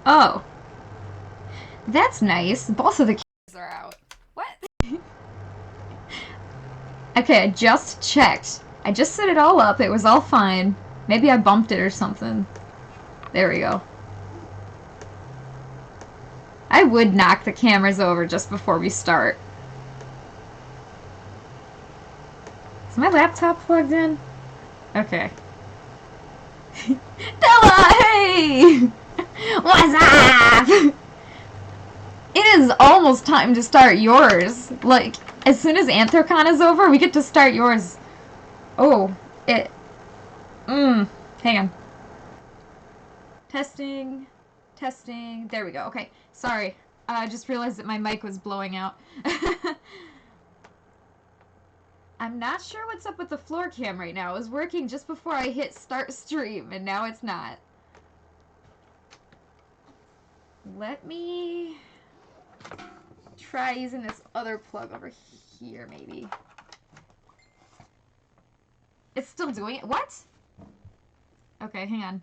Oh, that's nice. Both of the cameras are out. What? Okay, I just checked. I just set it all up. It was all fine. Maybe I bumped it or something. There we go. I would knock the cameras over just before we start. Is my laptop plugged in? Okay. Della, hey! What's up? It is almost time to start yours. Like, as soon as Anthrocon is over, we get to start yours. Oh, it... hang on. Testing. Testing. There we go. Okay. Sorry. I just realized that my mic was blowing out. I'm not sure what's up with the floor cam right now. It was working just before I hit start stream, and now it's not. Let me try using this other plug over here, maybe. It's still doing it? What? Okay, hang on.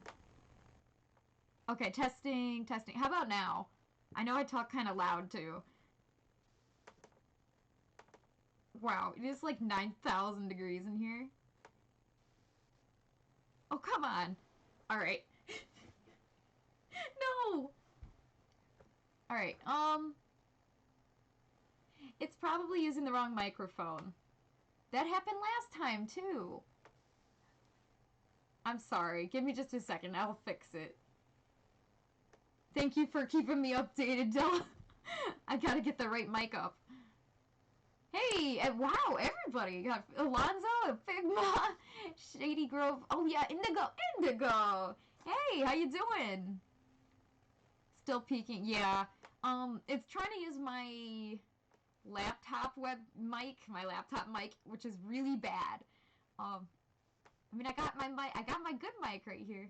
Okay, testing, testing. How about now? I know I talk kind of loud, too. Wow, it is like 9,000 degrees in here. Oh, come on. Alright. No! Alright, it's probably using the wrong microphone. That happened last time, too. I'm sorry. Give me just a second. I'll fix it. Thank you for keeping me updated, Della. I gotta get the right mic up. Hey, wow, everybody. Got Alonzo, Figma, Shady Grove. Oh, yeah, Indigo. Indigo! Hey, how you doing? Still peeking. Yeah. It's trying to use my laptop my laptop mic, which is really bad. I mean, I got my good mic right here.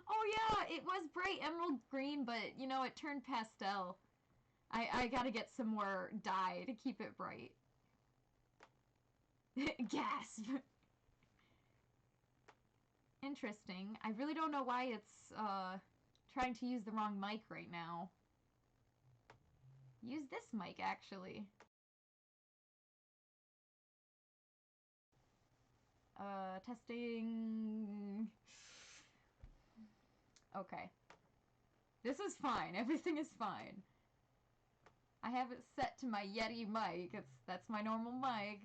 Oh yeah, it was bright emerald green, but you know, it turned pastel. I gotta get some more dye to keep it bright. Gasp. Interesting. I really don't know why it's trying to use the wrong mic right now. Use this mic, actually. Testing. Okay. This is fine. Everything is fine. I have it set to my Yeti mic. That's my normal mic.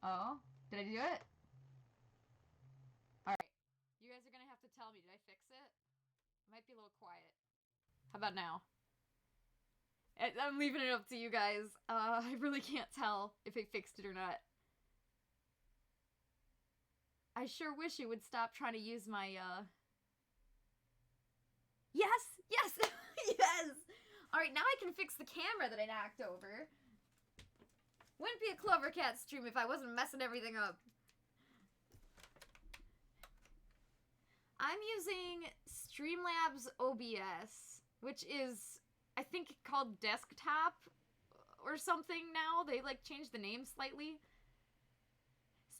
Oh, did I do it? Alright. You guys are gonna have to tell me, did I fix it? It might be a little quiet. How about now? I'm leaving it up to you guys. I really can't tell if I fixed it or not. I sure wish it would stop trying to use my, Yes! Yes! Yes! Alright, now I can fix the camera that I knocked over. Wouldn't be a CloverCat stream if I wasn't messing everything up. I'm using Streamlabs OBS, which is, I think, called Desktop or something now. They, like, changed the name slightly.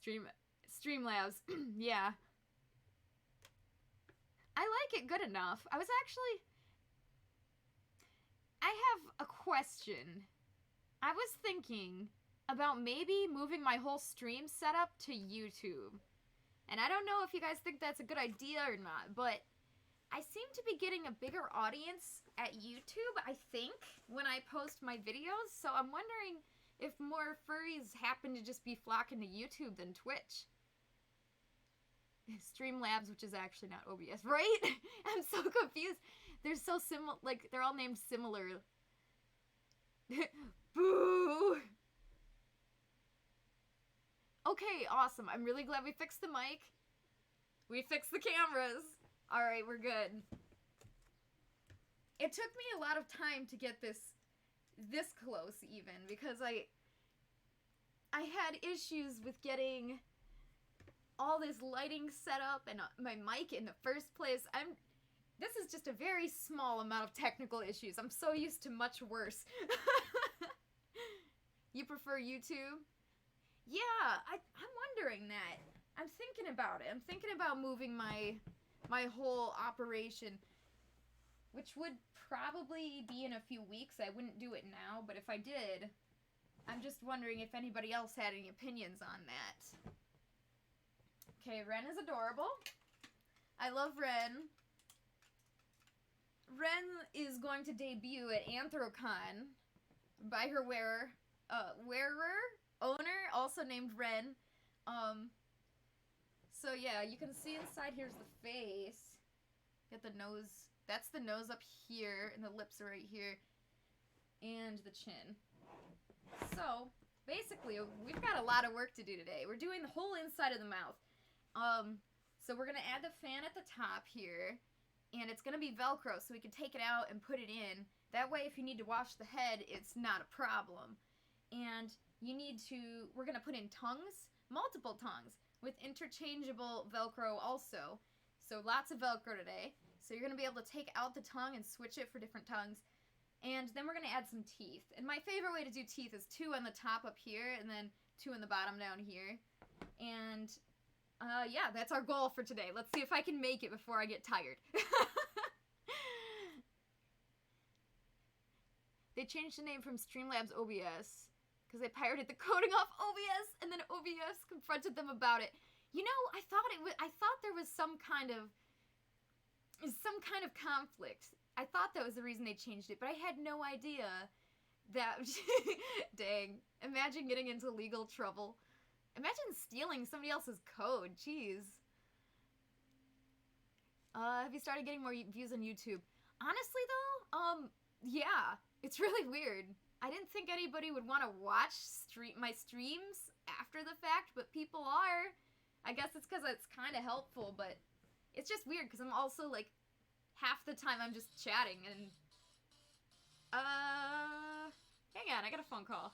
Streamlabs. Yeah. I like it good enough. I have a question. I was thinking about maybe moving my whole stream setup to YouTube. And I don't know if you guys think that's a good idea or not, but I seem to be getting a bigger audience at YouTube, I think, when I post my videos. So I'm wondering if more furries happen to just be flocking to YouTube than Twitch. Streamlabs, which is actually not OBS, right? I'm so confused. They're so similar, like, they're all named similar. Boo! Okay, awesome. I'm really glad we fixed the mic. We fixed the cameras. Alright, we're good. It took me a lot of time to get this close, even, because I had issues with getting all this lighting set up and my mic in the first place. This is just a very small amount of technical issues. I'm so used to much worse. You prefer YouTube? Yeah, I'm wondering that. I'm thinking about it. I'm thinking about moving my whole operation, which would probably be in a few weeks. I wouldn't do it now, but if I did, I'm just wondering if anybody else had any opinions on that. Okay, Renn is adorable. I love Renn. Renn is going to debut at Anthrocon by her owner, also named Renn. So yeah, you can see inside here's the face. Get the nose. That's the nose up here, and the lips are right here, and the chin. So basically, we've got a lot of work to do today. We're doing the whole inside of the mouth. So we're gonna add the fan at the top here, and it's gonna be Velcro, so we can take it out and put it in. That way, if you need to wash the head, it's not a problem. And we're gonna put in tongues, multiple tongues, with interchangeable Velcro also. So lots of Velcro today. So you're gonna be able to take out the tongue and switch it for different tongues. And then we're gonna add some teeth. And my favorite way to do teeth is 2 on the top up here, and then 2 on the bottom down here. And yeah, that's our goal for today. Let's see if I can make it before I get tired. They changed the name from Streamlabs OBS because they pirated the coding off OBS, and then OBS confronted them about it. You know, I thought there was some kind of conflict. I thought that was the reason they changed it, but I had no idea that. Dang! Imagine getting into legal trouble. Imagine stealing somebody else's code. Jeez. Have you started getting more views on YouTube? Honestly, though, yeah. It's really weird. I didn't think anybody would want to watch my streams after the fact, but people are. I guess it's because it's kind of helpful, but it's just weird because I'm also, like, half the time I'm just chatting and... Hang on, I got a phone call.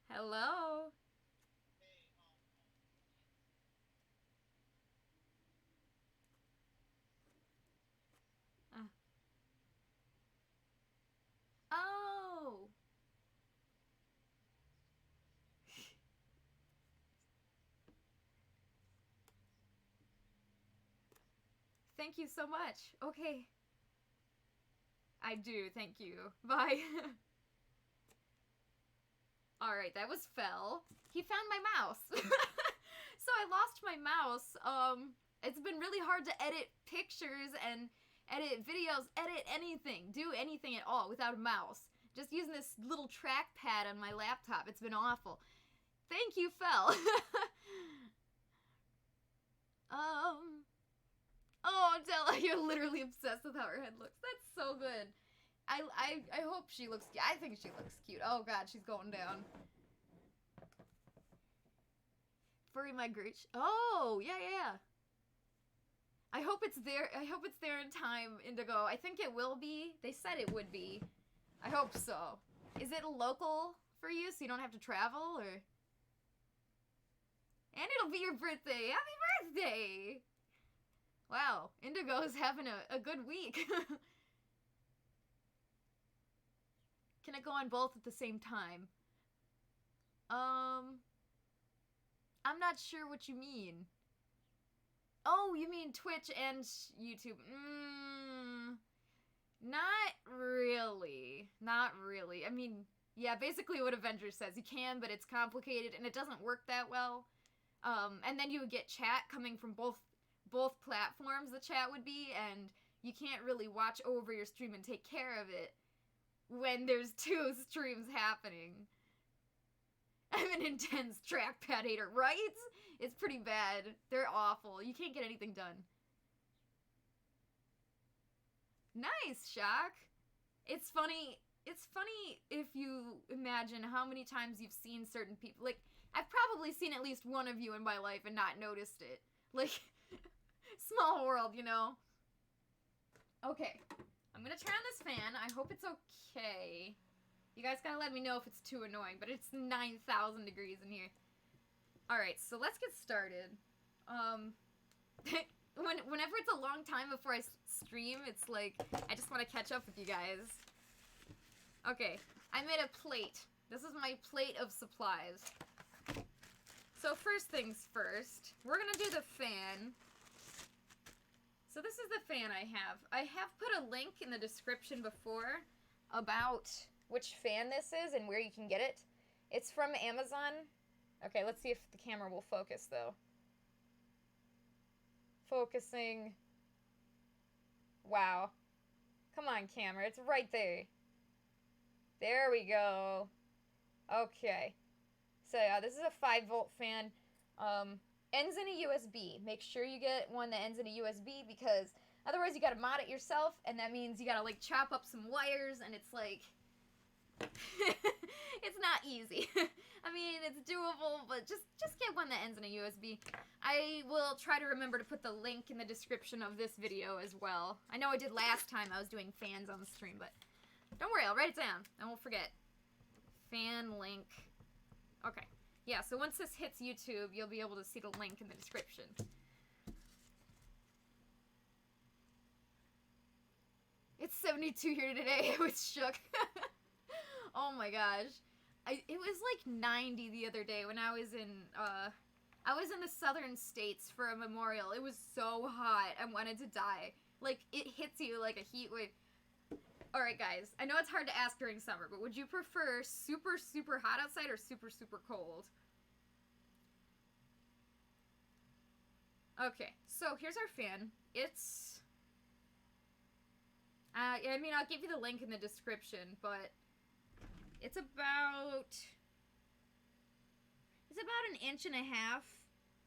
Hello? Oh! Thank you so much. Okay. I do, thank you. Bye. Alright, that was Fel. He found my mouse. So I lost my mouse. It's been really hard to edit pictures and edit videos, edit anything, do anything at all without a mouse. Just using this little trackpad on my laptop. It's been awful. Thank you, Fel. Oh, Della, you're literally obsessed with how her head looks. That's so good. I hope she looks cute. I think she looks cute. Oh god, she's going down. Furry migration. Oh, yeah. I hope it's there. I hope it's there in time, Indigo. I think it will be. They said it would be. I hope so. Is it local for you so you don't have to travel, or? And it'll be your birthday. Happy birthday! Wow, Indigo's having a good week. Can it go on both at the same time? I'm not sure what you mean. Oh, you mean Twitch and YouTube. Not really. Not really. I mean, yeah, basically what Avenger says. You can, but it's complicated, and it doesn't work that well. And then you would get chat coming from both platforms, the chat would be, and you can't really watch over your stream and take care of it when there's 2 streams happening. I'm an intense trackpad hater, right? It's pretty bad. They're awful. You can't get anything done. Nice, Shock. It's funny if you imagine how many times you've seen certain people. Like, I've probably seen at least one of you in my life and not noticed it. Like, small world, you know? Okay. I'm gonna turn on this fan. I hope it's okay. You guys gotta let me know if it's too annoying, but it's 9,000 degrees in here. Alright, so let's get started. Whenever it's a long time before I stream, it's like, I just want to catch up with you guys. Okay, I made a plate. This is my plate of supplies. So first things first, we're gonna do the fan. So this is the fan I have. I have put a link in the description before about which fan this is and where you can get it. It's from Amazon. Okay, let's see if the camera will focus though. Focusing. Wow. Come on, camera. It's right there. There we go. Okay. So yeah, this is a 5-volt fan. Ends in a USB. Make sure you get one that ends in a USB because otherwise you gotta mod it yourself, and that means you gotta like chop up some wires, and it's like it's not easy. I mean, it's doable, but just get one that ends in a USB. I will try to remember to put the link in the description of this video as well. I know I did last time I was doing fans on the stream, but don't worry, I'll write it down. I won't forget. Fan link. Okay. Yeah, so once this hits YouTube, you'll be able to see the link in the description. It's 72 here today. I was shook. Oh my gosh. It was like 90 the other day when I was in the southern states for a memorial. It was so hot. I wanted to die. Like, it hits you like a heat wave. Alright guys, I know it's hard to ask during summer, but would you prefer super, super hot outside or super, super cold? Okay, so here's our fan. It's... I mean, I'll give you the link in the description, but it's about an inch and a half,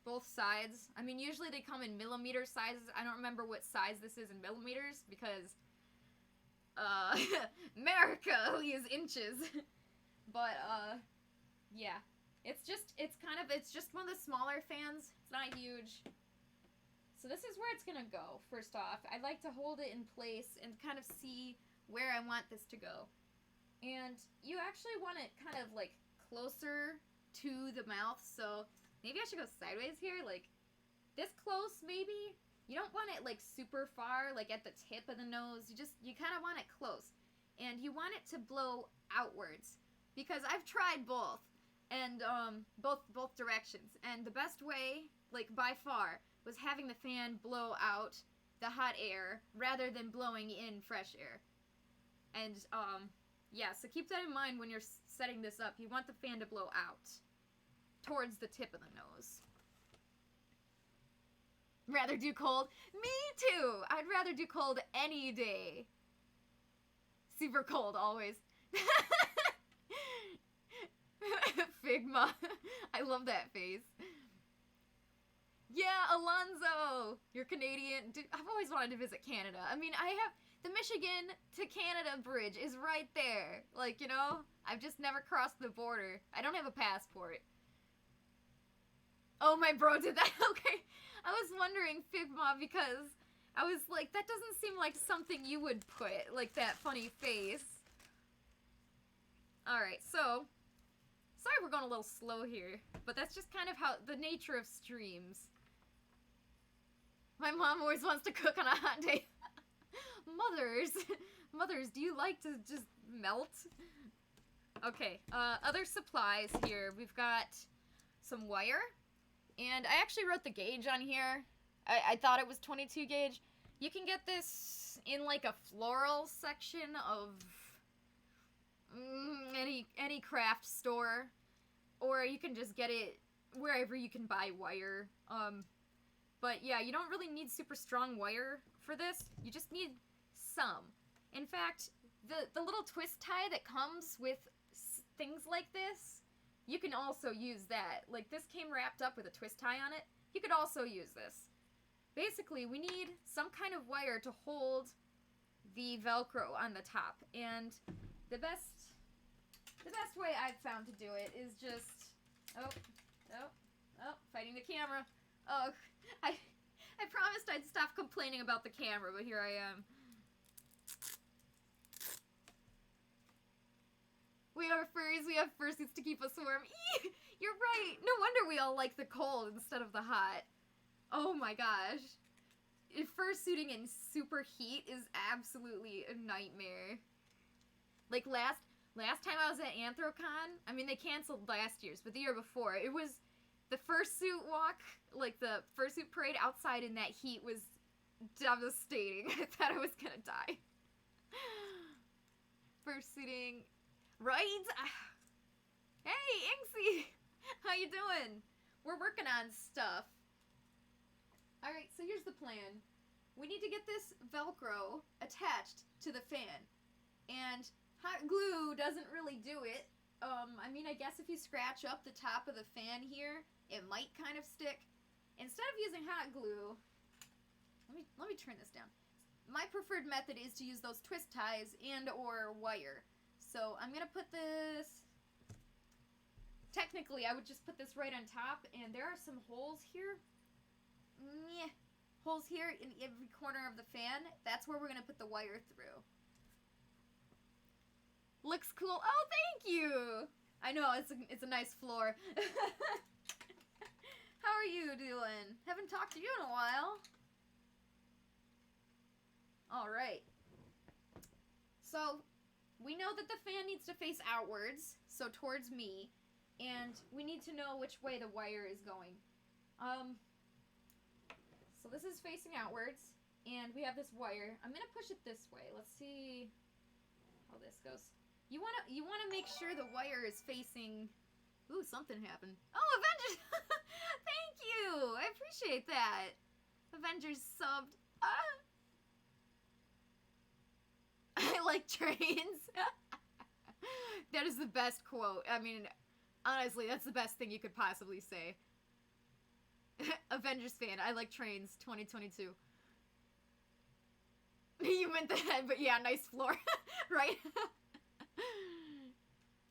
both sides. I mean, usually they come in millimeter sizes. I don't remember what size this is in millimeters, because America only is inches. But, yeah. It's just one of the smaller fans. It's not huge. So this is where it's gonna go, first off. I like to hold it in place and kind of see where I want this to go. And you actually want it kind of, like, closer to the mouth, so maybe I should go sideways here, like, this close, maybe? You don't want it, like, super far, like, at the tip of the nose. You kind of want it close. And you want it to blow outwards. Because I've tried both. And, both directions. And the best way, like, by far, was having the fan blow out the hot air rather than blowing in fresh air. And, yeah, so keep that in mind when you're setting this up. You want the fan to blow out towards the tip of the nose. Rather do cold? Me too! I'd rather do cold any day. Super cold, always. Figma. I love that face. Yeah, Alonzo! You're Canadian. Dude, I've always wanted to visit Canada. I mean, I have... The Michigan to Canada bridge is right there. Like, you know? I've just never crossed the border. I don't have a passport. Oh, my bro did that? Okay. I was wondering, Figma, because I was like, that doesn't seem like something you would put. Like, that funny face. Alright, so... Sorry we're going a little slow here. But that's just kind of how... The nature of streams. My mom always wants to cook on a hot day. Mothers, do you like to just melt? Okay, other supplies here. We've got some wire. And I actually wrote the gauge on here. I thought it was 22 gauge. You can get this in like a floral section of any craft store. Or you can just get it wherever you can buy wire. But yeah, you don't really need super strong wire for this. You just need some. In fact, the little twist tie that comes with things like this, you can also use that. Like, this came wrapped up with a twist tie on it. You could also use this. Basically, we need some kind of wire to hold the Velcro on the top. And the best way I've found to do it is just... Oh, fighting the camera. Oh, I promised I'd stop complaining about the camera, but here I am. We are furries, we have fursuits to keep us warm. Eee! You're right! No wonder we all like the cold instead of the hot. Oh my gosh. Fursuiting in super heat is absolutely a nightmare. Like last time I was at Anthrocon, I mean they canceled last year's, but the year before, it was The fursuit walk, like the fursuit parade outside in that heat was devastating. I thought I was gonna die. Fursuiting, right? Hey, Inksy! How you doing? We're working on stuff. Alright, so here's the plan. We need to get this Velcro attached to the fan. And hot glue doesn't really do it. I mean, I guess if you scratch up the top of the fan here, it might kind of stick. Instead of using hot glue, let me turn this down. My preferred method is to use those twist ties and or wire. So I'm gonna put this, technically I would just put this right on top, and there are some holes here. Holes here in every corner of the fan. That's where we're gonna put the wire through. Looks cool. Oh, thank you! I know, it's a nice floor. How are you doing? Haven't talked to you in a while. Alright. So, we know that the fan needs to face outwards, so towards me, and we need to know which way the wire is going. So this is facing outwards, and we have this wire. I'm gonna push it this way. Let's see how this goes. You wanna make sure the wire is facing. Ooh, something happened. Oh, Avengers! Thank you! I appreciate that. Avengers subbed. I like trains. That is the best quote. I mean, honestly, that's the best thing you could possibly say. Avengers fan, I like trains, 2022. You meant that, but yeah, nice floor, right?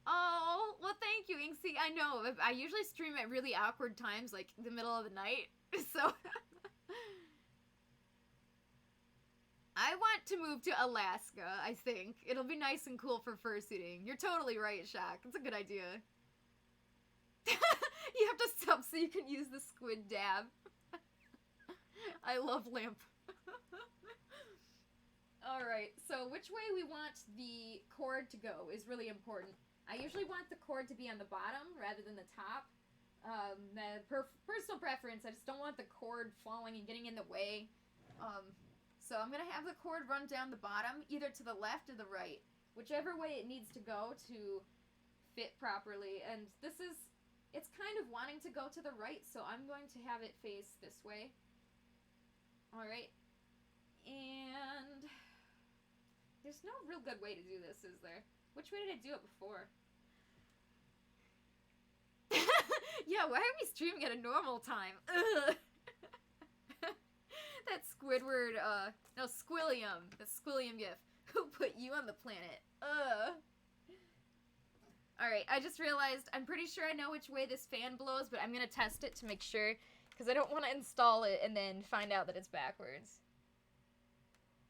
Oh, well, thank you, Inksy. I know, I usually stream at really awkward times, like the middle of the night, so... I want to move to Alaska, I think. It'll be nice and cool for fursuiting. You're totally right, Shaq. It's a good idea. You have to sub so you can use the squid dab. I love lamp. Alright, so which way we want the cord to go is really important. I usually want the cord to be on the bottom rather than the top. Personal preference, I just don't want the cord falling and getting in the way. So I'm going to have the cord run down the bottom, either to the left or the right. Whichever way it needs to go to fit properly. And it's kind of wanting to go to the right, so I'm going to have it face this way. Alright. And there's no real good way to do this, is there? Which way did I do it before? Yeah, why are we streaming at a normal time? Ugh. That Squidward, no, Squilliam. The Squilliam gif. Who put you on the planet? Ugh. Alright, I just realized, I'm pretty sure I know which way this fan blows, but I'm gonna test it to make sure, because I don't want to install it and then find out that it's backwards.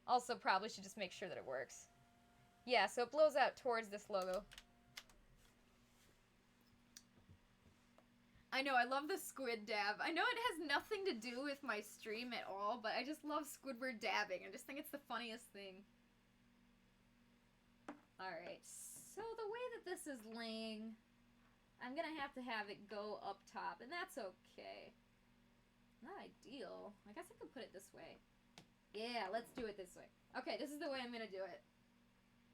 Also, probably should just make sure that it works. Yeah, so it blows out towards this logo. I know, I love the squid dab. I know it has nothing to do with my stream at all, but I just love Squidward dabbing. I just think it's the funniest thing. Alright, so the way that this is laying, I'm gonna have to have it go up top, and that's okay. Not ideal. I guess I could put it this way. Yeah, let's do it this way. Okay, this is the way I'm gonna do it.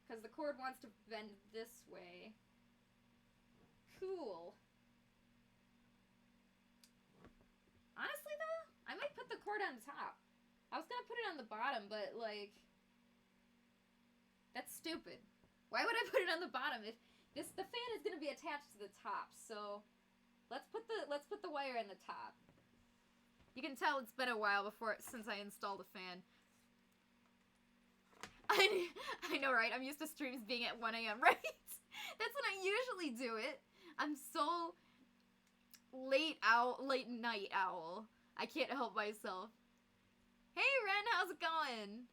Because the cord wants to bend this way. Cool. Honestly, though, I might put the cord on top. I was gonna put it on the bottom, but, like, that's stupid. Why would I put it on the bottom if the fan is gonna be attached to the top? So let's put the wire in the top. You can tell it's been a while since I installed a fan. I know, right? I'm used to streams being at 1 a.m., right? That's when I usually do it. I'm so late night owl. I can't help myself. Hey, Renn, how's it going?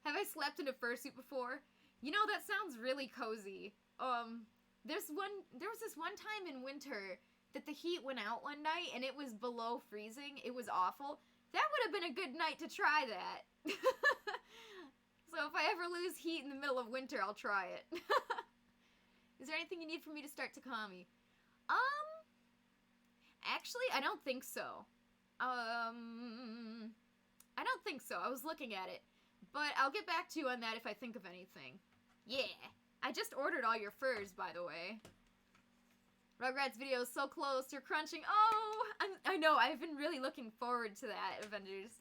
Have I slept in a fursuit before? You know, that sounds really cozy. There was this one time in winter that the heat went out one night and it was below freezing. It was awful. That would have been a good night to try that. So if I ever lose heat in the middle of winter, I'll try it. Is there anything you need from me to start Takami? Actually, I don't think so. I don't think so. I was looking at it. But I'll get back to you on that if I think of anything. Yeah. I just ordered all your furs, by the way. Rugrats video is so close. You're crunching. Oh, I know. I've been really looking forward to that, Avengers.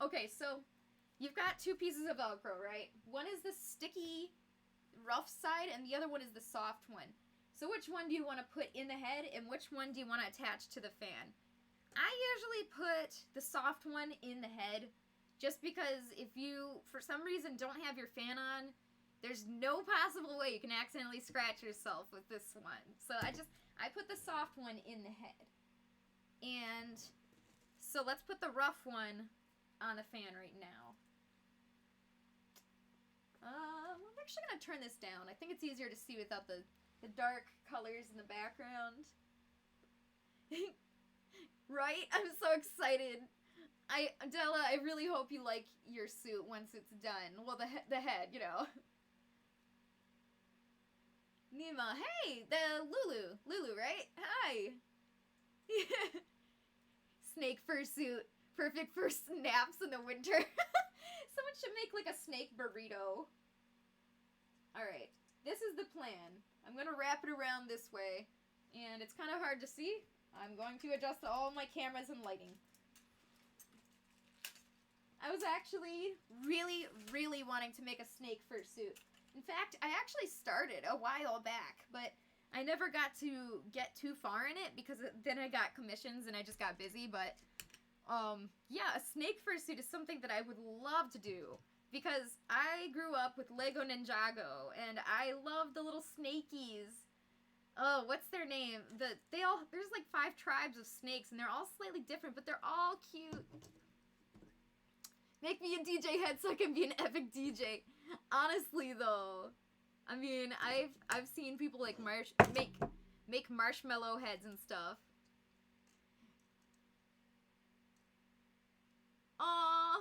Okay, so you've got 2 pieces of Velcro, right? One is the sticky, rough side, and the other one is the soft one. So which one do you want to put in the head, and which one do you want to attach to the fan? I usually put the soft one in the head, just because if you, for some reason, don't have your fan on, there's no possible way you can accidentally scratch yourself with this one. So I put the soft one in the head. And so let's put the rough one on the fan right now. I'm actually going to turn this down. I think it's easier to see without the dark colors in the background. Right? I'm so excited. Della, I really hope you like your suit once it's done. Well, the head, you know. Nima, hey, the Lulu, right? Hi. Snake fursuit, perfect for naps in the winter. Someone should make like a snake burrito. Alright, this is the plan. I'm gonna wrap it around this way, and it's kind of hard to see. I'm going to adjust all my cameras and lighting. I was actually really, really wanting to make a snake fursuit. In fact, I actually started a while back, but I never got to get too far in it because then I got commissions and I just got busy. But, yeah, a snake fursuit is something that I would love to do because I grew up with Lego Ninjago and I love the little snakies. Oh, what's their name? There's like 5 tribes of snakes and they're all slightly different, but they're all cute. Make me a DJ head so I can be an epic DJ. Honestly, though, I mean, I've seen people like make marshmallow heads and stuff. Aw,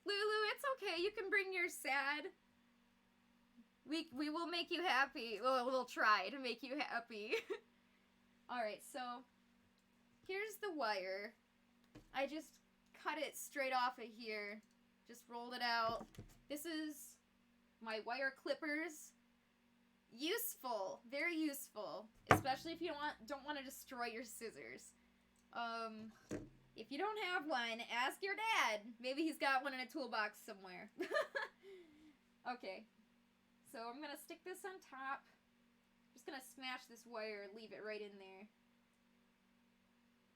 Lulu, it's okay. You can bring your sad. We will make you happy. Well, we'll try to make you happy. All right, so here's the wire. I just cut it straight off of here. Just rolled it out. This is my wire clippers. Useful, very useful, especially if you don't want to destroy your scissors. If you don't have one, ask your dad. Maybe he's got one in a toolbox somewhere. Okay, so I'm gonna stick this on top. Just gonna smash this wire, leave it right in there.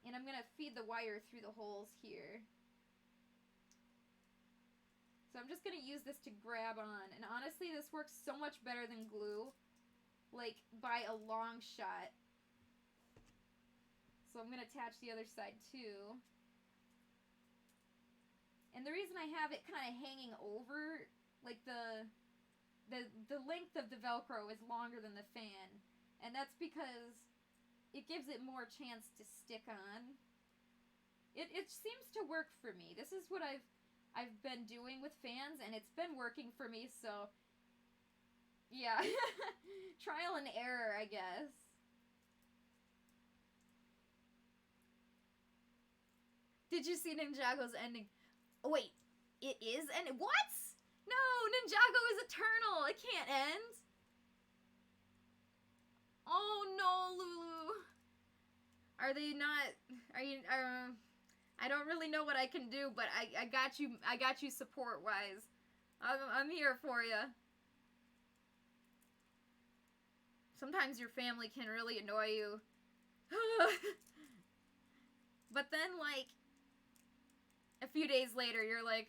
And I'm gonna feed the wire through the holes here. So I'm just going to use this to grab on. And honestly, this works so much better than glue. Like, by a long shot. So I'm going to attach the other side too. And the reason I have it kind of hanging over, like the length of the Velcro is longer than the fan. And that's because it gives it more chance to stick on. It seems to work for me. This is what I've been doing with fans, and it's been working for me, so yeah. Trial and error, I guess. Did you see Ninjago's ending? Oh, wait, it is ending? What? No, Ninjago is eternal. It can't end. Oh no, Lulu. Are they not? Are you? I don't really know what I can do, but I got you. I got you support-wise. I'm here for you. Sometimes your family can really annoy you. But then, like, a few days later, you're like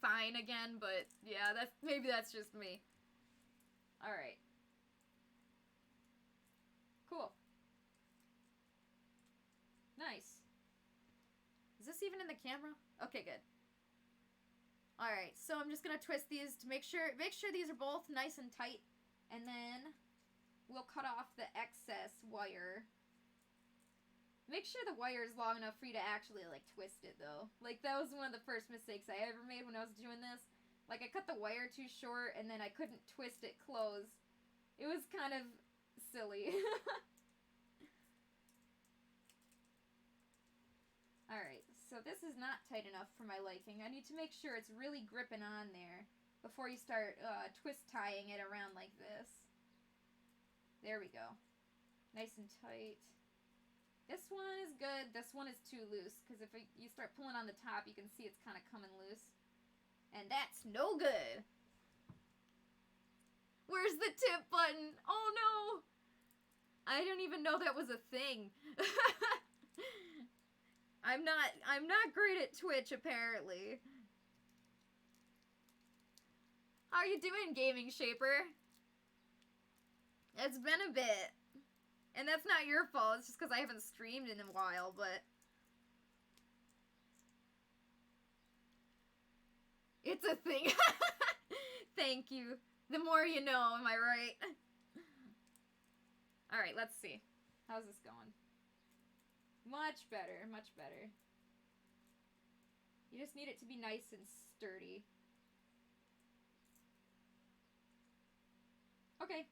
fine again. But yeah, maybe that's just me. All right. Cool. Nice. Is this even in the camera? Okay, good. Alright, so I'm just gonna twist these to make sure these are both nice and tight. And then we'll cut off the excess wire. Make sure the wire is long enough for you to actually, like, twist it, though. Like, that was one of the first mistakes I ever made when I was doing this. Like, I cut the wire too short, and then I couldn't twist it close. It was kind of silly. Alright, so this is not tight enough for my liking. I need to make sure it's really gripping on there before you start twist tying it around like this. There we go. Nice and tight. This one is good. This one is too loose, because if you start pulling on the top, you can see it's kind of coming loose. And that's no good. Where's the tip button? Oh no! I didn't even know that was a thing. I'm not great at Twitch, apparently. How are you doing, Gaming Shaper? It's been a bit. And that's not your fault, it's just because I haven't streamed in a while, but... It's a thing. Thank you. The more you know, am I right? Alright, let's see. How's this going? Much better, much better. You just need it to be nice and sturdy. Okay.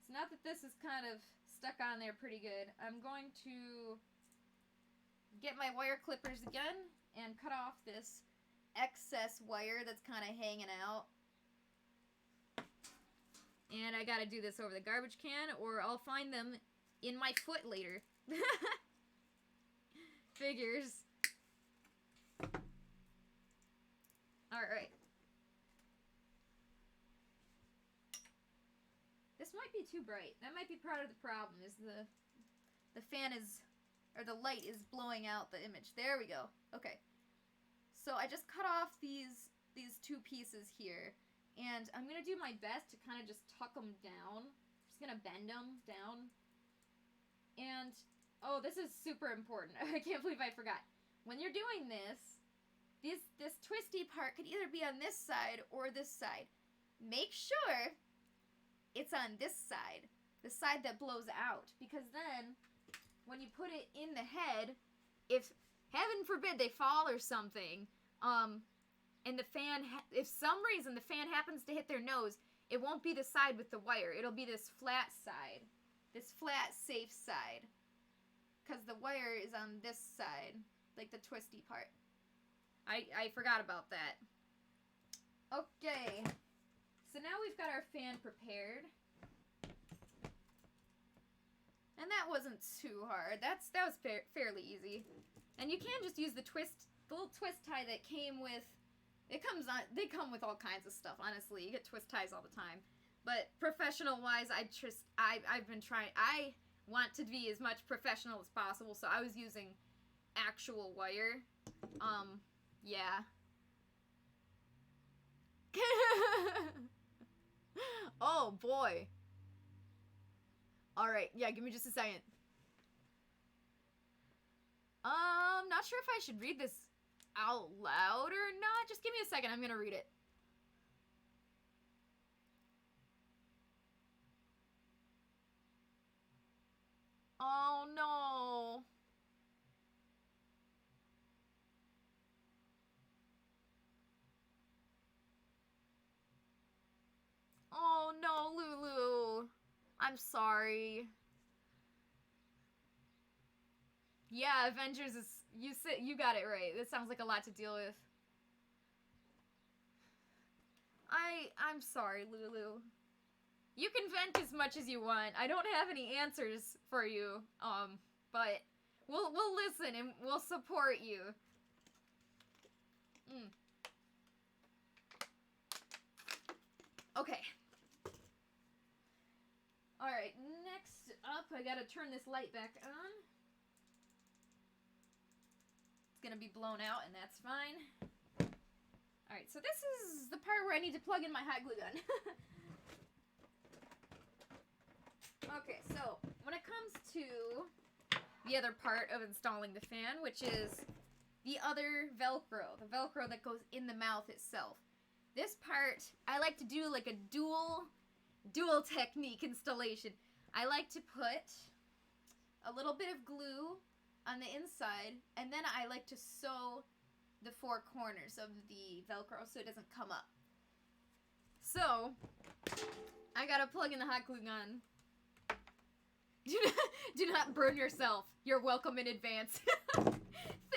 So now that this is kind of stuck on there pretty good, I'm going to get my wire clippers again and cut off this excess wire that's kind of hanging out. And I gotta do this over the garbage can, or I'll find them in my foot later. Figures. Alright. This might be too bright. That might be part of the problem, is the fan is, or the light is blowing out the image. There we go. Okay. So I just cut off these two pieces here, and I'm gonna do my best to kind of just tuck them down. Just gonna bend them down. And, oh, this is super important. I can't believe I forgot. When you're doing this twisty part could either be on this side or this side. Make sure it's on this side, the side that blows out, because then when you put it in the head, if heaven forbid they fall or something, and the fan, if some reason the fan happens to hit their nose, it won't be the side with the wire. It'll be this flat side, this flat, safe side, because the wire is on this side, like the twisty part. I forgot about that. Okay. So now we've got our fan prepared. And that wasn't too hard. That was fairly easy. And you can just use the little twist tie that came with, they come with all kinds of stuff, honestly. You get twist ties all the time. But professional-wise, I've been trying, I want to be as much professional as possible, so I was using actual wire. Yeah. Oh, boy. Alright, yeah, give me just a second. Not sure if I should read this out loud or not. Just give me a second, I'm gonna read it. Oh, no. Oh, no, Lulu. I'm sorry. Yeah, Avengers is... You got it right. This sounds like a lot to deal with. I'm sorry, Lulu. You can vent as much as you want. I don't have any answers for you. But we'll listen and we'll support you. Okay. Alright, next up, I gotta turn this light back on. It's gonna be blown out, and that's fine. Alright, so this is the part where I need to plug in my hot glue gun. Okay, so when it comes to the other part of installing the fan, which is the other Velcro, the Velcro that goes in the mouth itself. This part, I like to do like a dual technique installation. I like to put a little bit of glue on the inside, and then I like to sew the four corners of the Velcro so it doesn't come up. So, I gotta plug in the hot glue gun. Do not burn yourself. You're welcome in advance.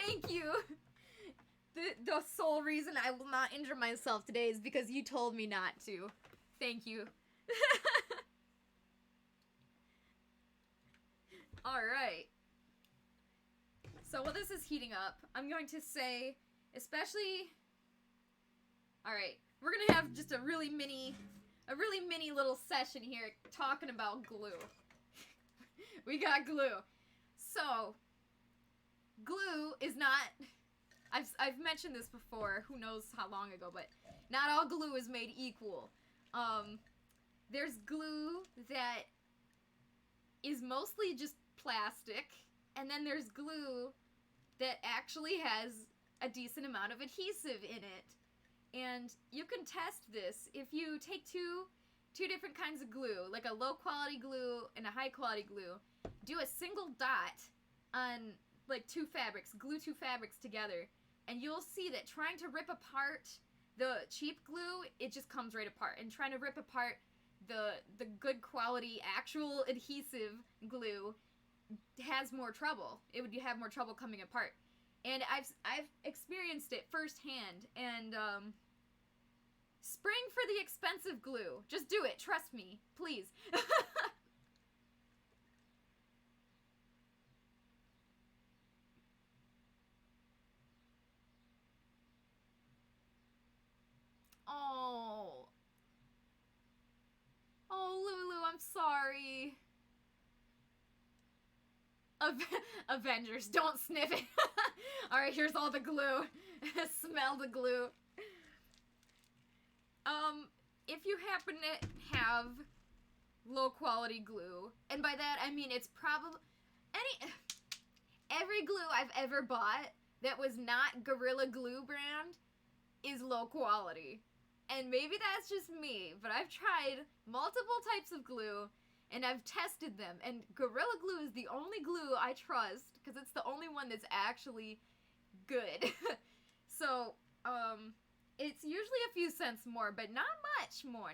Thank you. The sole reason I will not injure myself today is because you told me not to. Thank you. Alright. So while this is heating up, I'm going to say, especially... Alright, we're gonna have just a really mini little session here talking about glue. We got glue. So, glue is not... I've mentioned this before, who knows how long ago, but not all glue is made equal. There's glue that is mostly just plastic, and then there's glue that actually has a decent amount of adhesive in it. And you can test this if you take two different kinds of glue, like a low quality glue and a high quality glue, do a single dot on like glue two fabrics together, and you'll see that trying to rip apart the cheap glue, it just comes right apart, and trying to rip apart the good quality actual adhesive glue has more trouble. It would have more trouble coming apart. And I've experienced it firsthand, and spring for the expensive glue. Just do it, trust me, please. Oh. Oh, Lulu, I'm sorry. Avengers, don't sniff it. Alright, here's all the glue. Smell the glue. If you happen to have low quality glue, and by that I mean it's probably every glue I've ever bought that was not Gorilla Glue brand is low quality. And maybe that's just me, but I've tried multiple types of glue, and I've tested them, and Gorilla Glue is the only glue I trust, because it's the only one that's actually good. So, it's usually a few cents more, but not much more,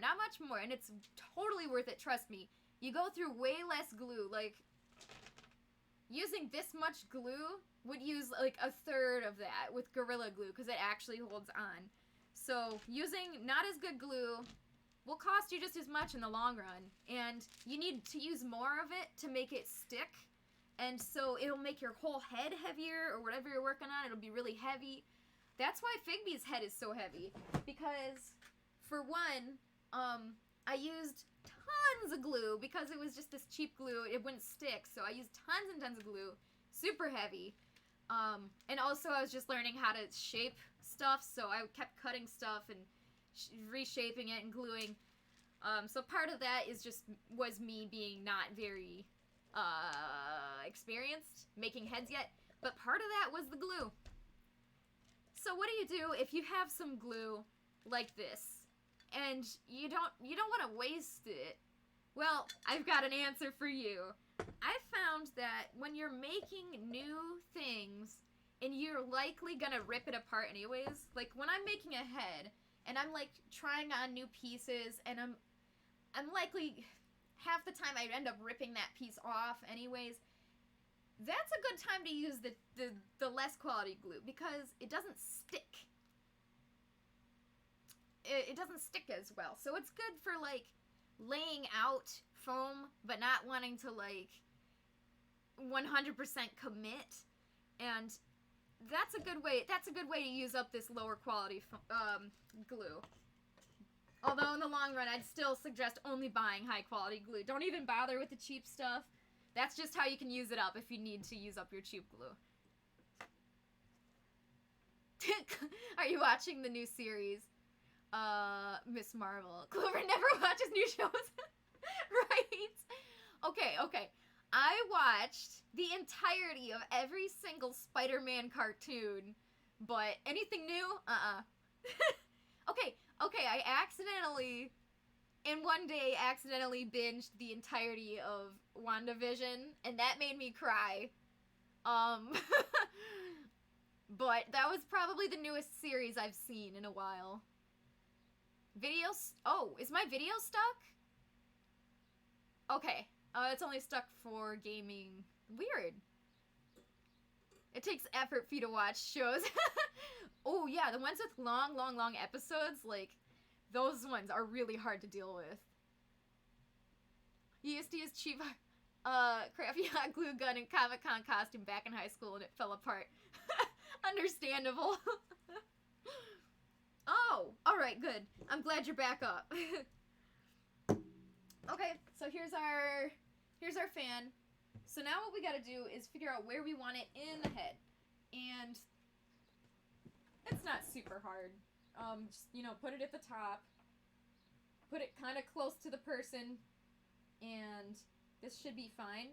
and it's totally worth it, trust me. You go through way less glue, like, using this much glue would use, like, a third of that with Gorilla Glue, because it actually holds on. So, using not as good glue will cost you just as much in the long run, and you need to use more of it to make it stick, and so it'll make your whole head heavier, or whatever you're working on, it'll be really heavy. That's why Figby's head is so heavy, because, for one, I used tons of glue, because it was just this cheap glue, it wouldn't stick, so I used tons and tons of glue, super heavy, and also I was just learning how to shape stuff, so I kept cutting stuff and reshaping it and gluing, so part of that was me being not very, experienced making heads yet, but part of that was the glue. So what do you do if you have some glue like this, and you don't want to waste it? Well, I've got an answer for you. I found that when you're making new things, and you're likely gonna rip it apart anyways, like when I'm making a head, and I'm like trying on new pieces, and I'm likely, half the time I end up ripping that piece off anyways, that's a good time to use the less quality glue, because it doesn't stick. It doesn't stick as well. So it's good for, like, laying out foam, but not wanting to, like, 100% commit. And that's a good way to use up this lower quality glue. Although in the long run, I'd still suggest only buying high quality glue. Don't even bother with the cheap stuff. That's just how you can use it up if you need to use up your cheap glue. Are you watching the new series? Miss Marvel. Clover never watches new shows. Right? Okay. I watched the entirety of every single Spider-Man cartoon, but anything new? Okay, I accidentally, in one day, binged the entirety of WandaVision, and that made me cry. But that was probably the newest series I've seen in a while. Oh, is my video stuck? Okay, it's only stuck for gaming. Weird. It takes effort for you to watch shows. Oh, yeah, the ones with long, long, long episodes, like, those ones are really hard to deal with. You used to use cheap, crappy hot glue gun and Comic-Con costume back in high school and it fell apart. Understandable. Oh, alright, good. I'm glad you're back up. Okay, so here's our fan. So now what we gotta do is figure out where we want it in the head. And it's not super hard. Just, you know, put it at the top. Put it kind of close to the person. And this should be fine.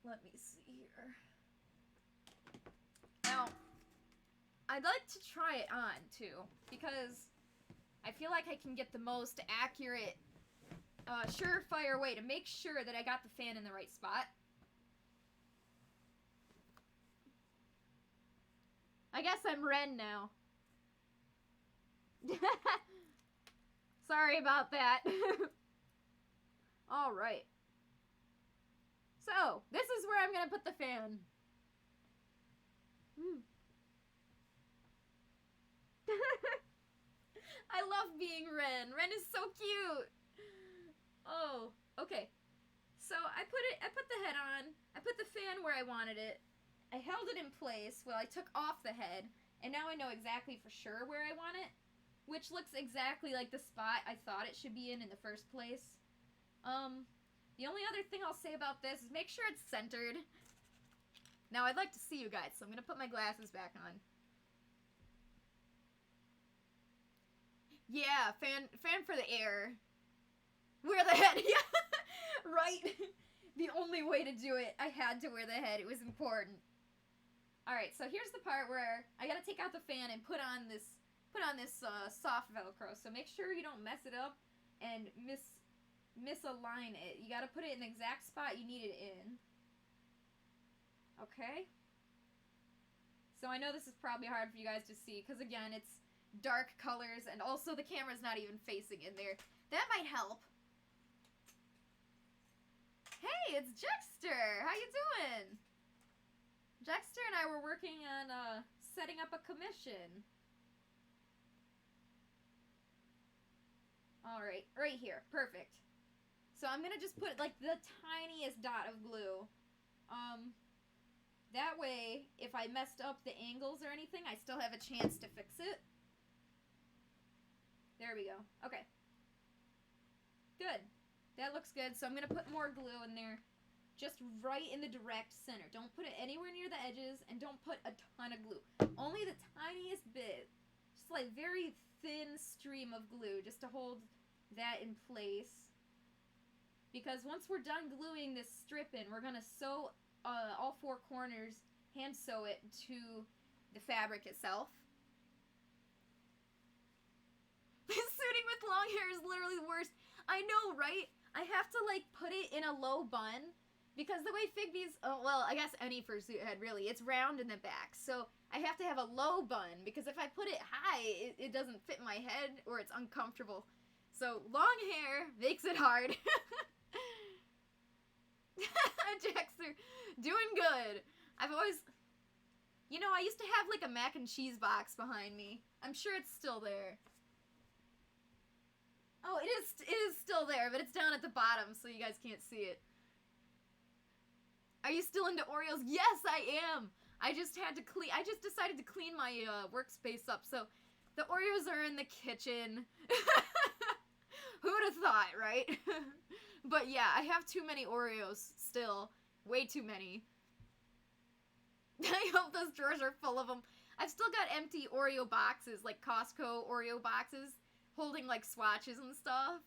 Let me see here. Now, I'd like to try it on, too. Because I feel like I can get the most accurate, surefire way to make sure that I got the fan in the right spot. I guess I'm Renn now. Sorry about that. Alright. So, this is where I'm gonna put the fan. I love being Renn. Renn is so cute. Oh, okay. So I put the head on. I put the fan where I wanted it. I held it in place while I took off the head, and now I know exactly for sure where I want it, which looks exactly like the spot I thought it should be in the first place. The only other thing I'll say about this is make sure it's centered. Now I'd like to see you guys, so I'm gonna put my glasses back on. Yeah, fan for the air. Wear the head, yeah, right. The only way to do it, I had to wear the head. It was important. All right, so here's the part where I gotta take out the fan and put on this soft Velcro. So make sure you don't mess it up and misalign it. You gotta put it in the exact spot you need it in. Okay. So I know this is probably hard for you guys to see because again, it's dark colors and also the camera's not even facing in there. That might help. Hey, it's Jexter! How you doing? Jexter and I were working on setting up a commission. Alright, right here. Perfect. So I'm gonna just put like the tiniest dot of glue. That way, if I messed up the angles or anything, I still have a chance to fix it. There we go. Okay. Good. That looks good. So I'm going to put more glue in there. Just right in the direct center. Don't put it anywhere near the edges. And don't put a ton of glue. Only the tiniest bit. Just like very thin stream of glue. Just to hold that in place. Because once we're done gluing this strip in, we're going to sew all four corners. Hand sew it to the fabric itself. Suiting with long hair is literally the worst. I know, right? I have to, like, put it in a low bun. Because the way Figby's... Oh, well, I guess any fursuit head, really. It's round in the back. So I have to have a low bun. Because if I put it high, it doesn't fit my head. Or it's uncomfortable. So long hair makes it hard. Jaxer, doing good. I've always... You know, I used to have, like, a mac and cheese box behind me. I'm sure it's still there. Oh, it is still there, but it's down at the bottom, so you guys can't see it. Are you still into Oreos? Yes, I am! I just decided to clean my workspace up, so the Oreos are in the kitchen. Who would have thought, right? But yeah, I have too many Oreos still. Way too many. I hope those drawers are full of them. I've still got empty Oreo boxes, like Costco Oreo boxes, holding like swatches and stuff.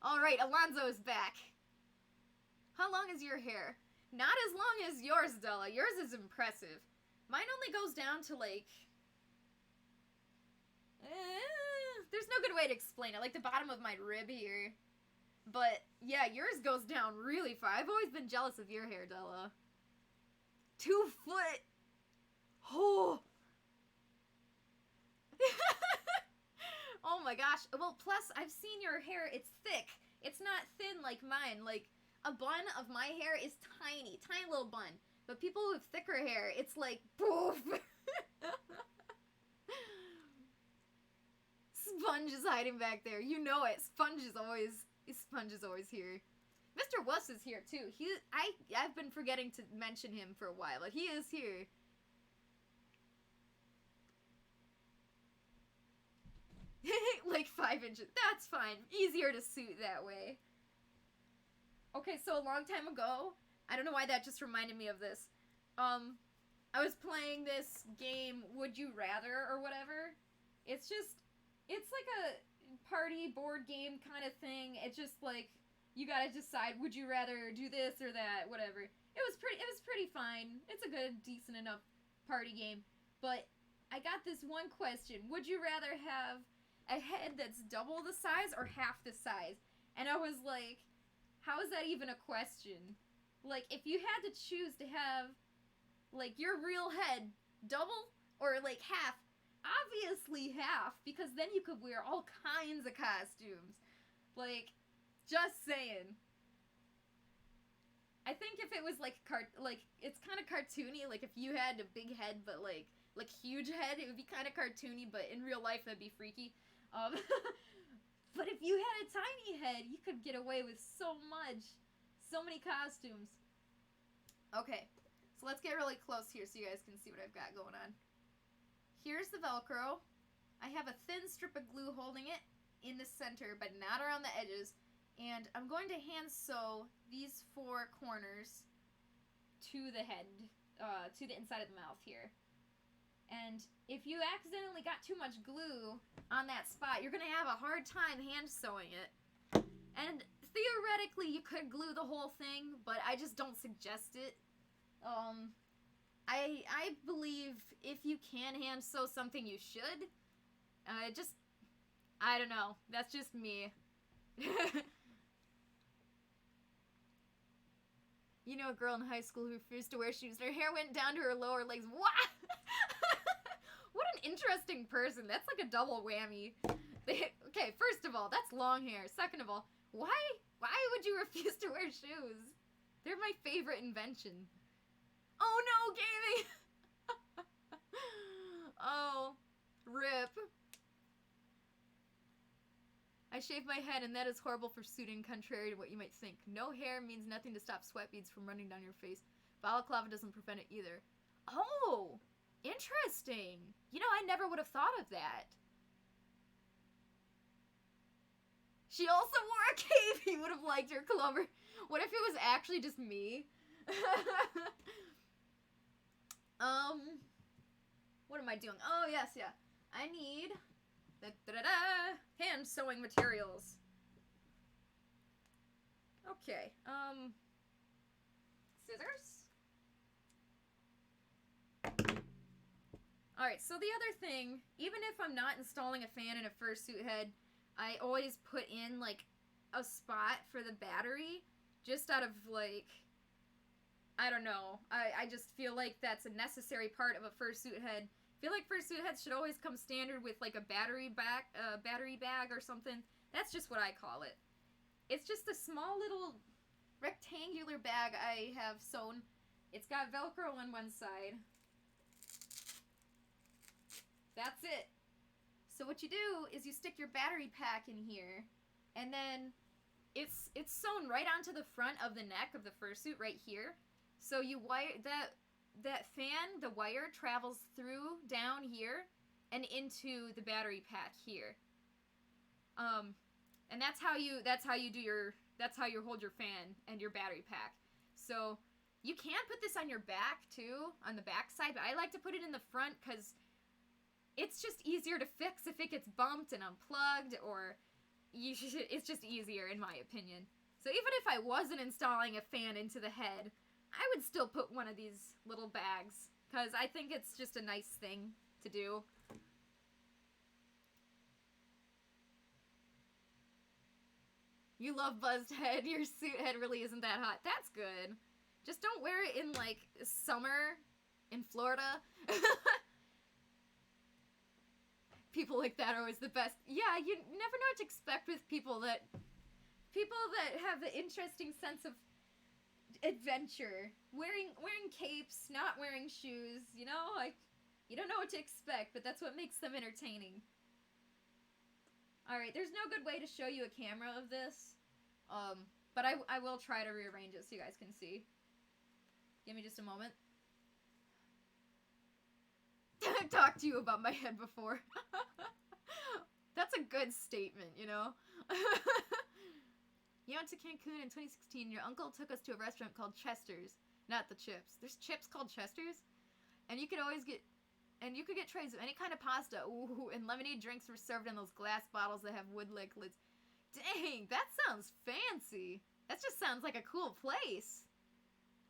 Alright, Alonzo is back. How long is your hair? Not as long as yours, Della. Yours is impressive. Mine only goes down to like... there's no good way to explain it. Like the bottom of my rib here. But yeah, yours goes down really far. I've always been jealous of your hair, Della. 2 foot. Oh. Oh my gosh. Well, plus I've seen your hair. It's thick. It's not thin like mine. Like a bun of my hair is tiny, tiny little bun. But people with thicker hair, it's like, poof. Sponge is hiding back there. You know it. Sponge is always here. Mr. Wuss is here too. I've been forgetting to mention him for a while, but he is here. Like 5 inches. That's fine. Easier to suit that way. Okay, so a long time ago, I don't know why that just reminded me of this. I was playing this game, Would You Rather, or whatever. It's like a party board game kind of thing. It's just like, you gotta decide, would you rather do this or that, whatever. It was pretty fine. It's a good, decent enough party game. But I got this one question. Would you rather have a head that's double the size or half the size? And I was like, how is that even a question? Like, if you had to choose to have, like, your real head double or, like, half, obviously half, because then you could wear all kinds of costumes. Like, just saying. I think if it was, like, it's kind of cartoony, like, if you had a big head, but, like huge head, it would be kind of cartoony, but in real life, that'd be freaky. But if you had a tiny head, you could get away with so much. So many costumes. Okay, so let's get really close here so you guys can see what I've got going on. Here's the Velcro. I have a thin strip of glue holding it in the center, but not around the edges. And I'm going to hand sew these 4 corners to the head, to the inside of the mouth here. And if you accidentally got too much glue on that spot, you're going to have a hard time hand sewing it. And theoretically, you could glue the whole thing, but I just don't suggest it. I believe if you can hand sew something, you should. I don't know. That's just me. You know a girl in high school who refused to wear shoes. Her hair went down to her lower legs. What? What an interesting person. That's like a double whammy. Okay, first of all, that's long hair. Second of all, why would you refuse to wear shoes? They're my favorite invention. Oh no, gaming! Oh, rip. I shave my head, and that is horrible for suiting, contrary to what you might think. No hair means nothing to stop sweat beads from running down your face. Balaclava doesn't prevent it either. Oh, interesting. You know, I never would have thought of that. She also wore a cape. He would have liked her, Clover. What if it was actually just me? What am I doing? Oh, yes, yeah. I need hand sewing materials. Okay, scissors. Alright, so the other thing, even if I'm not installing a fan in a fursuit head, I always put in, like, a spot for the battery, just out of, like, I don't know. I just feel like that's a necessary part of a fursuit head. I feel like fursuit heads should always come standard with, like, a battery bag or something. That's just what I call it. It's just a small little rectangular bag I have sewn. It's got Velcro on one side. That's it. So what you do is you stick your battery pack in here, and then it's sewn right onto the front of the neck of the fursuit right here. So you wire that fan, the wire travels through down here and into the battery pack here. And that's how you hold your fan and your battery pack. So you can put this on your back too, on the back side, but I like to put it in the front because it's just easier to fix if it gets bumped and unplugged, or it's just easier in my opinion. So even if I wasn't installing a fan into the head, I would still put one of these little bags, because I think it's just a nice thing to do. You love buzzed head. Your suit head really isn't that hot. That's good. Just don't wear it in, like, summer in Florida. People like that are always the best. Yeah, you never know what to expect with people that have an interesting sense of adventure. Wearing capes, not wearing shoes, you know, like, you don't know what to expect, but that's what makes them entertaining. Alright, there's no good way to show you a camera of this, but I will try to rearrange it so you guys can see. Give me just a moment. I've talked to you about my head before. That's a good statement, you know? You went to Cancun in 2016. Your uncle took us to a restaurant called Chester's. Not the chips. There's chips called Chester's? And you could always get... And you could get trays of any kind of pasta. Ooh, and lemonade drinks were served in those glass bottles that have wood-like lids. Dang, that sounds fancy. That just sounds like a cool place.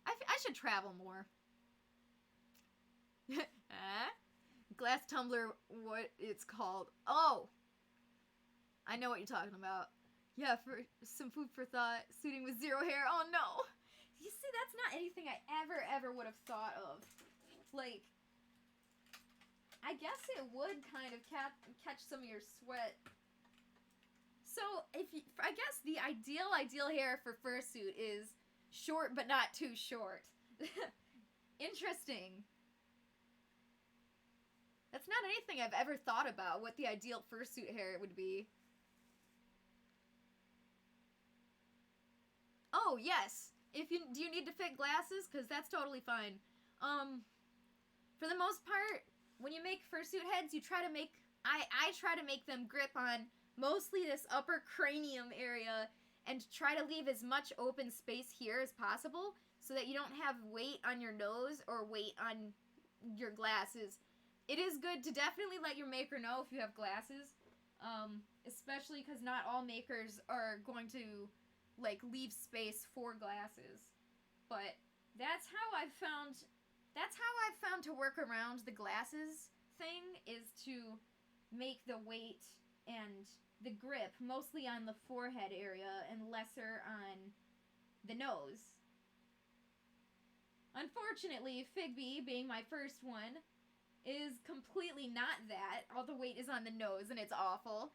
I should travel more. Glass tumbler, what it's called. Oh! I know what you're talking about. Yeah, for some food for thought. Suiting with zero hair. Oh no! You see, that's not anything I ever would have thought of. Like, I guess it would kind of catch some of your sweat. So, I guess the ideal hair for fursuit is short but not too short. Interesting. That's not anything I've ever thought about, what the ideal fursuit hair would be. Oh, yes. Do you need to fit glasses? Because that's totally fine. For the most part, when you make fursuit heads, you try to make... I try to make them grip on mostly this upper cranium area and try to leave as much open space here as possible so that you don't have weight on your nose or weight on your glasses. It is good to definitely let your maker know if you have glasses, especially because not all makers are going to, like, leave space for glasses. But that's how I've found to work around the glasses thing, is to make the weight and the grip mostly on the forehead area and lesser on the nose. Unfortunately, Figby, being my first one, is completely not that. All the weight is on the nose and it's awful.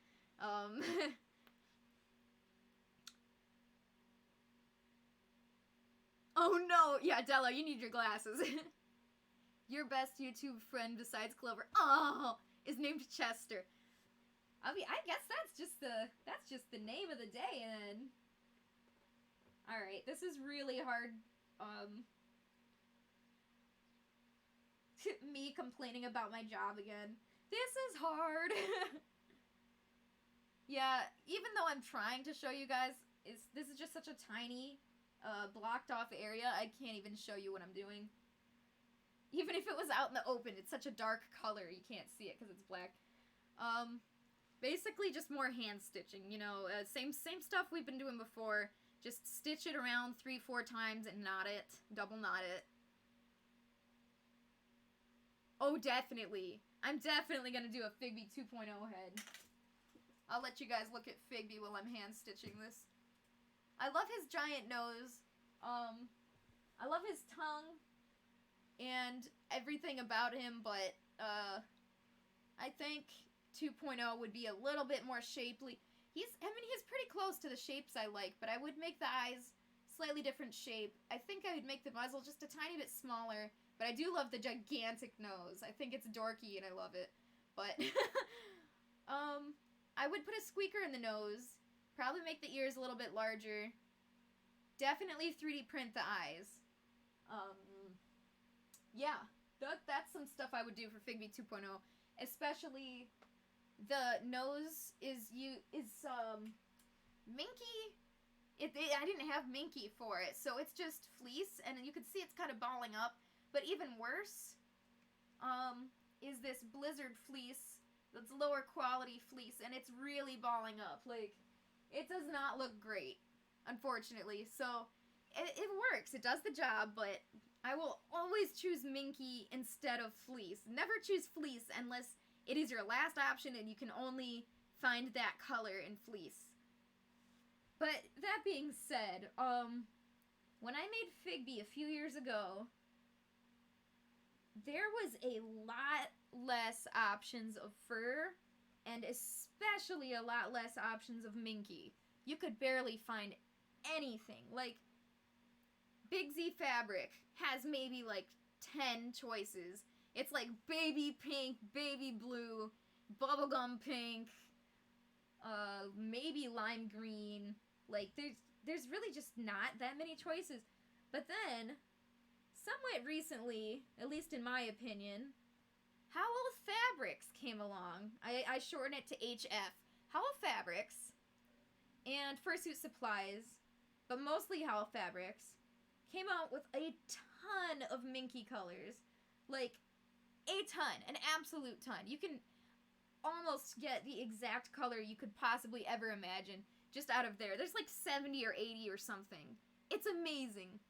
Oh no! Yeah, Della, you need your glasses. Your best YouTube friend besides Clover, is named Chester. I guess that's just the name of the day, then. Alright, this is really hard, me complaining about my job again. This is hard. Yeah, even though I'm trying to show you guys, this is just such a tiny, blocked off area, I can't even show you what I'm doing. Even if it was out in the open, it's such a dark color, you can't see it because it's black. Basically just more hand stitching, you know, same stuff we've been doing before. Just stitch it around 3-4 times and knot it, double knot it. Oh, definitely. I'm definitely gonna do a Figby 2.0 head. I'll let you guys look at Figby while I'm hand stitching this. I love his giant nose. I love his tongue and everything about him, but I think 2.0 would be a little bit more shapely. He's pretty close to the shapes I like, but I would make the eyes slightly different shape. I think I would make the muzzle just a tiny bit smaller, but I do love the gigantic nose. I think it's dorky and I love it. But I would put a squeaker in the nose, probably make the ears a little bit larger. Definitely 3D print the eyes. Yeah, that's some stuff I would do for Figby 2.0, especially the nose is minky. I didn't have minky for it, so it's just fleece, and you can see it's kind of balling up. But even worse, is this blizzard fleece that's lower quality fleece, and it's really balling up. Like, it does not look great, unfortunately. So it works, it does the job, but I will always choose minky instead of fleece. Never choose fleece unless it is your last option and you can only find that color in fleece. But that being said, when I made Figby a few years ago, there was a lot less options of fur, and especially a lot less options of minky. You could barely find anything. Like, Big Z Fabric has maybe like 10 choices. It's like baby pink, baby blue, bubblegum pink, maybe lime green. Like, there's really just not that many choices. But then, somewhat recently, at least in my opinion, Howl Fabrics came along. I shorten it to HF. Howl Fabrics and Fursuit Supplies, but mostly Howl Fabrics, came out with a ton of minky colors. Like, a ton. An absolute ton. You can almost get the exact color you could possibly ever imagine just out of there. There's like 70 or 80 or something. It's amazing.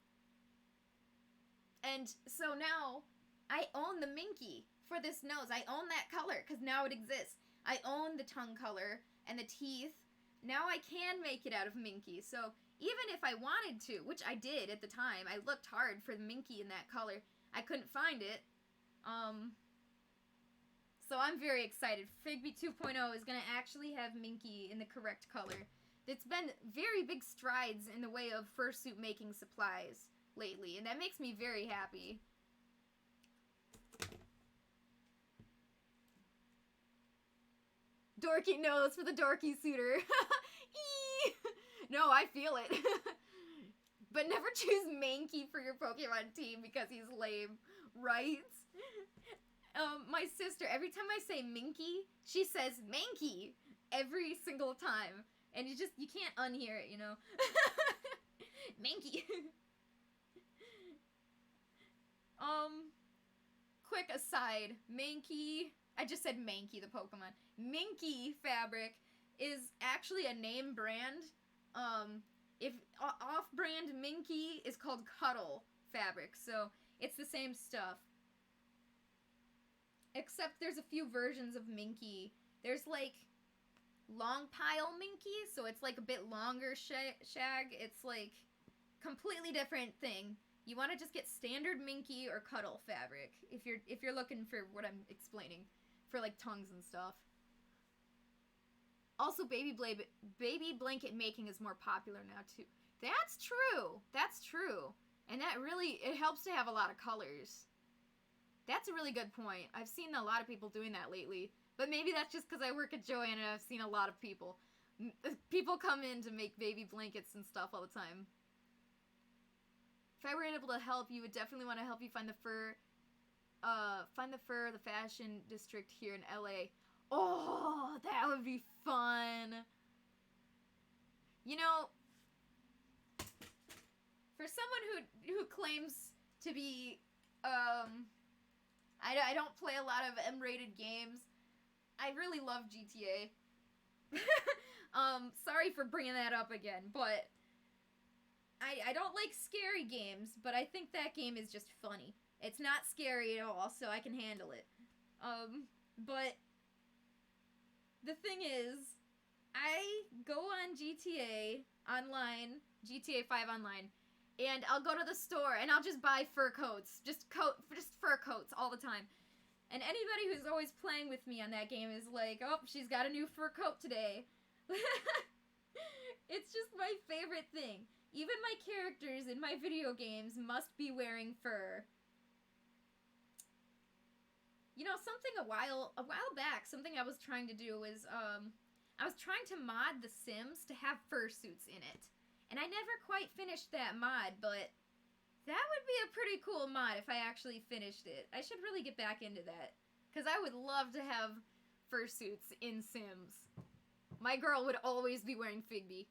And so now, I own the minky for this nose. I own that color, because now it exists. I own the tongue color and the teeth. Now I can make it out of minky. So even if I wanted to, which I did at the time, I looked hard for the minky in that color. I couldn't find it. So I'm very excited. Figby 2.0 is going to actually have minky in the correct color. It's been very big strides in the way of fursuit making supplies lately, and that makes me very happy. Dorky nose for the dorky suitor. No, I feel it. But never choose Mankey for your Pokemon team because he's lame, right? My sister, every time I say Minky, she says Mankey every single time. And you can't unhear it, you know? Mankey. Quick aside, Mankey, I just said Mankey, the Pokemon. Minky Fabric is actually a name brand. If off-brand Minky is called Cuddle Fabric, so it's the same stuff. Except there's a few versions of Minky. There's like long pile Minky, so it's like a bit longer shag. It's like completely different thing. You want to just get standard Minky or Cuddle Fabric if you're looking for what I'm explaining, for like tongues and stuff. Also, baby blanket making is more popular now too. That's true. That's true. And that really, it helps to have a lot of colors. That's a really good point. I've seen a lot of people doing that lately. But maybe that's just because I work at Joann and I've seen a lot of people. People come in to make baby blankets and stuff all the time. If I were able to help, you would definitely want to help you find the fashion district here in LA. Oh, that would be fun. You know, for someone who claims to be, I don't play a lot of M-rated games. I really love GTA. Sorry for bringing that up again, but I don't like scary games, but I think that game is just funny. It's not scary at all, so I can handle it. But the thing is, I go on GTA Online, GTA 5 Online, and I'll go to the store and I'll just buy fur coats. Just fur coats all the time. And anybody who's always playing with me on that game is like, oh, she's got a new fur coat today. It's just my favorite thing. Even my characters in my video games must be wearing fur. You know, something a while back, something I was trying to do was, I was trying to mod The Sims to have fursuits in it. And I never quite finished that mod, but that would be a pretty cool mod if I actually finished it. I should really get back into that. Because I would love to have fursuits in Sims. My girl would always be wearing Figby.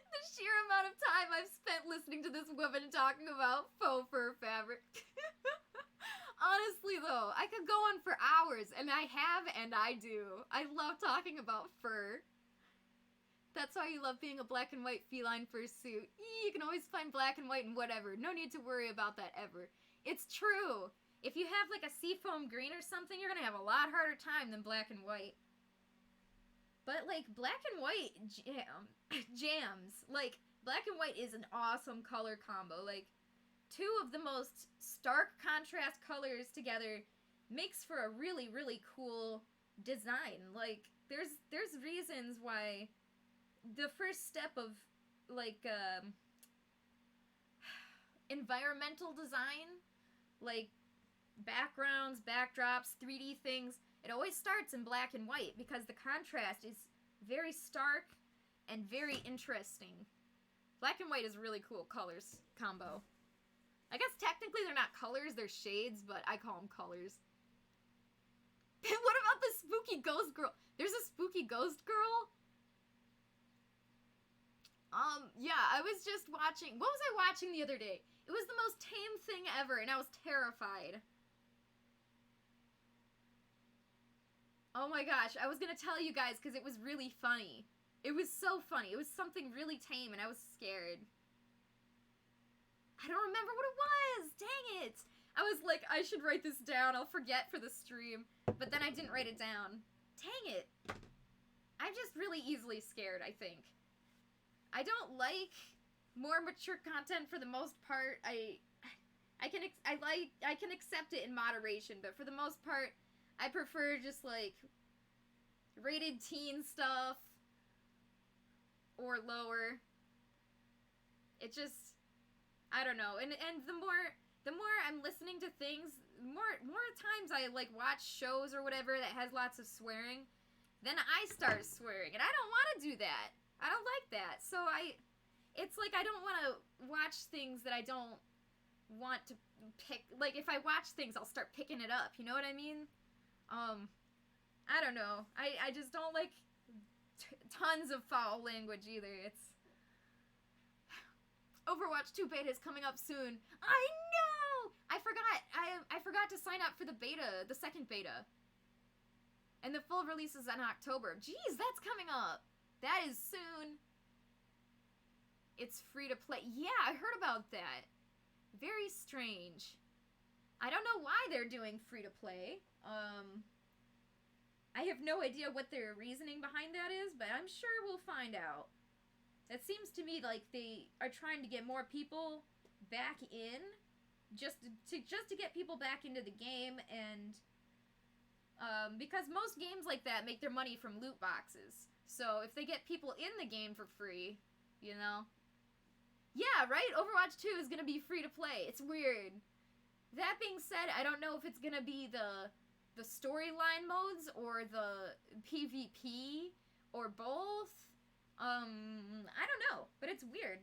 The sheer amount of time I've spent listening to this woman talking about faux fur fabric. Honestly, though, I could go on for hours, and I have, and I do. I love talking about fur. That's why you love being a black and white feline fursuit. You can always find black and white and whatever. No need to worry about that ever. It's true. If you have like a seafoam green or something, you're gonna have a lot harder time than black and white. But like black and white jams. Like black and white is an awesome color combo. Like two of the most stark contrast colors together makes for a really, really cool design. Like there's reasons why the first step of, like, environmental design, like backgrounds, backdrops, 3D things, it always starts in black and white because the contrast is very stark and very interesting. Black and white is a really cool colors combo. I guess technically they're not colors, they're shades, but I call them colors. What about the spooky ghost girl? There's a spooky ghost girl? Yeah, I was just watching... What was I watching the other day? It was the most tame thing ever, and I was terrified. Oh my gosh, I was gonna tell you guys because it was really funny. It was so funny. It was something really tame, and I was scared. I don't remember what it was! Dang it! I was like, I should write this down. I'll forget for the stream. But then I didn't write it down. Dang it! I'm just really easily scared, I think. I don't like more mature content for the most part. I can accept it in moderation, but for the most part, I prefer just like rated teen stuff or lower. It just, I don't know. And the more I'm listening to things, more times I like watch shows or whatever that has lots of swearing, then I start swearing, and I don't want to do that. I don't like that. So it's like I don't want to watch things that I don't want to pick. Like if I watch things, I'll start picking it up. You know what I mean? I don't know. I just don't like tons of foul language either. It's Overwatch 2 beta is coming up soon. I know. I forgot to sign up for the beta, the second beta. And the full release is in October. Jeez, that's coming up. That is soon. It's free to play. Yeah, I heard about that. Very strange. I don't know why they're doing free to play. I have no idea what their reasoning behind that is, but I'm sure we'll find out. It seems to me like they are trying to get more people back in, just to get people back into the game, and because most games like that make their money from loot boxes. So if they get people in the game for free, you know? Yeah, right? Overwatch 2 is gonna be free to play. It's weird. That being said, I don't know if it's gonna be the storyline modes or the PvP or both. I don't know, but it's weird.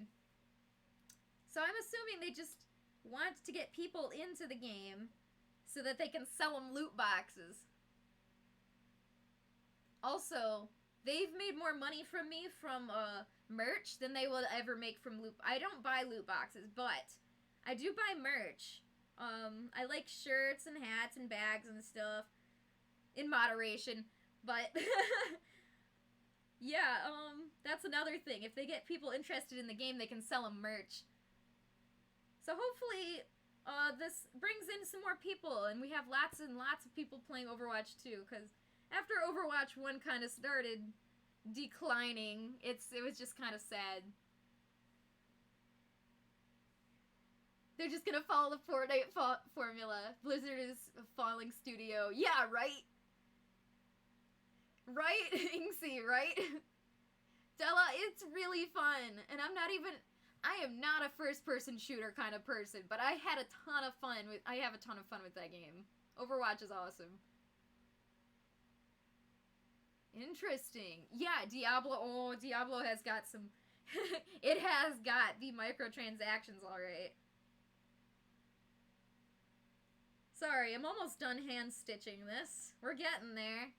So I'm assuming they just want to get people into the game so that they can sell them loot boxes. Also, they've made more money from me from merch than they will ever make from loot. I don't buy loot boxes, but I do buy merch. I like shirts and hats and bags and stuff in moderation, but yeah, that's another thing. If they get people interested in the game, they can sell them merch. So hopefully, this brings in some more people, and we have lots and lots of people playing Overwatch 2, because after Overwatch 1 kind of started declining, it was just kind of sad. They're just gonna follow the Fortnite formula. Blizzard is a falling studio. Yeah, right? Right? Inksy, right? Della, it's really fun. And I am not a first-person shooter kind of person, but I have a ton of fun with that game. Overwatch is awesome. Interesting. Yeah, Diablo. Oh, Diablo has got some... It has got the microtransactions, alright. Sorry, I'm almost done hand-stitching this. We're getting there.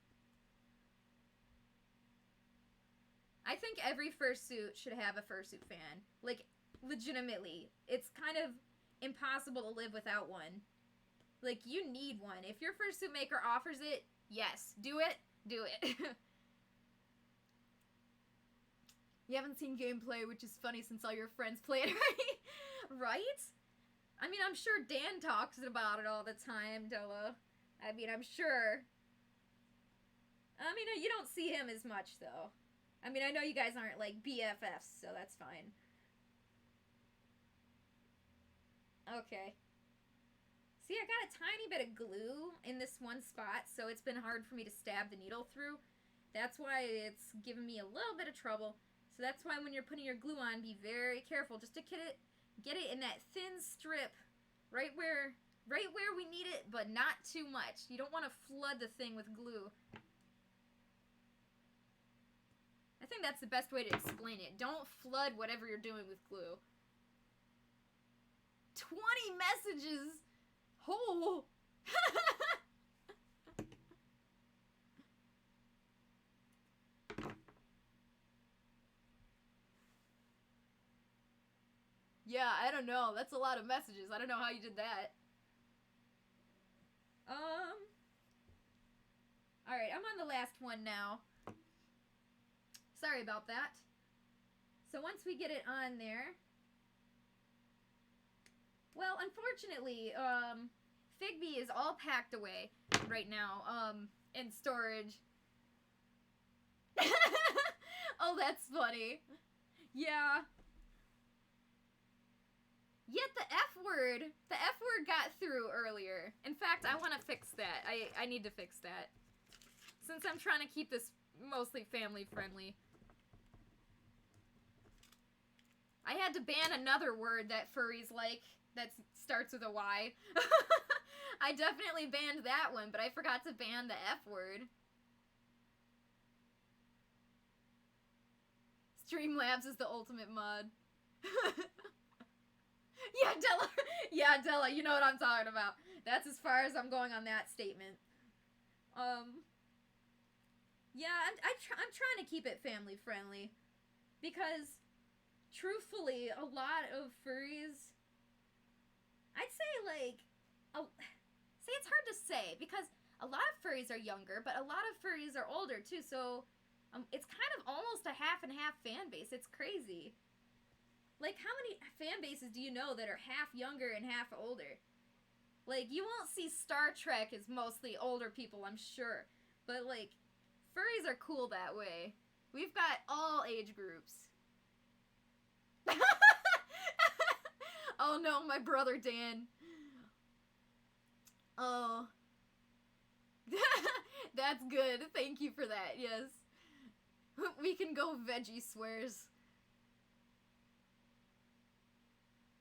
I think every fursuit should have a fursuit fan. Like, legitimately. It's kind of impossible to live without one. Like, you need one. If your fursuit maker offers it, yes. Do it. Do it. You haven't seen gameplay, which is funny since all your friends play it, right? Right? I mean, I'm sure Dan talks about it all the time, Della. I mean, I'm sure. I mean, you don't see him as much, though. I mean, I know you guys aren't, like, BFFs, so that's fine. Okay. See, I got a tiny bit of glue in this one spot, so it's been hard for me to stab the needle through. That's why it's given me a little bit of trouble. So that's why when you're putting your glue on, be very careful. Just to get it in that thin strip, right where we need it, but not too much. You don't want to flood the thing with glue. I think that's the best way to explain it. Don't flood whatever you're doing with glue. 20 messages! Oh! Yeah, I don't know. That's a lot of messages. I don't know how you did that. Alright, I'm on the last one now. Sorry about that. So once we get it on there... Well, unfortunately, Figby is all packed away right now, in storage. Oh, that's funny. Yeah. Yet the F word got through earlier. In fact, I want to fix that. I need to fix that. Since I'm trying to keep this mostly family friendly. I had to ban another word that furries like that starts with a Y. I definitely banned that one, but I forgot to ban the F word. Streamlabs is the ultimate mod. Yeah, Della. Yeah, Della, you know what I'm talking about. That's as far as I'm going on that statement. Yeah, I'm trying to keep it family friendly. Because, truthfully, a lot of furries... I'd say, like... See, it's hard to say, because a lot of furries are younger, but a lot of furries are older, too, so... it's kind of almost a half and half fan base. It's crazy. Like, how many fan bases do you know that are half younger and half older? Like, you won't see Star Trek as mostly older people, I'm sure. But, like, furries are cool that way. We've got all age groups. Oh no, my brother Dan. Oh. That's good. Thank you for that, yes. We can go veggie swears.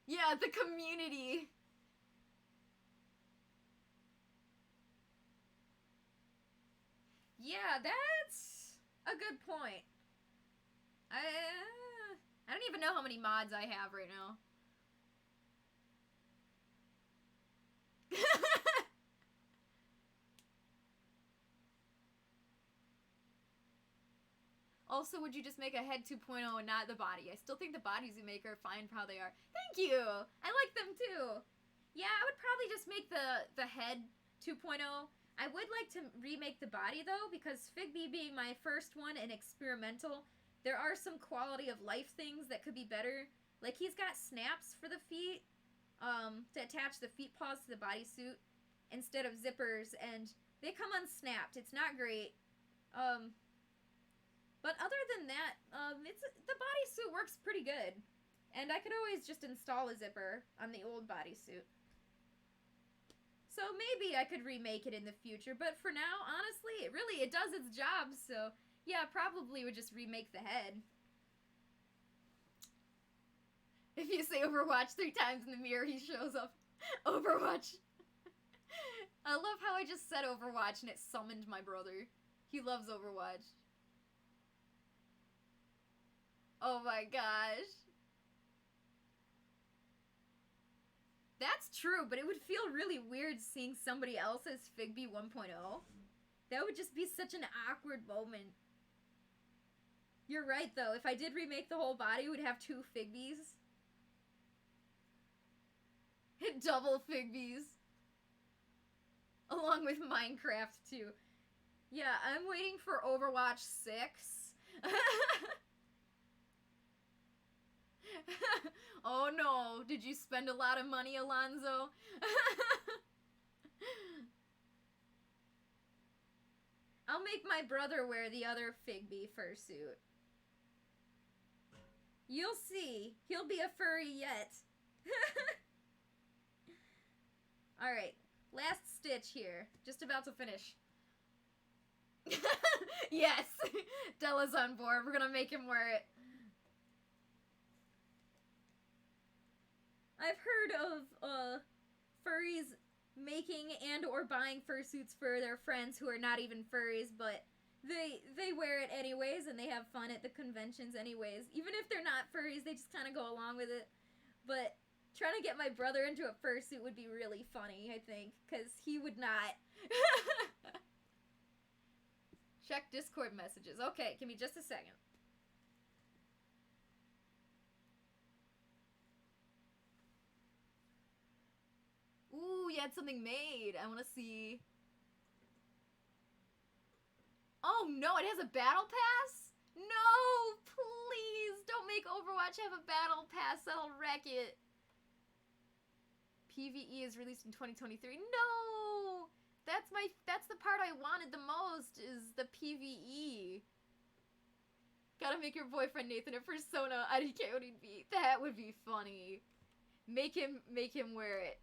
Yeah, the community. Yeah, that's a good point. I don't even know how many mods I have right now. Also, would you just make a head 2.0 and not the body? I still think the bodies you make are fine for how they are. Thank you! I like them too! Yeah, I would probably just make the head 2.0. I would like to remake the body though, because Figby being my first one and experimental, there are some quality of life things that could be better. Like, he's got snaps for the feet, to attach the feet paws to the bodysuit instead of zippers, and they come unsnapped. It's not great. But other than that, the bodysuit works pretty good. And I could always just install a zipper on the old bodysuit. So maybe I could remake it in the future, but for now, honestly, it does its job, so yeah, probably would just remake the head. If you say Overwatch 3 times in the mirror, he shows up. Overwatch. I love how I just said Overwatch and it summoned my brother. He loves Overwatch. Oh my gosh. That's true, but it would feel really weird seeing somebody else as Figby 1.0. That would just be such an awkward moment. You're right, though. If I did remake the whole body, we'd have 2 Figbys. Double Figbies. Along with Minecraft, too. Yeah, I'm waiting for Overwatch 6. Oh no, did you spend a lot of money, Alonzo? I'll make my brother wear the other Figby fursuit. You'll see. He'll be a furry yet. Alright, last stitch here. Just about to finish. Yes! Della's on board. We're gonna make him wear it. I've heard of furries making and or buying fursuits for their friends who are not even furries, but they wear it anyways and they have fun at the conventions anyways. Even if they're not furries, they just kind of go along with it. But trying to get my brother into a fursuit would be really funny, I think, because he would not. Check Discord messages. Okay, give me just a second. Ooh, you had something made. I want to see. Oh no, it has a battle pass? No, please don't make Overwatch have a battle pass. That'll wreck it. PvE is released in 2023. No! That's the part I wanted the most, is the PvE. Gotta make your boyfriend Nathan a persona. IDK would be. That would be funny. Make him wear it.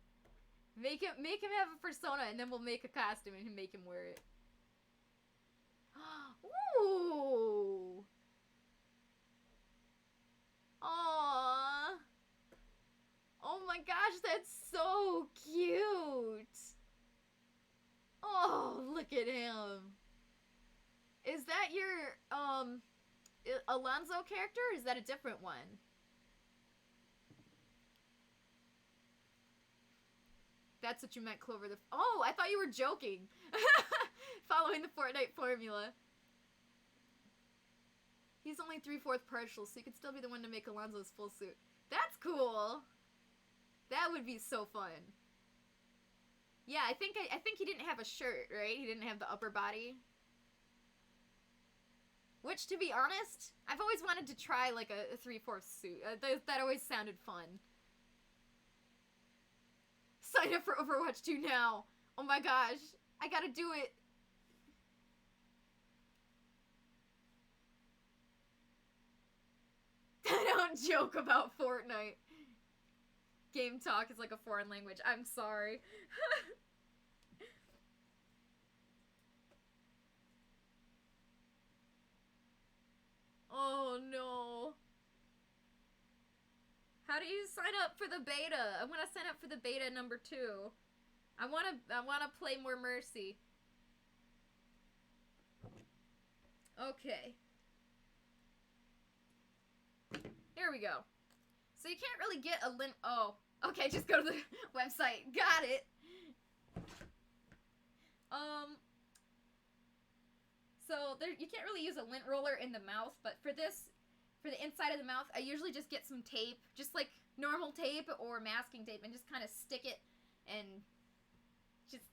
Make him have a persona, and then we'll make a costume and make him wear it. Ooh. Aww. Oh my gosh, that's so cute. Oh, look at him. Is that your, Alonzo character, or is that a different one? That's what you meant, Clover. Oh, I thought you were joking. Following the Fortnite formula. He's only 3/4 partial, so you could still be the one to make Alonzo's full suit. That's cool. That would be so fun. Yeah, I think he didn't have a shirt, right? He didn't have the upper body. Which, to be honest, I've always wanted to try like a 3/4 suit. That always sounded fun. Sign up for Overwatch 2 now. Oh my gosh, I gotta do it. I don't joke about Fortnite. Game talk is like a foreign language. I'm sorry. Oh no. How do you sign up for the beta? I want to sign up for the beta number 2. I want to play more Mercy. Okay. Here we go. So you can't really get a lint. Oh, okay. Just go to the website. Got it. So there, you can't really use a lint roller in the mouth, but for this, for the inside of the mouth, I usually just get some tape, just like normal tape or masking tape, and just kind of stick it, and just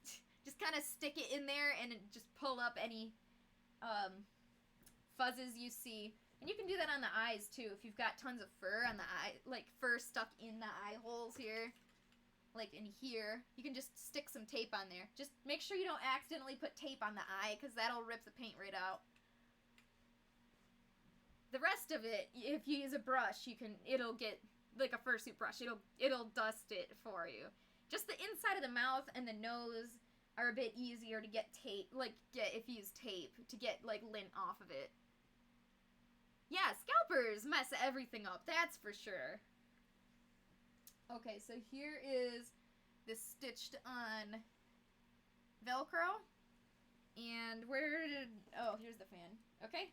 kind of stick it in there, and just pull up any fuzzes you see. And you can do that on the eyes too, if you've got tons of fur on the eye, like fur stuck in the eye holes here, like in here. You can just stick some tape on there. Just make sure you don't accidentally put tape on the eye, because that'll rip the paint right out. The rest of it, if you use a brush, it'll get, like a fursuit brush, it'll dust it for you. Just the inside of the mouth and the nose are a bit easier to get tape, if you use tape, to get, like, lint off of it. Yeah, scalpers mess everything up, that's for sure. Okay, so here is this stitched on Velcro. And oh, here's the fan. Okay.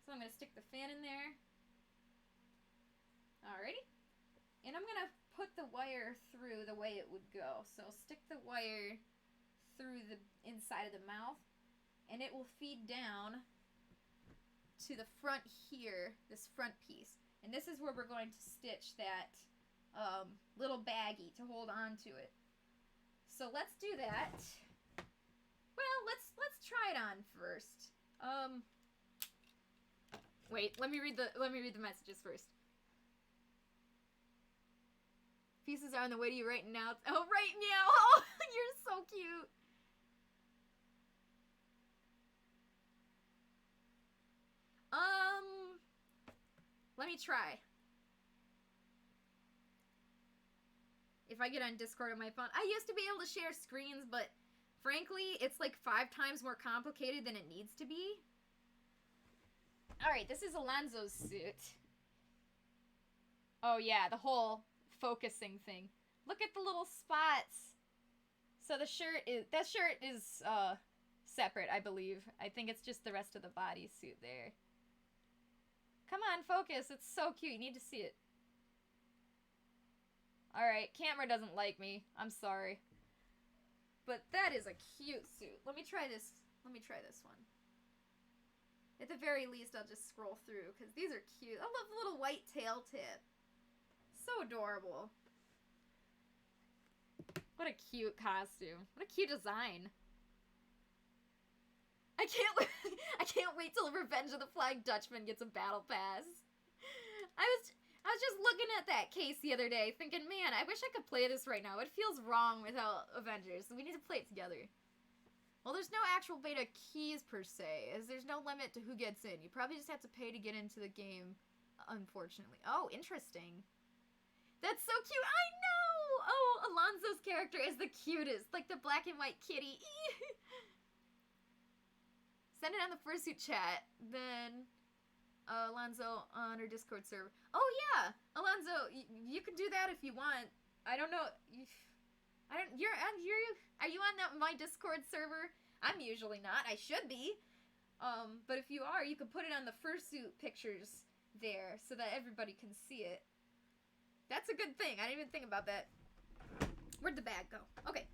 So I'm going to stick the fan in there. Alrighty. And I'm going to put the wire through the way it would go. So stick the wire through the inside of the mouth, and it will feed down to the front here, this front piece. And this is where we're going to stitch that little baggie to hold on to it. So let's do that. Well, let's try it on first. Wait, let me read the messages first. Pieces are on the way to you right now. Oh, right now! Oh, you're so cute! Let me try. If I get on Discord on my phone. I used to be able to share screens, but frankly, it's like 5 times more complicated than it needs to be. Alright, this is Alonzo's suit. Oh yeah, the whole focusing thing. Look at the little spots. So that shirt is separate, I believe. I think it's just the rest of the bodysuit there. Come on, focus. It's so cute. You need to see it. Alright, camera doesn't like me. I'm sorry. But that is a cute suit. Let me try this. Let me try this one. At the very least, I'll just scroll through, because these are cute. I love the little white tail tip. So adorable. What a cute costume. What a cute design. I can't wait till Revenge of the Flying Dutchman gets a battle pass. I was just looking at that case the other day, thinking, man, I wish I could play this right now. It feels wrong without Avengers, so we need to play it together. Well, there's no actual beta keys, per se, as there's no limit to who gets in. You probably just have to pay to get into the game, unfortunately. Oh, interesting. That's so cute. I know! Oh, Alonzo's character is the cutest. Like the black and white kitty. Send it on the Fursuit chat. Then, Alonzo on our Discord server. Oh, yeah! Alonzo, you can do that if you want. I don't know. Are you on my Discord server? I'm usually not. I should be. But if you are, you can put it on the Fursuit pictures there so that everybody can see it. That's a good thing. I didn't even think about that. Where'd the bag go? Okay.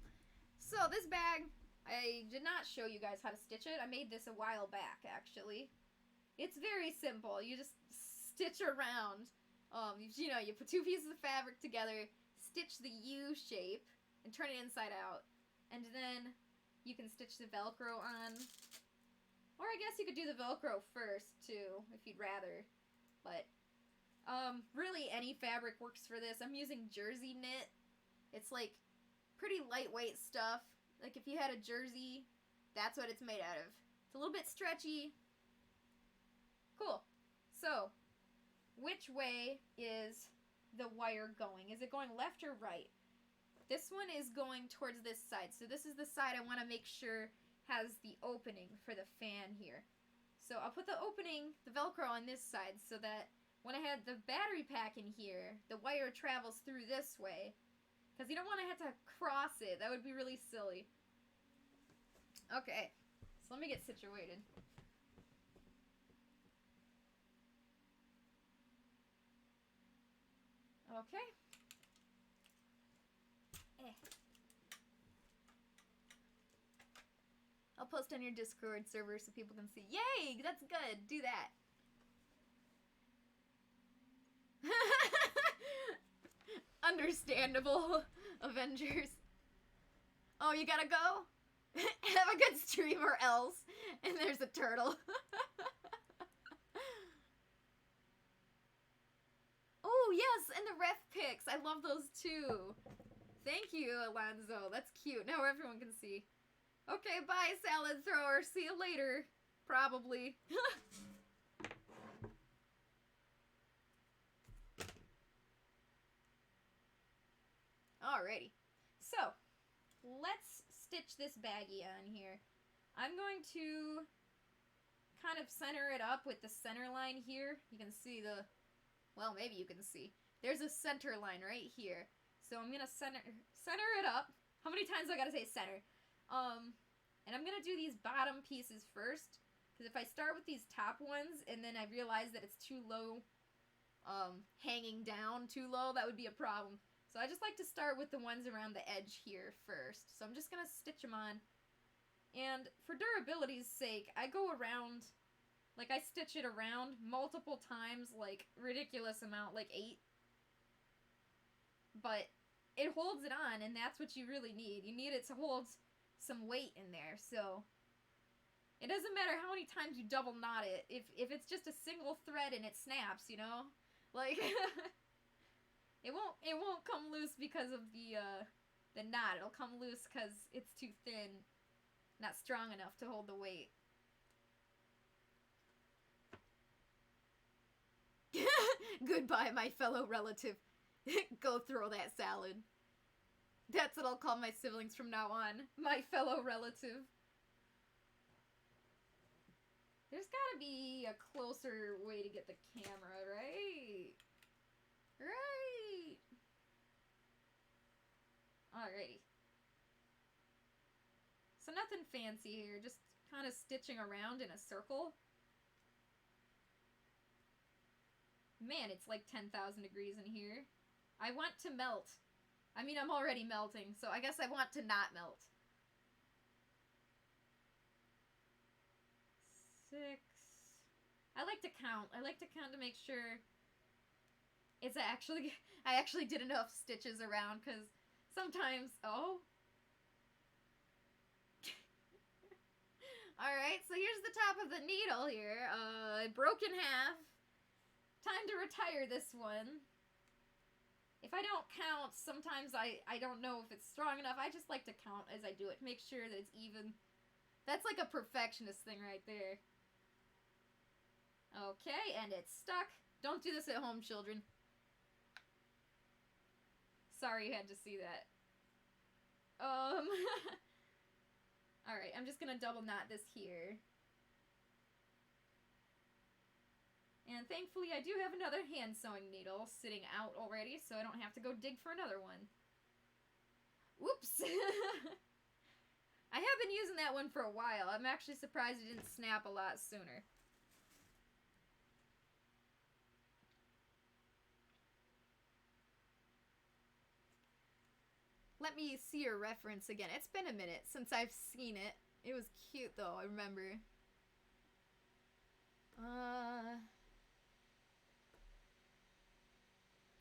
So this bag, I did not show you guys how to stitch it. I made this a while back, actually. It's very simple. You just stitch around. You know, you put two pieces of fabric together, stitch the U shape, and turn it inside out. And then you can stitch the Velcro on. Or I guess you could do the Velcro first, too, if you'd rather. But, really any fabric works for this. I'm using jersey knit. It's, like, pretty lightweight stuff. Like, if you had a jersey, that's what it's made out of. It's a little bit stretchy. Cool. So, which way is the wire going? Is it going left or right? This one is going towards this side. So this is the side I want to make sure has the opening for the fan here. So I'll put the opening, the Velcro on this side so that when I had the battery pack in here, the wire travels through this way. Because you don't want to have to cross it. That would be really silly. Okay. So let me get situated. Okay. I'll post on your Discord server so people can see. Yay! That's good. Do that. Understandable, Avengers. Oh, you gotta go? Have a good stream or else. And there's a turtle. Oh, yes, and the ref pics. I love those too. Thank you, Alonzo. That's cute. Now everyone can see. Okay, bye, salad thrower. See you later. Probably. Alrighty. So, let's stitch this baggie on here. I'm going to kind of center it up with the center line here. You can see the... Well, maybe you can see. There's a center line right here. So I'm going to center it up. How many times do I got to say center? And I'm going to do these bottom pieces first. Because if I start with these top ones and then I realize that it's too low, hanging down too low, that would be a problem. So I just like to start with the ones around the edge here first. So I'm just going to stitch them on. And for durability's sake, I go around, like I stitch it around multiple times, like ridiculous amount, like 8. But it holds it on, and that's what you really need. You need it to hold some weight in there, so it doesn't matter how many times you double knot it. If it's just a single thread and it snaps, you know? Like, it won't come loose because of the knot. It'll come loose because it's too thin, not strong enough to hold the weight. Goodbye, my fellow relative. Go throw that salad. That's what I'll call my siblings from now on. My fellow relative. There's gotta be a closer way to get the camera, right? Right. Alrighty. So nothing fancy here, just kind of stitching around in a circle. Man, it's like 10,000 degrees in here. I want to melt. I mean, I'm already melting, so I guess I want to not melt. 6. I like to count. I like to count to make sure it's actually... I actually did enough stitches around, because sometimes... Oh. Alright, so here's the top of the needle here. Broke in half. Time to retire this one. If I don't count, sometimes I don't know if it's strong enough. I just like to count as I do it. Make sure that it's even. That's like a perfectionist thing right there. Okay, and it's stuck. Don't do this at home, children. Sorry you had to see that. Alright, I'm just gonna double knot this here. And thankfully I do have another hand sewing needle sitting out already, so I don't have to go dig for another one. Whoops! I have been using that one for a while. I'm actually surprised it didn't snap a lot sooner. Let me see your reference again. It's been a minute since I've seen it. It was cute though, I remember.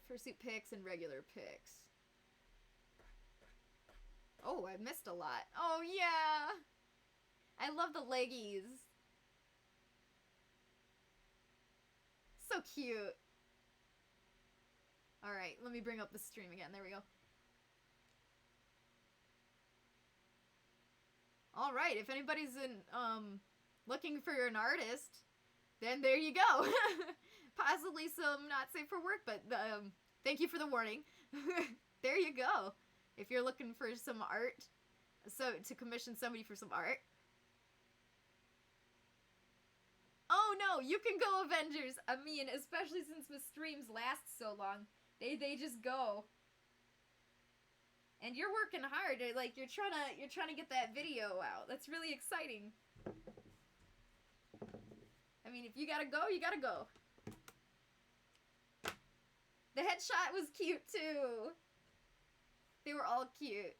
Fursuit pics and regular pics. Oh, I missed a lot. Oh yeah! I love the leggies. So cute. Alright, let me bring up the stream again. There we go. Alright, if anybody's looking for an artist, then there you go. Possibly some not safe for work, but thank you for the warning. There you go. If you're looking for some art, so to commission somebody for some art. Oh no, you can go, Avengers. I mean, especially since the streams last so long, they just go. And you're working hard. Like you're trying to get that video out. That's really exciting. I mean, if you gotta go, you gotta go. The headshot was cute too. They were all cute.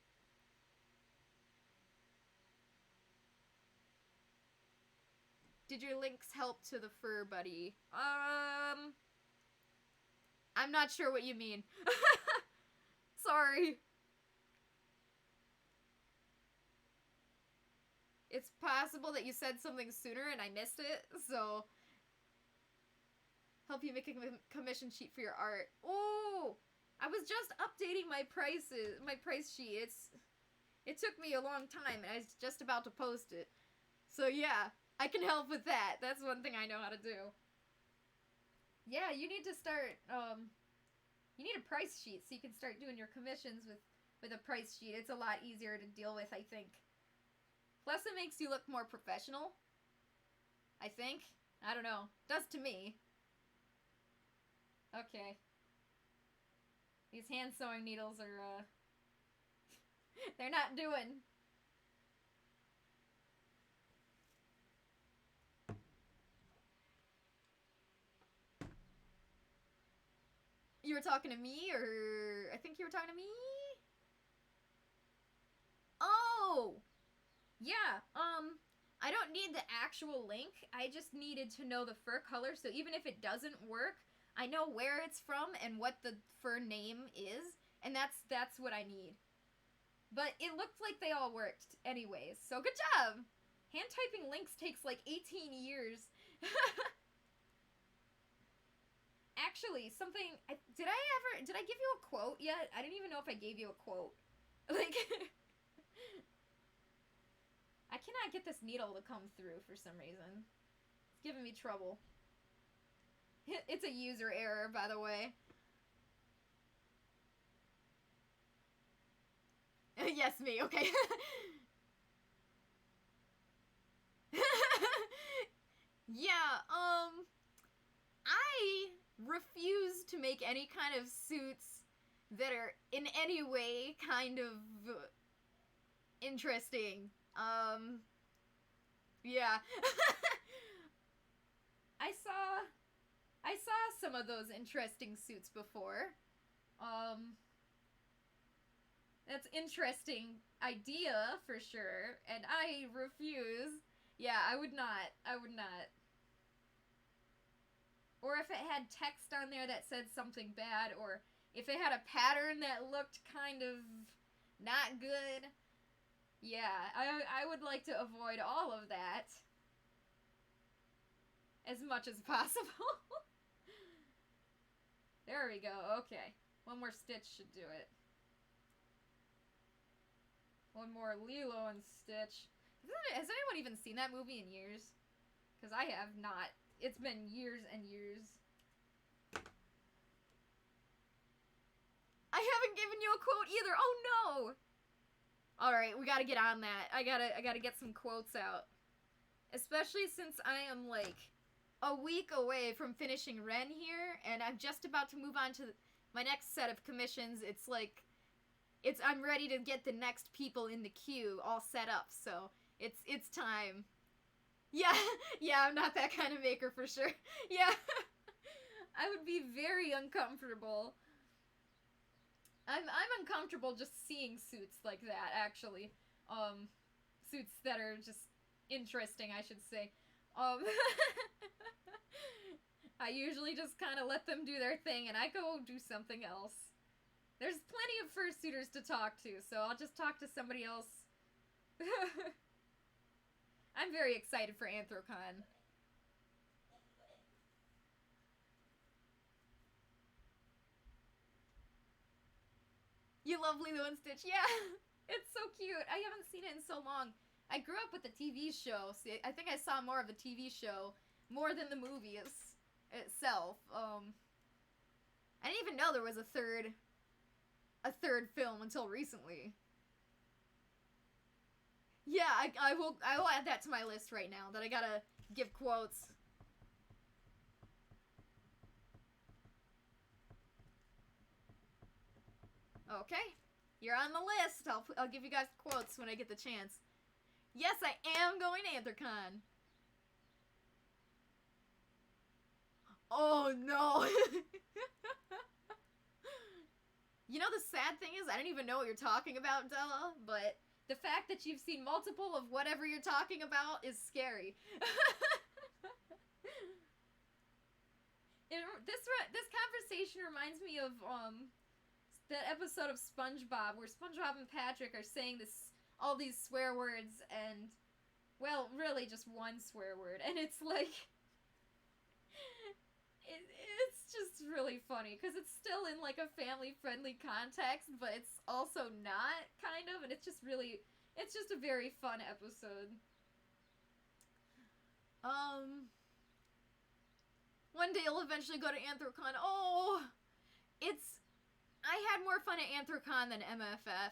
Did your links help to the fur buddy? I'm not sure what you mean. Sorry. It's possible that you said something sooner and I missed it, so... Help you make a commission sheet for your art. Oh! I was just updating my price sheet. It took me a long time, and I was just about to post it. So yeah, I can help with that. That's one thing I know how to do. Yeah, you need to start, you need a price sheet so you can start doing your commissions with a price sheet. It's a lot easier to deal with, I think. Plus, it makes you look more professional. I think. I don't know. Does to me. Okay. These hand sewing needles are, they're not doing. You were talking to me, or I think you were talking to me? Oh! Yeah, I don't need the actual link. I just needed to know the fur color, so even if it doesn't work, I know where it's from and what the fur name is, and that's what I need. But it looked like they all worked anyways, so good job! Hand typing links takes like 18 years. Actually, something, did I give you a quote yet? I didn't even know if I gave you a quote. Like, I cannot get this needle to come through for some reason. It's giving me trouble. It's a user error, by the way. Yes, me, okay. Yeah, I refuse to make any kind of suits that are in any way kind of interesting. Yeah. I saw some of those interesting suits before. That's interesting idea for sure, and I refuse. Yeah, I would not. Or if it had text on there that said something bad, or if it had a pattern that looked kind of not good. Yeah, I would like to avoid all of that as much as possible. There we go, okay. One more stitch should do it. One more Lilo and Stitch. Has anyone even seen that movie in years? Because I have not. It's been years and years. I haven't given you a quote either. Oh no! Alright, we gotta get on that. I gotta get some quotes out. Especially since I am like a week away from finishing Renn here, and I'm just about to move on to my next set of commissions. It's like I'm ready to get the next people in the queue all set up, so it's time. Yeah, yeah, I'm not that kind of maker for sure. Yeah. I would be very uncomfortable. I'm uncomfortable just seeing suits like that, actually. Suits that are just interesting, I should say. I usually just kind of let them do their thing, and I go do something else. There's plenty of fursuiters to talk to, so I'll just talk to somebody else. I'm very excited for Anthrocon. You love Lilo and Stitch, yeah! It's so cute. I haven't seen it in so long. I grew up with the TV show. See, I think I saw more of the TV show more than the movie itself. I didn't even know there was a third film until recently. Yeah, I will add that to my list right now, that I gotta give quotes. Okay, you're on the list. I'll give you guys quotes when I get the chance. Yes, I am going to Anthrocon. Oh no. You know, the sad thing is I don't even know what you're talking about, Della, but the fact that you've seen multiple of whatever you're talking about is scary. This conversation reminds me of that episode of SpongeBob where SpongeBob and Patrick are saying all these swear words, and well, really just one swear word, and it's like it's just really funny because it's still in like a family-friendly context, but it's also not, kind of, and it's just a very fun episode. One day I'll eventually go to Anthrocon. Oh, I had more fun at Anthrocon than MFF,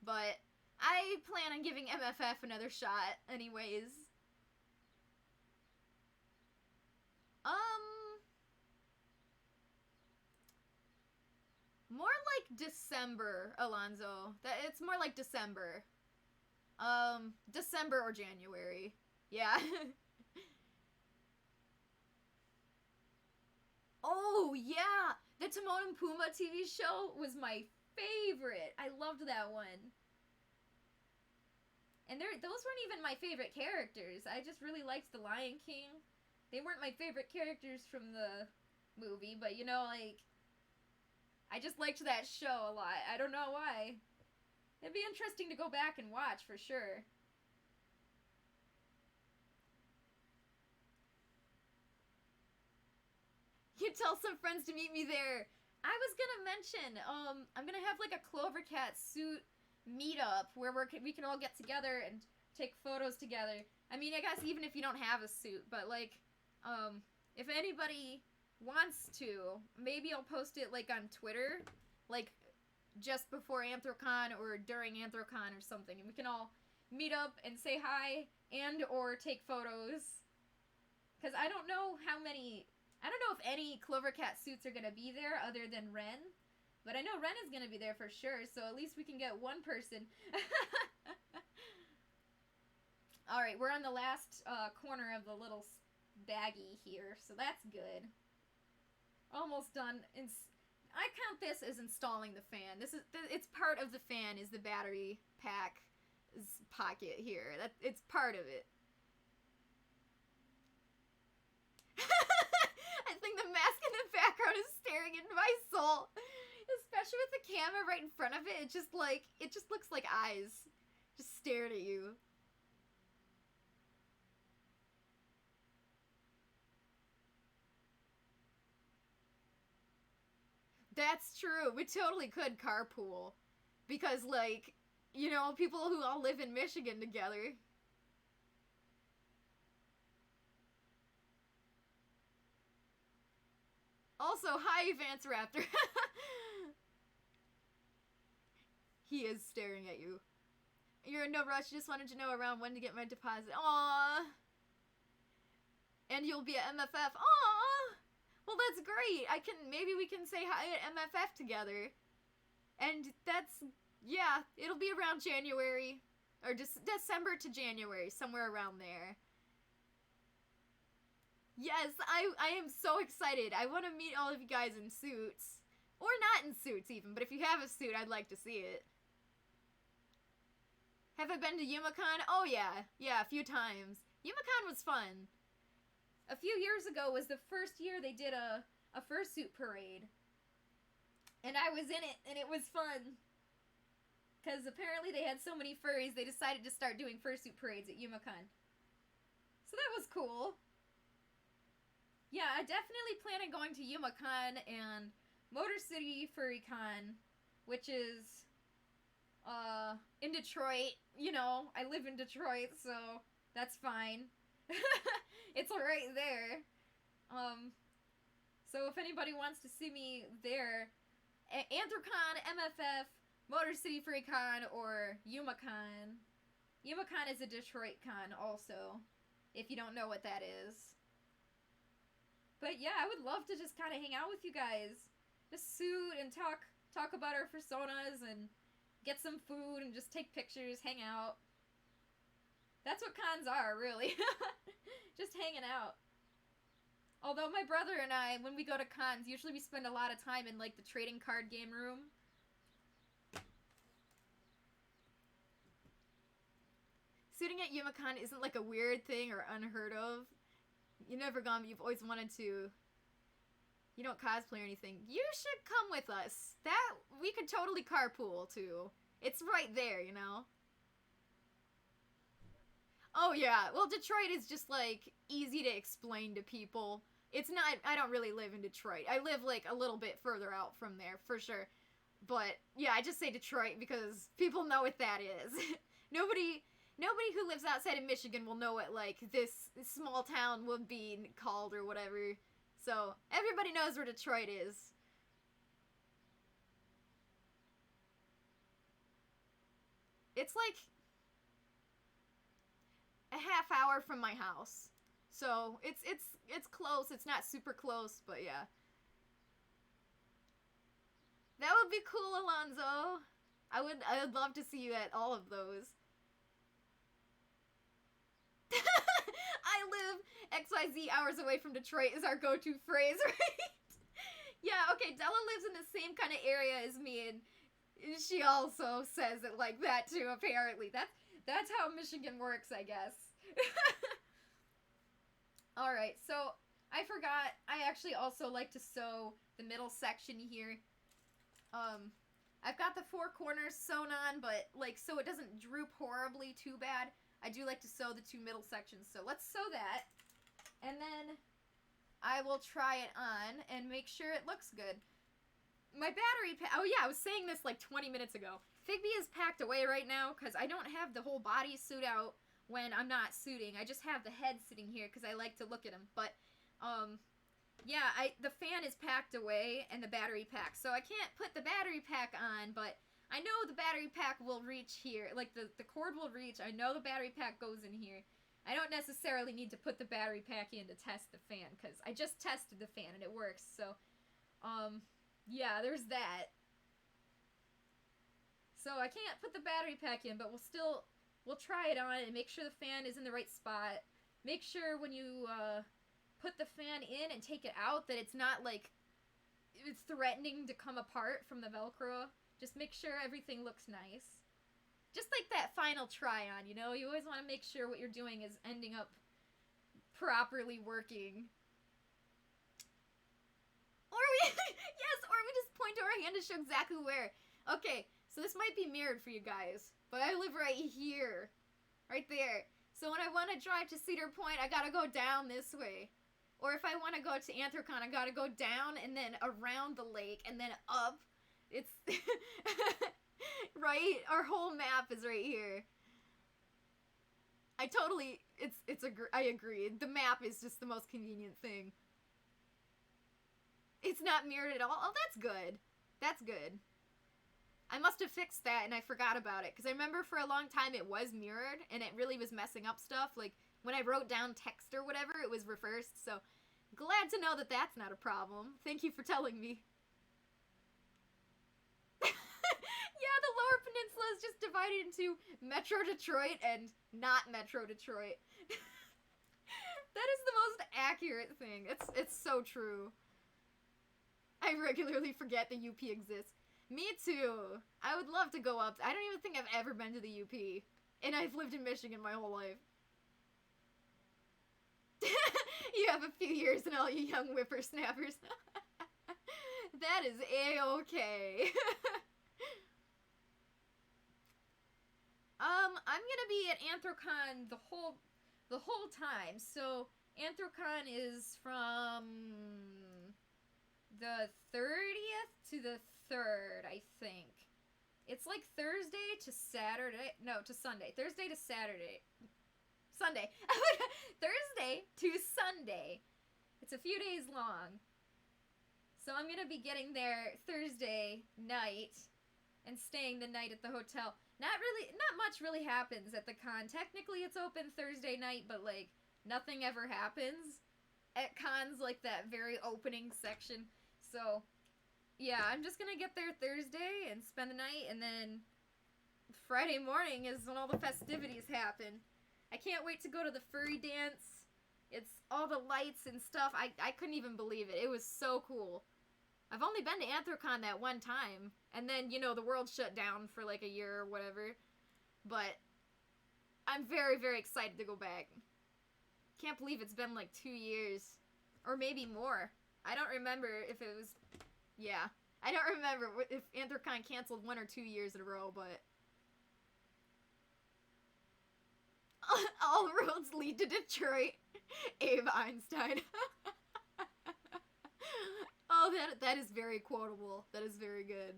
but I plan on giving MFF another shot anyways. More like December, Alonzo. It's more like December. December or January. Yeah. Oh, yeah! The Timon and Pumbaa TV show was my favorite. I loved that one. And those weren't even my favorite characters. I just really liked the Lion King. They weren't my favorite characters from the movie, but you know, like, I just liked that show a lot. I don't know why. It'd be interesting to go back and watch, for sure. You tell some friends to meet me there. I was gonna mention, I'm gonna have like a CloverCat suit meetup where we can all get together and take photos together. I mean, I guess even if you don't have a suit, but like, if anybody wants to, maybe I'll post it like on Twitter, like just before Anthrocon or during Anthrocon or something, and we can all meet up and say hi and or take photos. Because I don't know how many I don't know if any CloverCat suits are gonna be there other than Renn. But I know Renn is gonna be there for sure, so at least we can get one person. Alright, we're on the last corner of the little baggie here, so that's good. Almost done. I count this as installing the fan. It's part of the fan is the battery pack pocket here. It's part of it. I think the mask in the background is staring into my soul. Especially with the camera right in front of it. It just looks like eyes. Just stared at you. That's true. We totally could carpool. Because, like, you know, people who all live in Michigan together. Also, hi, Vance Raptor. He is staring at you. You're in no rush, just wanted to know around when to get my deposit. Aww. And you'll be at MFF. Aww. Well, that's great. Maybe we can say hi at MFF together. And yeah, it'll be around January. Or just December to January, somewhere around there. Yes, I am so excited. I want to meet all of you guys in suits. Or not in suits, even. But if you have a suit, I'd like to see it. Have I been to YumaCon? Oh, yeah. Yeah, a few times. YumaCon was fun. A few years ago was the first year they did a fursuit parade. And I was in it, and it was fun. Because apparently they had so many furries, they decided to start doing fursuit parades at YumaCon. So that was cool. Yeah, I definitely plan on going to YumaCon and Motor City FurryCon, which is in Detroit. You know, I live in Detroit, so that's fine. It's right there. So if anybody wants to see me there, Anthrocon, MFF, Motor City FurryCon, or YumaCon. YumaCon is a Detroit con also, if you don't know what that is. But yeah, I would love to just kind of hang out with you guys. Just suit and talk about our personas and get some food and just take pictures, hang out. That's what cons are, really. Just hanging out. Although my brother and I, when we go to cons, usually we spend a lot of time in, like, the trading card game room. Suiting at YumaCon isn't, like, a weird thing or unheard of. You've never gone, but you've always wanted to. You don't cosplay or anything. You should come with us. We could totally carpool, too. It's right there, you know? Oh, yeah. Well, Detroit is just, like, easy to explain to people. It's not, I don't really live in Detroit. I live, like, a little bit further out from there, for sure. But, yeah, I just say Detroit because people know what that is. Nobody who lives outside of Michigan will know what, like, this small town would be called or whatever. So, everybody knows where Detroit is. It's, like, a half hour from my house. So, it's close. It's not super close, but yeah. That would be cool, Alonzo. I would love to see you at all of those. I live XYZ hours away from Detroit is our go-to phrase, right? Yeah, okay, Della lives in the same kind of area as me, and she also says it like that too, apparently. That's how Michigan works, I guess. Alright, so I forgot, I actually also like to sew the middle section here. I've got the four corners sewn on, but, like, so it doesn't droop horribly too bad. I do like to sew the two middle sections, so let's sew that. And then I will try it on and make sure it looks good. My battery pack, oh yeah, I was saying this like 20 minutes ago. Figby is packed away right now because I don't have the whole body suit out when I'm not suiting. I just have the head sitting here because I like to look at him. But, yeah, the fan is packed away and the battery pack. So I can't put the battery pack on, but I know the battery pack will reach here. Like, the cord will reach. I know the battery pack goes in here. I don't necessarily need to put the battery pack in to test the fan, because I just tested the fan and it works, so, yeah, there's that. So I can't put the battery pack in, but we'll try it on and make sure the fan is in the right spot. Make sure when you, put the fan in and take it out that it's not, like, it's threatening to come apart from the Velcro. Just make sure everything looks nice. Just like that final try-on, you know? You always want to make sure what you're doing is ending up properly working. Or we... yes, or we just point to our hand to show exactly where. Okay, so this might be mirrored for you guys, but I live right here. Right there. So when I want to drive to Cedar Point, I gotta go down this way. Or if I want to go to Anthrocon, I gotta go down and then around the lake and then up. It's... right? Our whole map is right here. I agree. The map is just the most convenient thing. It's not mirrored at all? Oh, that's good. That's good. I must have fixed that and I forgot about it, because I remember for a long time it was mirrored and it really was messing up stuff. Like, when I wrote down text or whatever, it was reversed, so glad to know that that's not a problem. Thank you for telling me. Yeah, the Lower Peninsula is just divided into Metro Detroit and not Metro Detroit. That is the most accurate thing. It's so true. I regularly forget the UP exists. Me too. I would love to go up. I don't even think I've ever been to the UP. And I've lived in Michigan my whole life. You have a few years and all you young whippersnappers. That is A-okay. I'm gonna be at Anthrocon the whole time. So Anthrocon is from the 30th to the 3rd, I think. It's like Thursday to Saturday. No, to Sunday. Thursday to Saturday. Sunday. Thursday to Sunday. It's a few days long. So I'm gonna be getting there Thursday night and staying the night at the hotel. Not much really happens at the con. Technically it's open Thursday night, but like nothing ever happens at cons, like that very opening section. So yeah, I'm just gonna get there Thursday and spend the night, and then Friday morning is when all the festivities happen. I can't wait to go to the furry dance. It's all the lights and stuff. I couldn't even believe it. It was so cool. I've only been to Anthrocon that one time, and then, you know, the world shut down for like a year or whatever. But I'm very, very excited to go back. Can't believe it's been like 2 years. Or maybe more. I don't remember if it was... Yeah. I don't remember if Anthrocon canceled 1 or 2 years in a row, but... All roads lead to Detroit. Abe Einstein. Oh, that is very quotable. That is very good.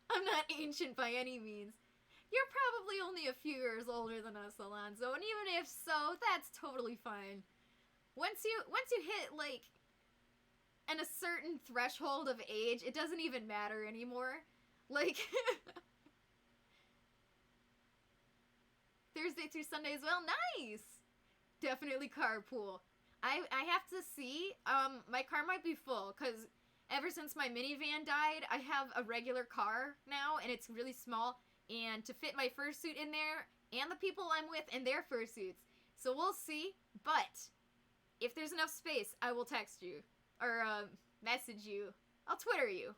I'm not ancient by any means. You're probably only a few years older than us, Alonzo, and even if so, that's totally fine. Once you hit, like, a certain threshold of age, it doesn't even matter anymore. Like, Thursday through Sunday as well? Nice! Definitely carpool. I have to see, my car might be full, because ever since my minivan died, I have a regular car now, and it's really small, and to fit my fursuit in there, and the people I'm with in their fursuits. So we'll see, but if there's enough space, I will text you, or, message you. I'll Twitter you,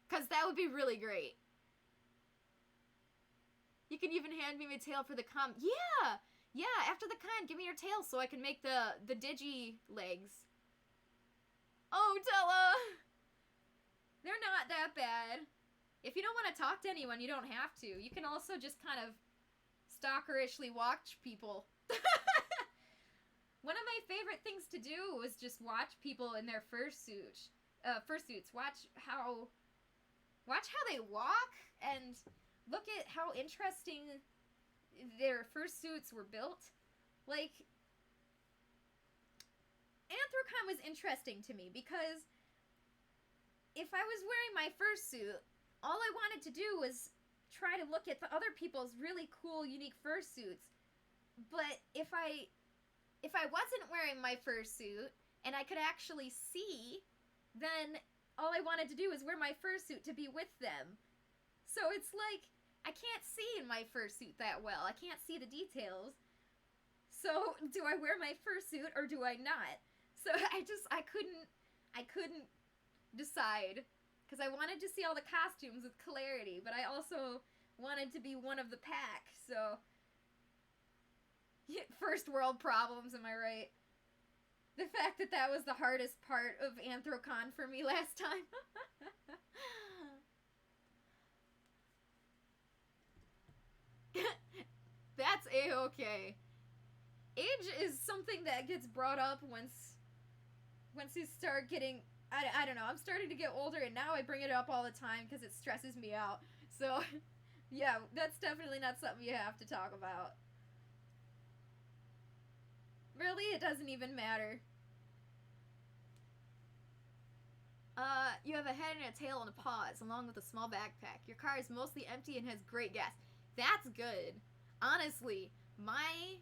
because that would be really great. You can even hand me my tail for the Yeah! Yeah, after the con, give me your tail so I can make the digi legs. Oh, Della! They're not that bad. If you don't want to talk to anyone, you don't have to. You can also just kind of stalkerishly watch people. One of my favorite things to do was just watch people in their fursuits. Watch how they walk and look at how interesting their fursuits were built. Like, Anthrocon was interesting to me because if I was wearing my fursuit, all I wanted to do was try to look at the other people's really cool, unique fursuits. But if I wasn't wearing my fursuit and I could actually see, then all I wanted to do was wear my fursuit to be with them. So it's like, I can't see in my fursuit that well. I can't see the details. So do I wear my fursuit or do I not? So I couldn't decide. Because I wanted to see all the costumes with clarity, but I also wanted to be one of the pack, so... First world problems, am I right? The fact that that was the hardest part of Anthrocon for me last time. That's A-okay. Age is something that gets brought up once you start getting... I don't know, I'm starting to get older and now I bring it up all the time because it stresses me out. So, yeah, that's definitely not something you have to talk about. Really, it doesn't even matter. You have a head and a tail and a paws, along with a small backpack. Your car is mostly empty and has great gas. That's good. Honestly, my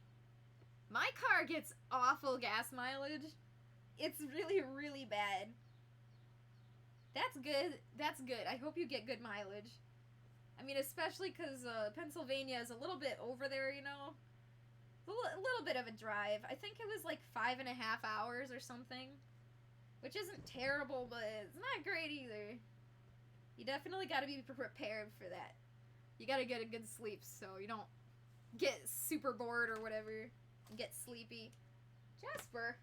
car gets awful gas mileage. It's really, really bad. That's good. That's good. I hope you get good mileage. I mean, especially because Pennsylvania is a little bit over there, you know? A little bit of a drive. I think it was like 5.5 hours or something. Which isn't terrible, but it's not great either. You definitely got to be prepared for that. You got to get a good sleep so you don't get super bored or whatever. And get sleepy. Jasper.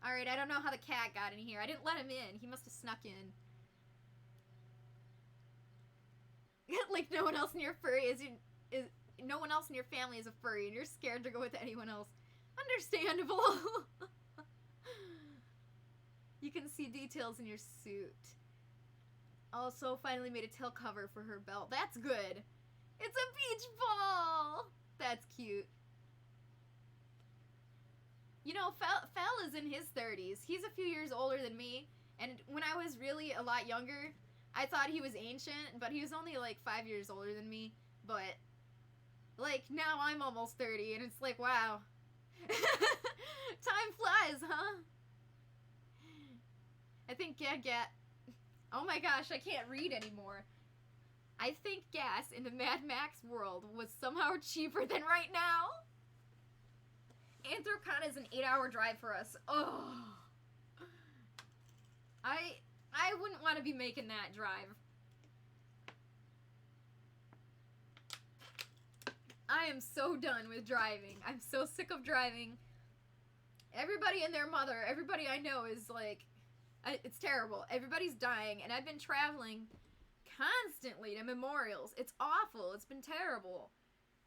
Alright, I don't know how the cat got in here. I didn't let him in. He must have snuck in. Like no one else in your furry is no one else in your family is a furry and you're scared to go with anyone else. Understandable. You can see details in your suit. Also finally made a tail cover for her belt. That's good. It's a beach ball. That's cute. You know, Fel is in his 30s. He's a few years older than me. And when I was really a lot younger, I thought he was ancient, but he was only like 5 years older than me. But, like, now I'm almost 30, and it's like, wow. Time flies, huh? I think oh my gosh, I can't read anymore. I think gas in the Mad Max world was somehow cheaper than right now. Anthrocon is an 8-hour drive for us. Oh. I wouldn't want to be making that drive. I am so done with driving. I'm so sick of driving. Everybody and their mother, everybody I know is like, it's terrible. Everybody's dying, and I've been traveling constantly to memorials. It's awful. It's been terrible.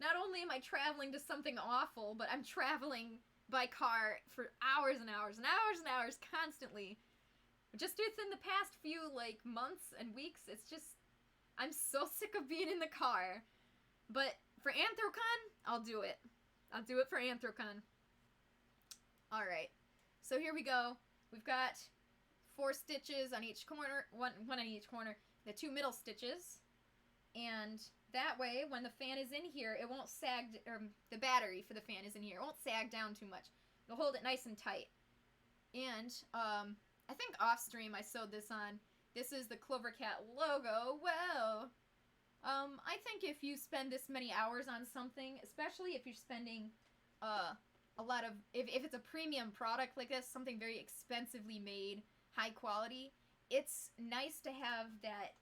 Not only am I traveling to something awful, but I'm traveling by car for hours and hours and hours and hours constantly. Just within the past few, like, months and weeks, it's just, I'm so sick of being in the car. But for Anthrocon, I'll do it. I'll do it for Anthrocon. Alright. So here we go. We've got 4 stitches on each corner, one on each corner, the 2 middle stitches, and that way, when the fan is in here, it won't sag, or the battery for the fan is in here, it won't sag down too much. It'll hold it nice and tight. And, I think off stream I sewed this on. This is the CloverCat logo. Well, I think if you spend this many hours on something, especially if you're spending, a lot of, if it's a premium product like this, something very expensively made, high quality, it's nice to have that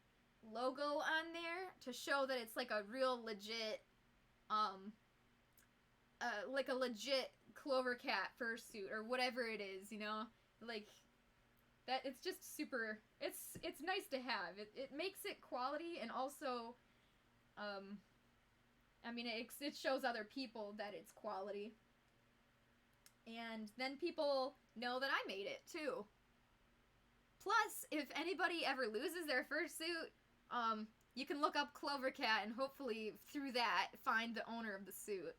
logo on there to show that it's like a real legit, like a legit CloverCat fursuit or whatever it is, you know? Like, that, it's just super, it's nice to have. It makes it quality and also, I mean, it shows other people that it's quality. And then people know that I made it, too. Plus, if anybody ever loses their fursuit, you can look up CloverCat and hopefully, through that, find the owner of the suit.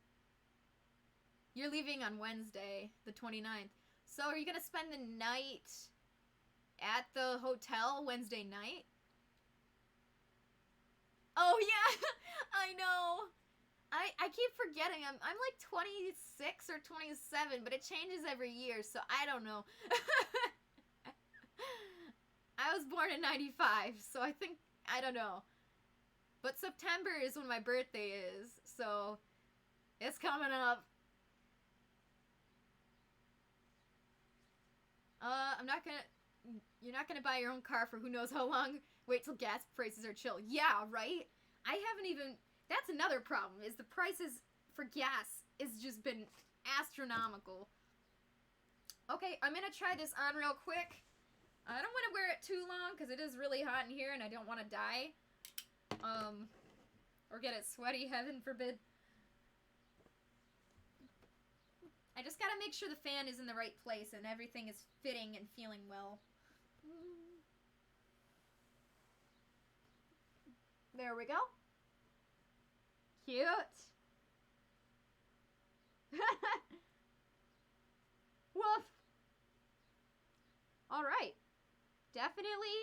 You're leaving on Wednesday, the 29th. So, are you gonna spend the night at the hotel Wednesday night? Oh, yeah! I know! I keep forgetting. I'm like 26 or 27, but it changes every year, so I don't know. I was born in 95, so I think, I don't know. But September is when my birthday is, so it's coming up. You're not gonna buy your own car for who knows how long. Wait till gas prices are chill. Yeah, right? I haven't even, that's another problem, is the prices for gas has just been astronomical. Okay, I'm gonna try this on real quick. I don't want to wear it too long because it is really hot in here and I don't want to die. Or get it sweaty, heaven forbid. I just gotta make sure the fan is in the right place and everything is fitting and feeling well. There we go. Cute. Woof. Alright. Definitely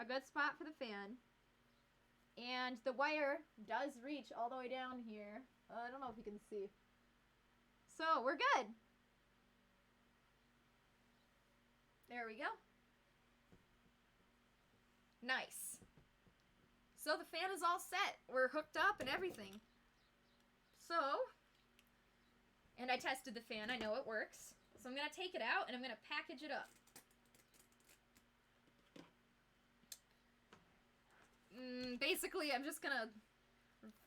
a good spot for the fan. And the wire does reach all the way down here. I don't know if you can see. So, we're good. There we go. Nice. So the fan is all set. We're hooked up and everything. So, and I tested the fan. I know it works. So I'm going to take it out and I'm going to package it up. Basically, I'm just going to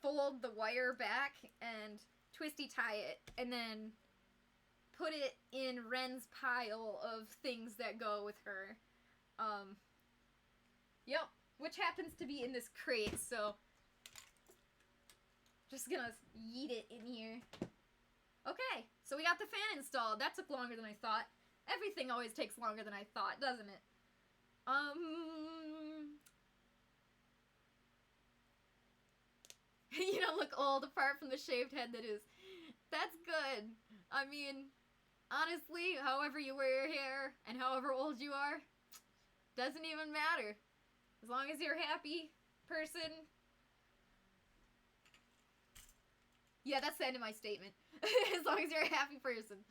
fold the wire back and twisty tie it and then put it in Renn's pile of things that go with her. Yep, which happens to be in this crate, so just gonna yeet it in here. Okay, so we got the fan installed. That took longer than I thought. Everything always takes longer than I thought, doesn't it? You don't look old apart from the shaved head that is. That's good. I mean, honestly, however you wear your hair and however old you are, doesn't even matter. As long as you're a happy person. Yeah, that's the end of my statement. As long as you're a happy person.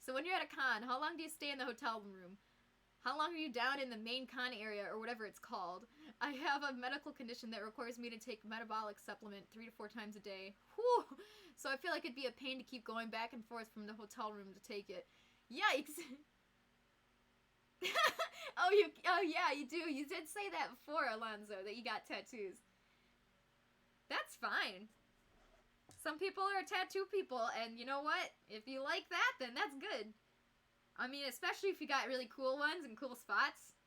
So when you're at a con, how long do you stay in the hotel room? How long are you down in the main con area, or whatever it's called? I have a medical condition that requires me to take metabolic supplement 3 to 4 times a day. Whew! So I feel like it'd be a pain to keep going back and forth from the hotel room to take it. Yikes! Oh yeah, you do. You did say that before, Alonzo, that you got tattoos. That's fine. Some people are tattoo people, and you know what? If you like that, then that's good. I mean, especially if you got really cool ones and cool spots.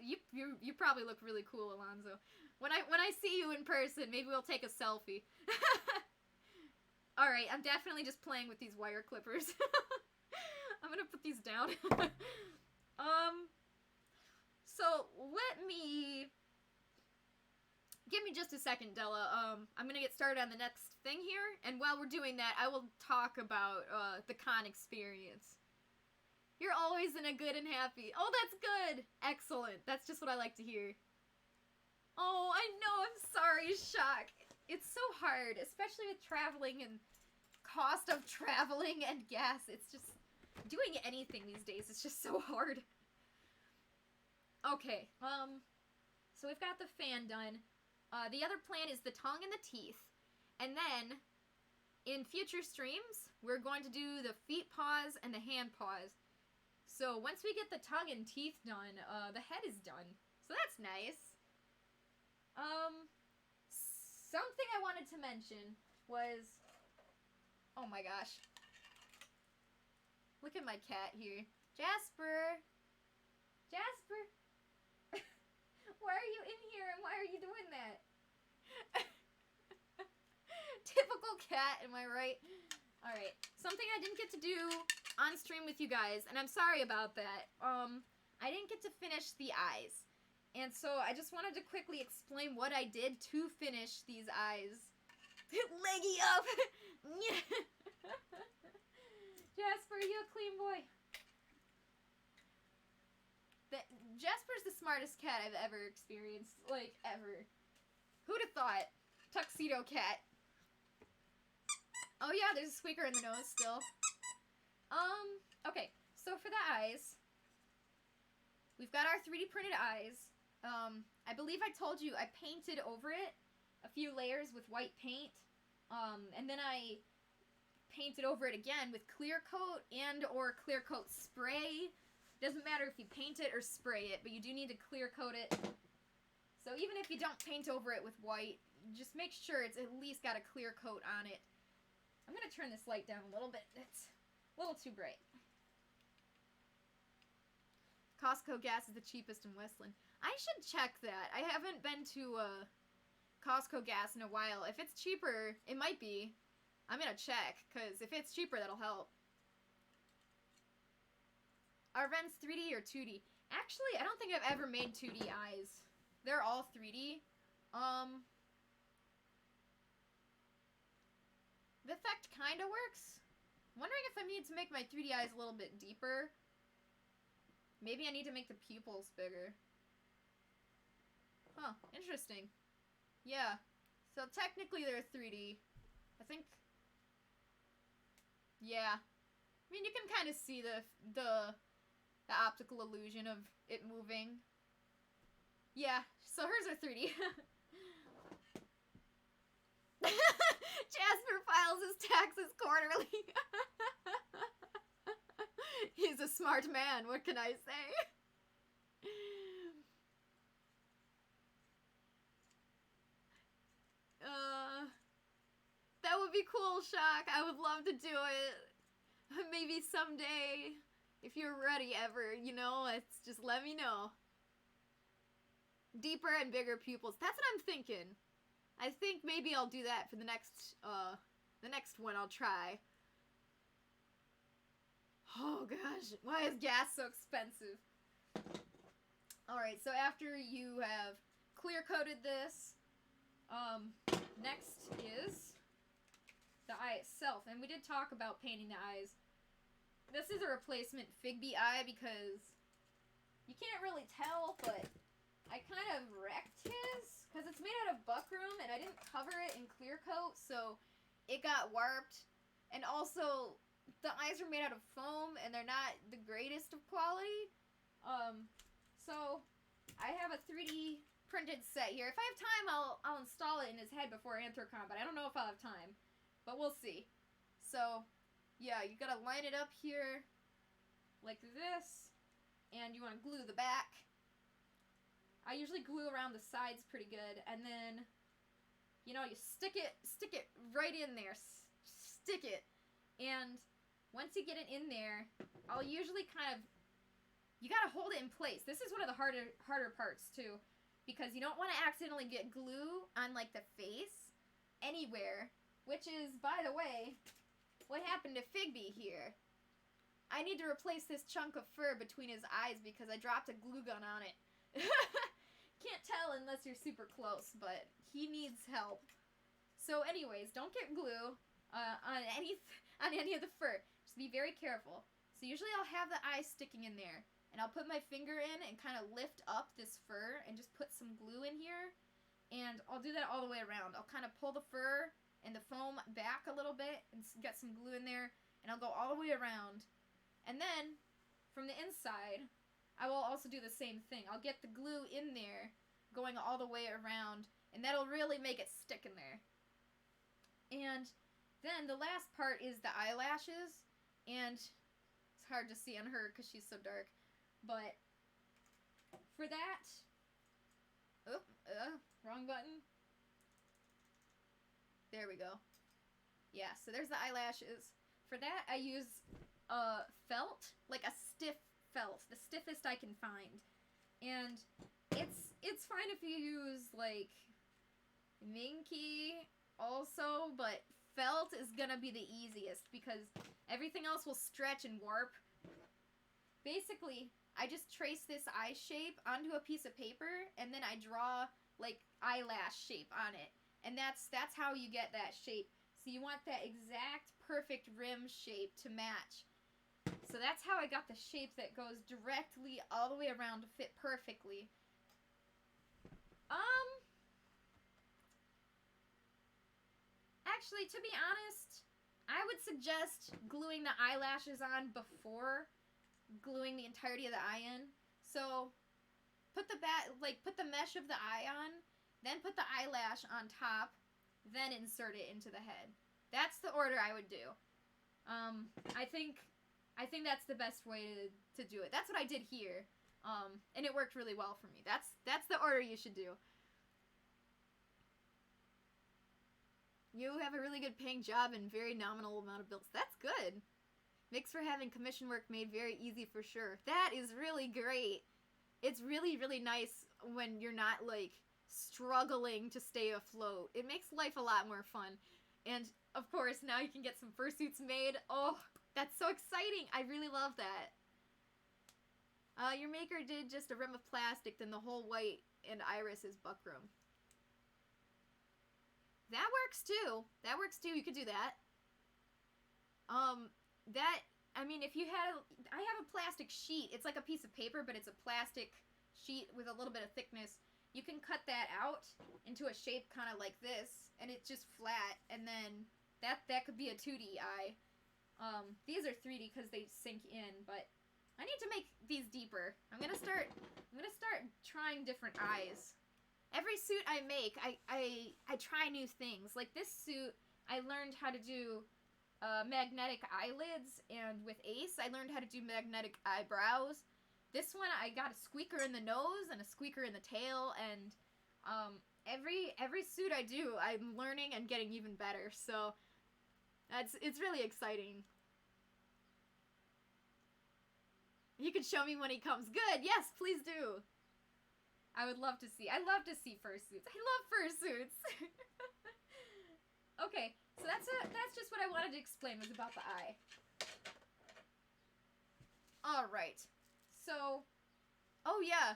You probably look really cool, Alonzo. When I see you in person, maybe we'll take a selfie. Alright, I'm definitely just playing with these wire clippers. I'm gonna put these down. So let me... Give me just a second, Della. I'm gonna get started on the next thing here, and while we're doing that, I will talk about, the con experience. You're always in a good and happy... Oh, that's good! Excellent. That's just what I like to hear. Oh, I know, I'm sorry, Shock. It's so hard, especially with traveling and cost of traveling and gas. It's just... Doing anything these days is just so hard. Okay, so we've got the fan done. The other plan is the tongue and the teeth. And then, in future streams, we're going to do the feet paws and the hand paws. So once we get the tongue and teeth done, the head is done. So that's nice. Something I wanted to mention was... Oh my gosh. Look at my cat here. Jasper! Jasper! Why are you in here and why are you doing that? Typical cat, am I right? Alright, something I didn't get to do on stream with you guys, and I'm sorry about that. I didn't get to finish the eyes. And so I just wanted to quickly explain what I did to finish these eyes. Leggy up! Jasper, you a clean boy. Jasper's the smartest cat I've ever experienced. Like, ever. Who'd have thought? Tuxedo cat. Oh yeah, there's a squeaker in the nose still. Okay, so for the eyes, we've got our 3D printed eyes. I believe I told you I painted over it a few layers with white paint, and then I painted over it again with clear coat and or clear coat spray. Doesn't matter if you paint it or spray it, but you do need to clear coat it. So even if you don't paint over it with white, just make sure it's at least got a clear coat on it. I'm going to turn this light down a little bit. It's a little too bright. Costco gas is the cheapest in Westland. I should check that. I haven't been to Costco gas in a while. If it's cheaper, it might be. I'm going to check, because if it's cheaper, that'll help. Are Renn's 3D or 2D? Actually, I don't think I've ever made 2D eyes. They're all 3D. The effect kind of works. I'm wondering if I need to make my 3D eyes a little bit deeper. Maybe I need to make the pupils bigger. Huh, interesting. Yeah, so technically they're 3D. I think... Yeah. I mean, you can kind of see the optical illusion of it moving. Yeah, so hers are 3D. Jasper files his taxes quarterly. He's a smart man, what can I say? That would be cool, Shock. I would love to do it. Maybe someday, if you're ready ever, you know, it's just let me know. Deeper and bigger pupils. That's what I'm thinking. I think maybe I'll do that for the next one I'll try. Oh gosh, why is gas so expensive? Alright, so after you have clear coated this, next is the eye itself. And we did talk about painting the eyes. This is a replacement Figby eye because you can't really tell, but I kind of wrecked his because it's made out of buckram and I didn't cover it in clear coat, so it got warped. And also, the eyes are made out of foam and they're not the greatest of quality. So I have a 3D printed set here. If I have time, I'll install it in his head before Anthro Combat. I don't know if I'll have time, but we'll see. So, yeah, you gotta line it up here like this, and you want to glue the back. I usually glue around the sides pretty good, and then, you know, you stick it right in there. Stick it. And once you get it in there, I'll usually kind of, you gotta hold it in place. This is one of the harder parts, too, because you don't want to accidentally get glue on, like, the face anywhere, which is, by the way, what happened to Figby here. I need to replace this chunk of fur between his eyes because I dropped a glue gun on it. Can't tell unless you're super close, but he needs help. So anyways, don't get glue on any of the fur. Just be very careful. So usually I'll have the eye sticking in there, and I'll put my finger in and kind of lift up this fur and just put some glue in here, and I'll do that all the way around. I'll kind of pull the fur and the foam back a little bit and get some glue in there, and I'll go all the way around. And then, from the inside, I will also do the same thing. I'll get the glue in there, going all the way around, and that'll really make it stick in there. And then the last part is the eyelashes, and it's hard to see on her because she's so dark, but for that, wrong button. There we go. Yeah, so there's the eyelashes. For that, I use felt, like a stiff felt, the stiffest I can find. And it's fine if you use, like, Minky also, but felt is gonna be the easiest because everything else will stretch and warp. Basically, I just trace this eye shape onto a piece of paper, and then I draw, like, eyelash shape on it. And that's how you get that shape. So you want that exact perfect rim shape to match. So that's how I got the shape that goes directly all the way around to fit perfectly. Actually, to be honest, I would suggest gluing the eyelashes on before gluing the entirety of the eye in. So, put the mesh of the eye on, then put the eyelash on top, then insert it into the head. That's the order I would do. I think that's the best way to do it. That's what I did here. And it worked really well for me. That's the order you should do. You have a really good paying job and very nominal amount of bills. That's good. Makes for having commission work made very easy for sure. That is really great. It's really, really nice when you're not, like, struggling to stay afloat. It makes life a lot more fun. And, of course, now you can get some fursuits made. Oh, that's so exciting. I really love that. Your maker did just a rim of plastic, then the whole white and iris is buckram. That works too. That works too. You could do that. I mean, if you had I have a plastic sheet. It's like a piece of paper, but it's a plastic sheet with a little bit of thickness. You can cut that out into a shape kind of like this, and it's just flat, and then that could be a 2D eye. These are 3D because they sink in, but I need to make these deeper. I'm gonna start trying different eyes. Every suit I make, I try new things. Like this suit, I learned how to do magnetic eyelids, and with Ace, I learned how to do magnetic eyebrows. This one, I got a squeaker in the nose and a squeaker in the tail, and every suit I do, I'm learning and getting even better. So it's really exciting. You can show me when he comes. Good. Yes, please do. I would love to see. I love to see fursuits. I love fursuits. Okay, so that's just what I wanted to explain was about the eye. All right. So, oh yeah.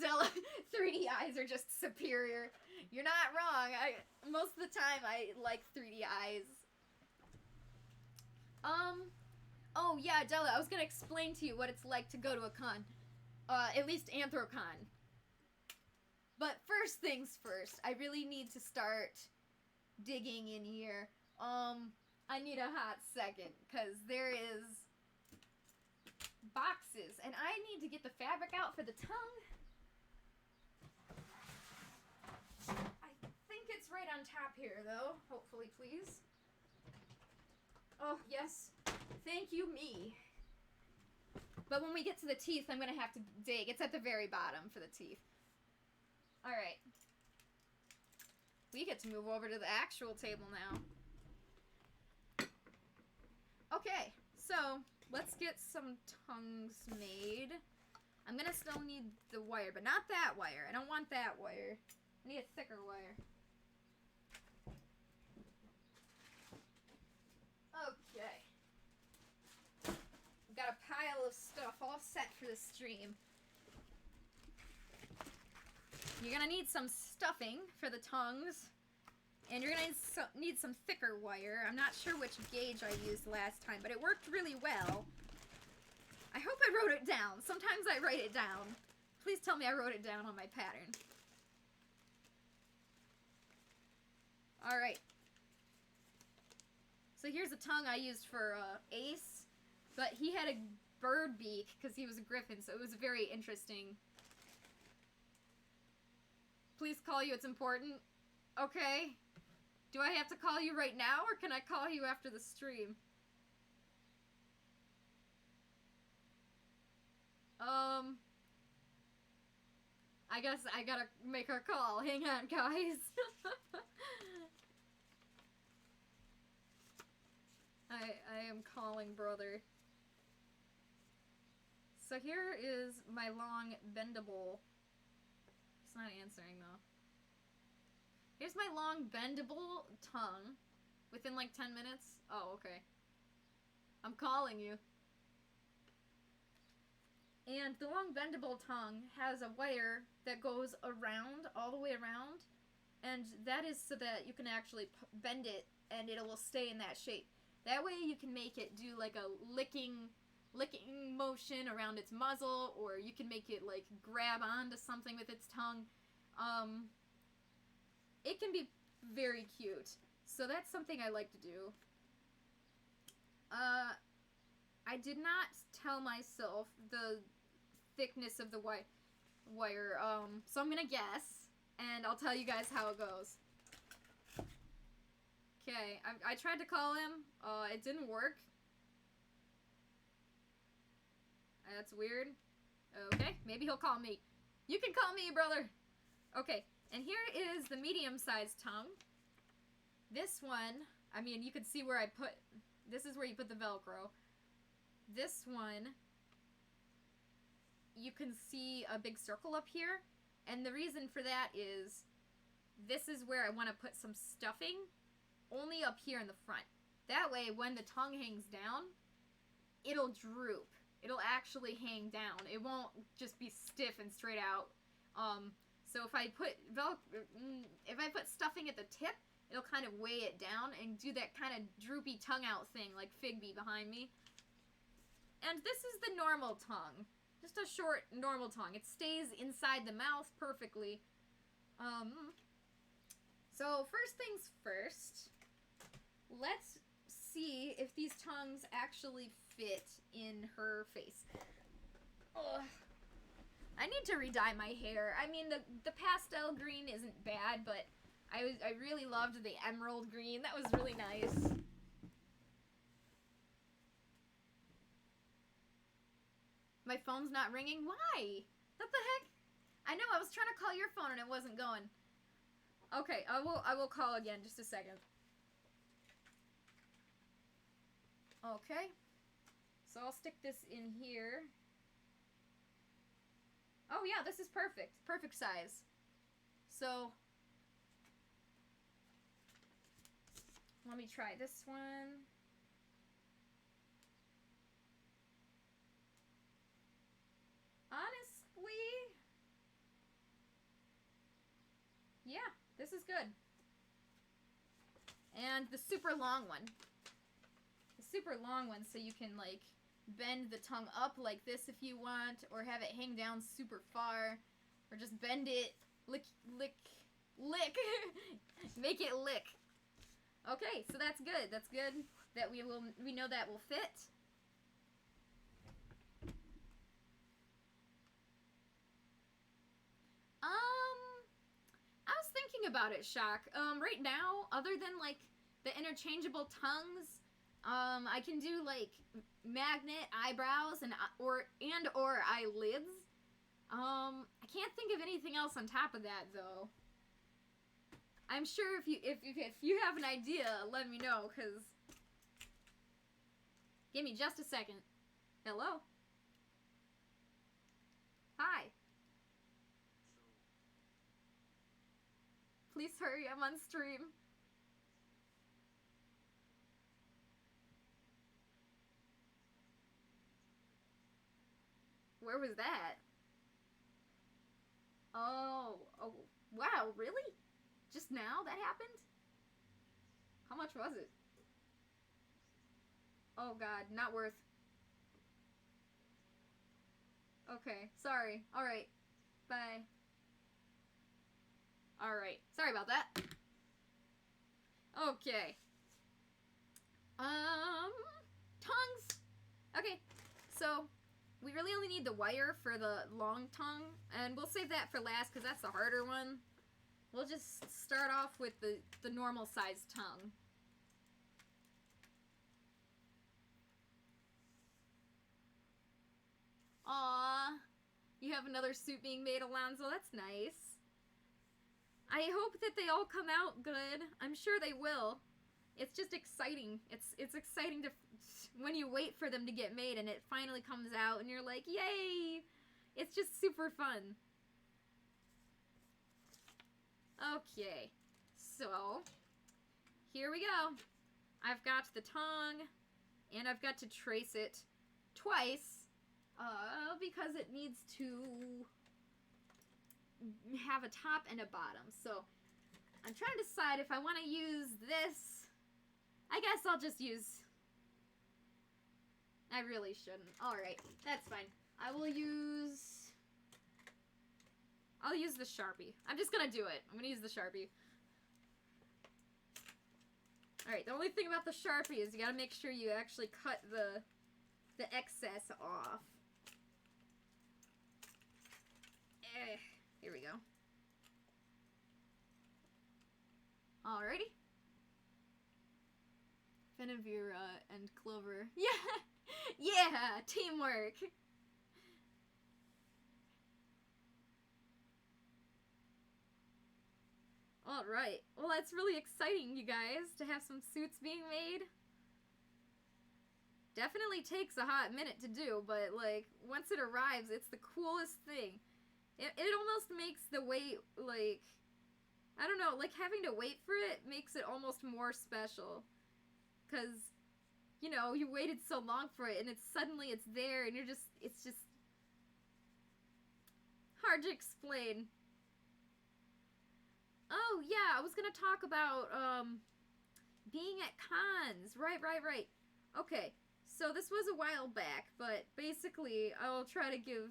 Della, 3D eyes are just superior. You're not wrong. Most of the time I like 3D eyes. Oh yeah, Della, I was gonna explain to you what it's like to go to a con. At least Anthrocon. But first things first, I really need to start digging in here. I need a hot second, because there is boxes, and I need to get the fabric out for the tongue. I think it's right on top here, though. Hopefully, please. Oh, yes. Thank you, me. But when we get to the teeth, I'm going to have to dig. It's at the very bottom for the teeth. Alright. We get to move over to the actual table now. Okay, so let's get some tongues made. I'm going to still need the wire, but not that wire. I don't want that wire. I need a thicker wire. Okay. We've got a pile of stuff all set for the stream. You're gonna need some stuffing for the tongues, and you're gonna need some thicker wire. I'm not sure which gauge I used last time, but it worked really well. I hope I wrote it down. Sometimes I write it down. Please tell me I wrote it down on my pattern. Alright. So here's the tongue I used for Ace, but he had a bird beak because he was a griffin, so it was very interesting. Please call you, it's important. Okay. Do I have to call you right now, or can I call you after the stream? I guess I gotta make a call. Hang on, guys. I am calling brother. So here is my long bendable. It's not answering though. Here's my long bendable tongue. Within like 10 minutes. Oh, okay. I'm calling you. And the long bendable tongue has a wire that goes around, all the way around. And that is so that you can actually bend it and it will stay in that shape. That way you can make it do like a licking motion around its muzzle, or you can make it like grab onto something with its tongue. It can be very cute. So that's something I like to do. I did not tell myself the thickness of the wire, so I'm gonna guess, and I'll tell you guys how it goes. Okay, I tried to call him, it didn't work. That's weird. Okay, maybe he'll call me. You can call me, brother! Okay, and here is the medium-sized tongue. This one, I mean, you can see where I put... This is where you put the Velcro. This one, you can see a big circle up here. And the reason for that is, this is where I want to put some stuffing, only up here in the front. That way, when the tongue hangs down, it'll droop. It'll actually hang down. It won't just be stiff and straight out. So if I put stuffing at the tip, it'll kind of weigh it down and do that kind of droopy tongue out thing like Figby behind me. And this is the normal tongue. Just a short, normal tongue. It stays inside the mouth perfectly. So first things first, let's see if these tongues actually fit in her face. Ugh. I need to re-dye my hair. I mean, the pastel green isn't bad, but I really loved the emerald green. That was really nice. My phone's not ringing? Why? What the heck? I know, I was trying to call your phone and it wasn't going. Okay, I will call again, just a second. Okay. So I'll stick this in here. Oh yeah, this is perfect. Perfect size. So, let me try this one. Honestly, yeah, this is good. And the super long one. The super long one, so you can like bend the tongue up like this if you want, or have it hang down super far, or just bend it, lick, make it lick. Okay, so that's good. That's good that we know that will fit. I was thinking about it, Shock. Right now, other than like the interchangeable tongues, I can do like magnet eyebrows and or eyelids. I can't think of anything else on top of that though. I'm sure if you have an idea, let me know, cause give me just a second. Hello. Hi. Please hurry, I'm on stream. Where was that? Oh, wow, really? Just now that happened? How much was it? Oh god, not worth. Okay, sorry. Alright, bye. Alright, sorry about that. Okay. Tongues! Okay, so we really only need the wire for the long tongue, and we'll save that for last because that's the harder one. We'll just start off with the normal sized tongue. Aww, you have another suit being made, Alonzo. That's nice. I hope that they all come out good. I'm sure they will. It's just exciting. It's exciting to when you wait for them to get made and it finally comes out and you're like, yay! It's just super fun. Okay, so here we go. I've got the tongue and I've got to trace it twice because it needs to have a top and a bottom. So I'm trying to decide if I want to use this. I guess I'll just use... I really shouldn't. Alright, that's fine. I'll use the Sharpie. I'm just gonna do it. I'm gonna use the Sharpie. Alright, the only thing about the Sharpie is you gotta make sure you actually cut the excess off. Here we go. Alrighty. Fenivira and Clover. Yeah! Yeah! Teamwork! Alright. Well, that's really exciting, you guys, to have some suits being made. Definitely takes a hot minute to do, but, like, once it arrives, it's the coolest thing. It almost makes the wait, like, I don't know, like, having to wait for it makes it almost more special. Because, you know, you waited so long for it, and suddenly it's there, and it's just hard to explain. Oh, yeah, I was gonna talk about, being at cons. Right. Okay, so this was a while back, but basically, I'll try to give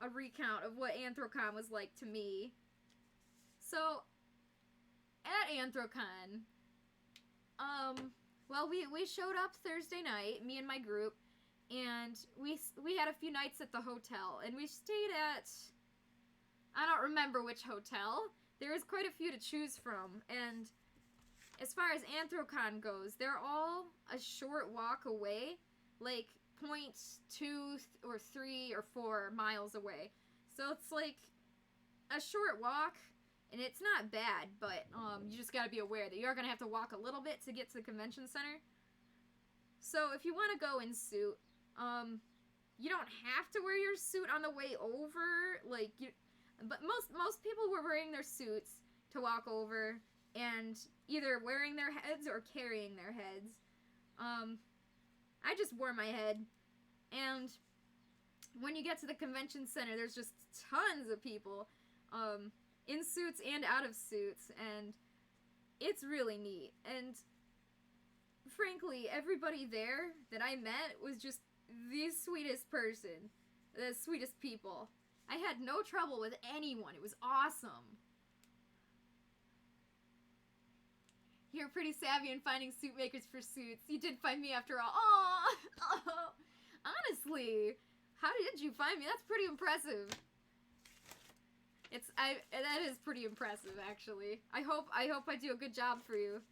a recount of what Anthrocon was like to me. So, at Anthrocon, well, we showed up Thursday night, me and my group, and we had a few nights at the hotel, and we stayed at, I don't remember which hotel. There was quite a few to choose from, and as far as Anthrocon goes, they're all a short walk away, like 0.2 or 3 or 4 miles away. So it's like a short walk, and it's not bad, but you just gotta be aware that you're gonna have to walk a little bit to get to the convention center. So if you want to go in suit, you don't have to wear your suit on the way over, like, but most people were wearing their suits to walk over, and either wearing their heads or carrying their heads. I just wore my head, and when you get to the convention center, there's just tons of people, in suits and out of suits, and it's really neat. And frankly, everybody there that I met was just the sweetest person, the sweetest people. I had no trouble with anyone. It was awesome. You're pretty savvy in finding suit makers for suits. You did find me after all. Aww! Honestly, how did you find me? That's pretty impressive. That is pretty impressive, actually. I hope I do a good job for you.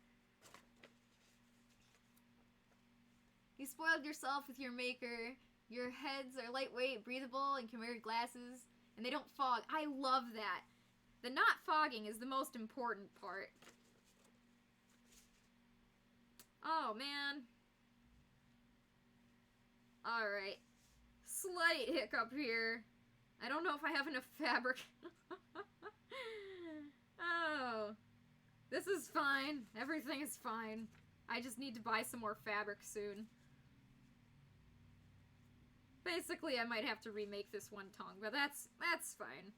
You spoiled yourself with your maker. Your heads are lightweight, breathable, and can wear glasses, and they don't fog. I love that. The not fogging is the most important part. Oh, man. Alright. Slight hiccup here. I don't know if I have enough fabric. Oh. This is fine. Everything is fine. I just need to buy some more fabric soon. Basically, I might have to remake this one tongue, but that's fine.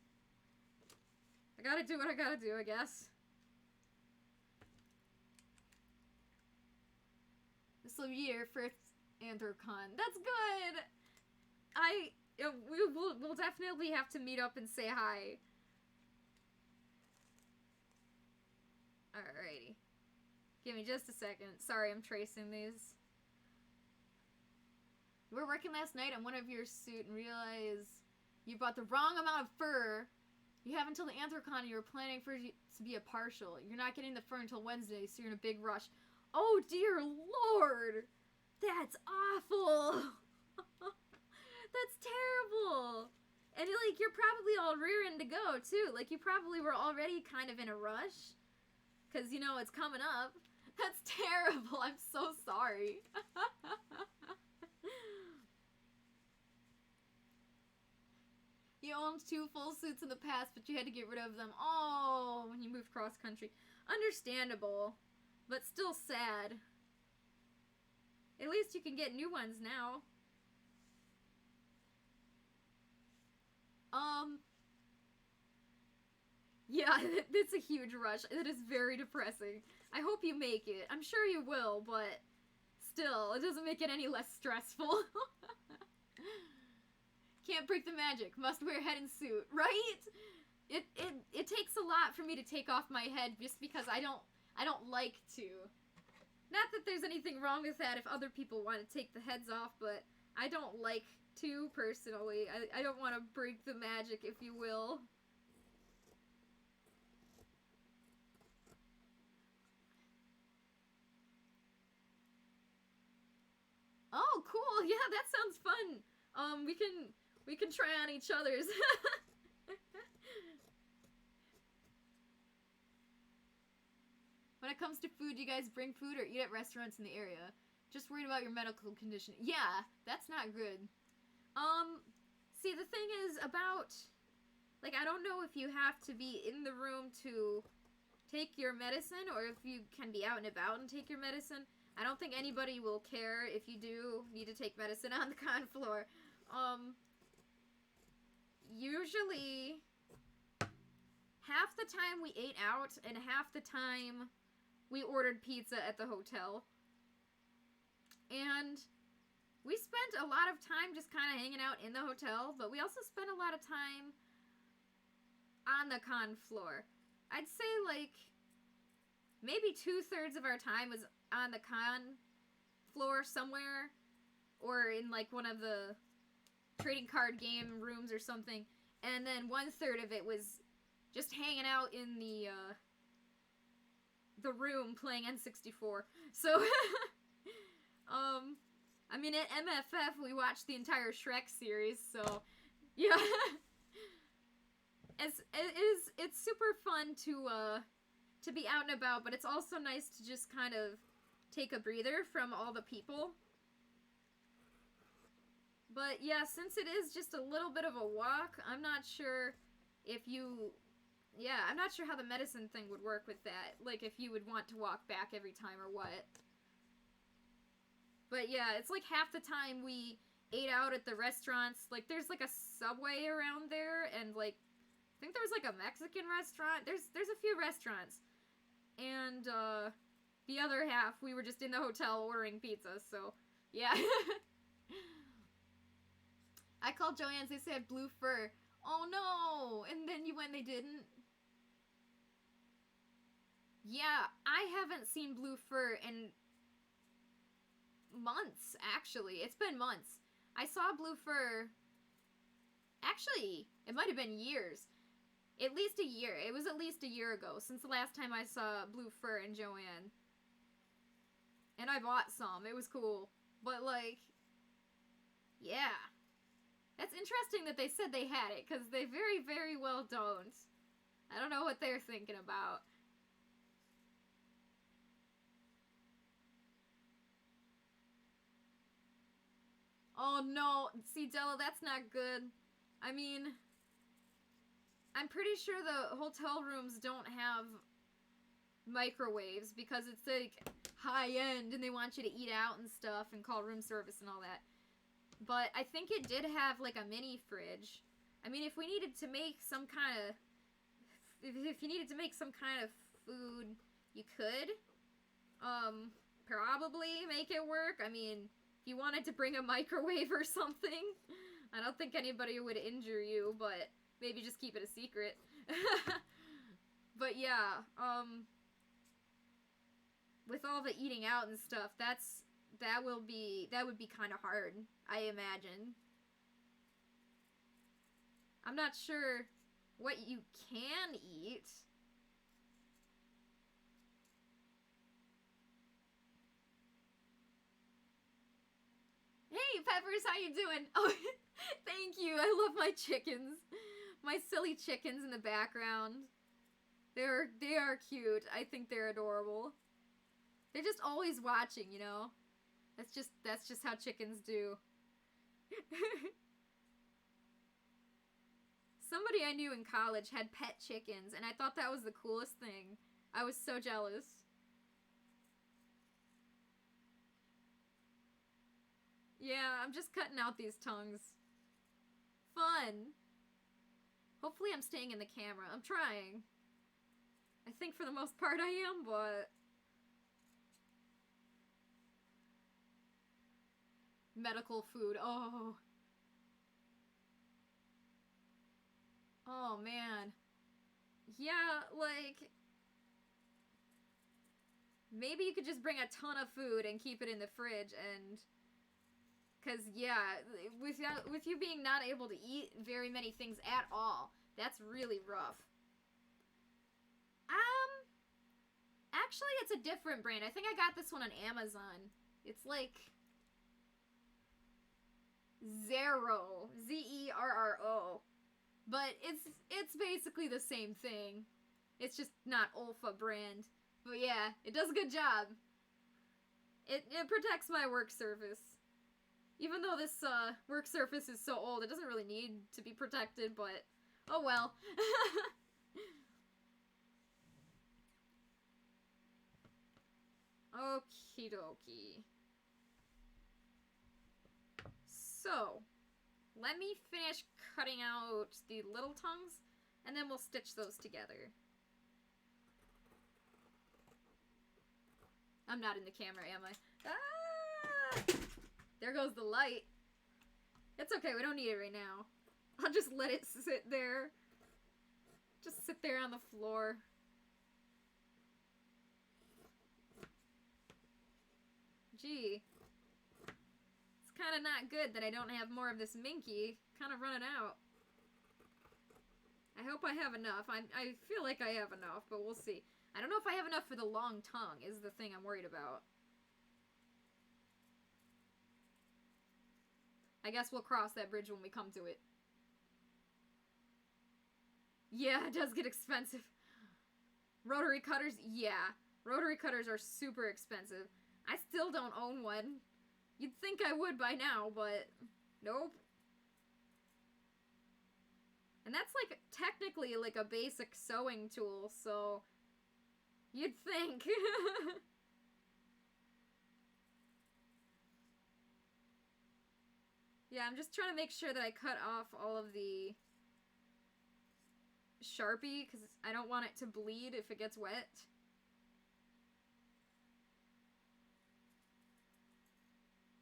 I gotta do what I gotta do, I guess. This'll be your first Anthrocon. That's good! We'll definitely have to meet up and say hi. Alrighty. Give me just a second. Sorry, I'm tracing these. We were working last night on one of your suit and realized you bought the wrong amount of fur. You have until the Anthrocon and you were planning for it to be a partial. You're not getting the fur until Wednesday, so you're in a big rush. Oh dear lord! That's awful! That's terrible! And like, you're probably all rearing to go too. Like, you probably were already kind of in a rush. Cause you know it's coming up. That's terrible. I'm so sorry. You owned 2 full suits in the past, but you had to get rid of them. Oh, when you moved cross country. Understandable, but still sad. At least you can get new ones now. Yeah, it's a huge rush. It is very depressing. I hope you make it. I'm sure you will, but still, it doesn't make it any less stressful. Can't break the magic. Must wear head and suit, right? It takes a lot for me to take off my head just because I don't like to. Not that there's anything wrong with that if other people want to take the heads off, but I don't like to, personally. I don't want to break the magic, if you will. Oh, cool! Yeah, that sounds fun! We can try on each other's. When it comes to food, you guys bring food or eat at restaurants in the area? Just worried about your medical condition. Yeah, that's not good. See, the thing is about, like, I don't know if you have to be in the room to take your medicine, or if you can be out and about and take your medicine. I don't think anybody will care if you do need to take medicine on the con floor. Usually, half the time we ate out, and half the time we ordered pizza at the hotel. And we spent a lot of time just kind of hanging out in the hotel, but we also spent a lot of time on the con floor. I'd say, like, maybe 2/3 of our time was on the con floor somewhere, or in, like, one of the trading card game rooms or something, and then 1/3 of it was just hanging out in the room playing N64. So, I mean, at MFF, we watched the entire Shrek series, so, yeah. It's super fun to be out and about, but it's also nice to just kind of take a breather from all the people. But, yeah, since it is just a little bit of a walk, I'm not sure if you... Yeah, I'm not sure how the medicine thing would work with that. Like, if you would want to walk back every time or what. But yeah, it's like half the time we ate out at the restaurants. Like, there's like a Subway around there, and like, I think there was like a Mexican restaurant. There's a few restaurants. And, the other half, we were just in the hotel ordering pizza, so, yeah. I called Joann's, they said blue fur. Oh no! And then you went, they didn't? Yeah, I haven't seen blue fur in months, actually. It's been months. I saw blue fur... Actually, it might have been years. At least a year. It was at least a year ago since the last time I saw blue fur in Joann. And I bought some. It was cool. But, like... Yeah. That's interesting that they said they had it, because they very, very well don't. I don't know what they're thinking about. Oh no, see Della, that's not good. I mean, I'm pretty sure the hotel rooms don't have microwaves because it's like high end and they want you to eat out and stuff and call room service and all that. But I think it did have like a mini fridge. I mean, if we needed to make some kind of, if you needed to make some kind of food, you could, probably make it work. I mean, if you wanted to bring a microwave or something, I don't think anybody would injure you, but maybe just keep it a secret. But yeah, with all the eating out and stuff, that would be kind of hard, I imagine. I'm not sure what you can eat. Hey, Peppers, how you doing? Oh, thank you. I love my chickens. My silly chickens in the background. They are cute. I think they're adorable. They're just always watching, you know? That's just how chickens do. Somebody I knew in college had pet chickens, and I thought that was the coolest thing. I was so jealous. Yeah, I'm just cutting out these tongues. Fun. Hopefully I'm staying in the camera. I'm trying. I think for the most part I am, but... Medical food. Oh. Oh, man. Yeah, like... maybe you could just bring a ton of food and keep it in the fridge and... Because, yeah, with you being not able to eat very many things at all, that's really rough. Actually, it's a different brand. I think I got this one on Amazon. It's like... Zerro. Z-E-R-R-O. But it's basically the same thing. It's just not Olfa brand. But yeah, it does a good job. It protects my work surface. Even though this work surface is so old, it doesn't really need to be protected, but oh well. Okie dokie. So, let me finish cutting out the little tongues, and then we'll stitch those together. I'm not in the camera, am I? Ah! There goes the light. It's okay, we don't need it right now. I'll just let it sit there. Just sit there on the floor. Gee. It's kind of not good that I don't have more of this Minky. Kind of running out. I hope I have enough. I feel like I have enough, but we'll see. I don't know if I have enough for the long tongue, is the thing I'm worried about. I guess we'll cross that bridge when we come to it. Yeah, it does get expensive. Rotary cutters? Yeah. Rotary cutters are super expensive. I still don't own one. You'd think I would by now, but nope. And that's like technically like a basic sewing tool, so you'd think. Yeah, I'm just trying to make sure that I cut off all of the Sharpie, because I don't want it to bleed if it gets wet.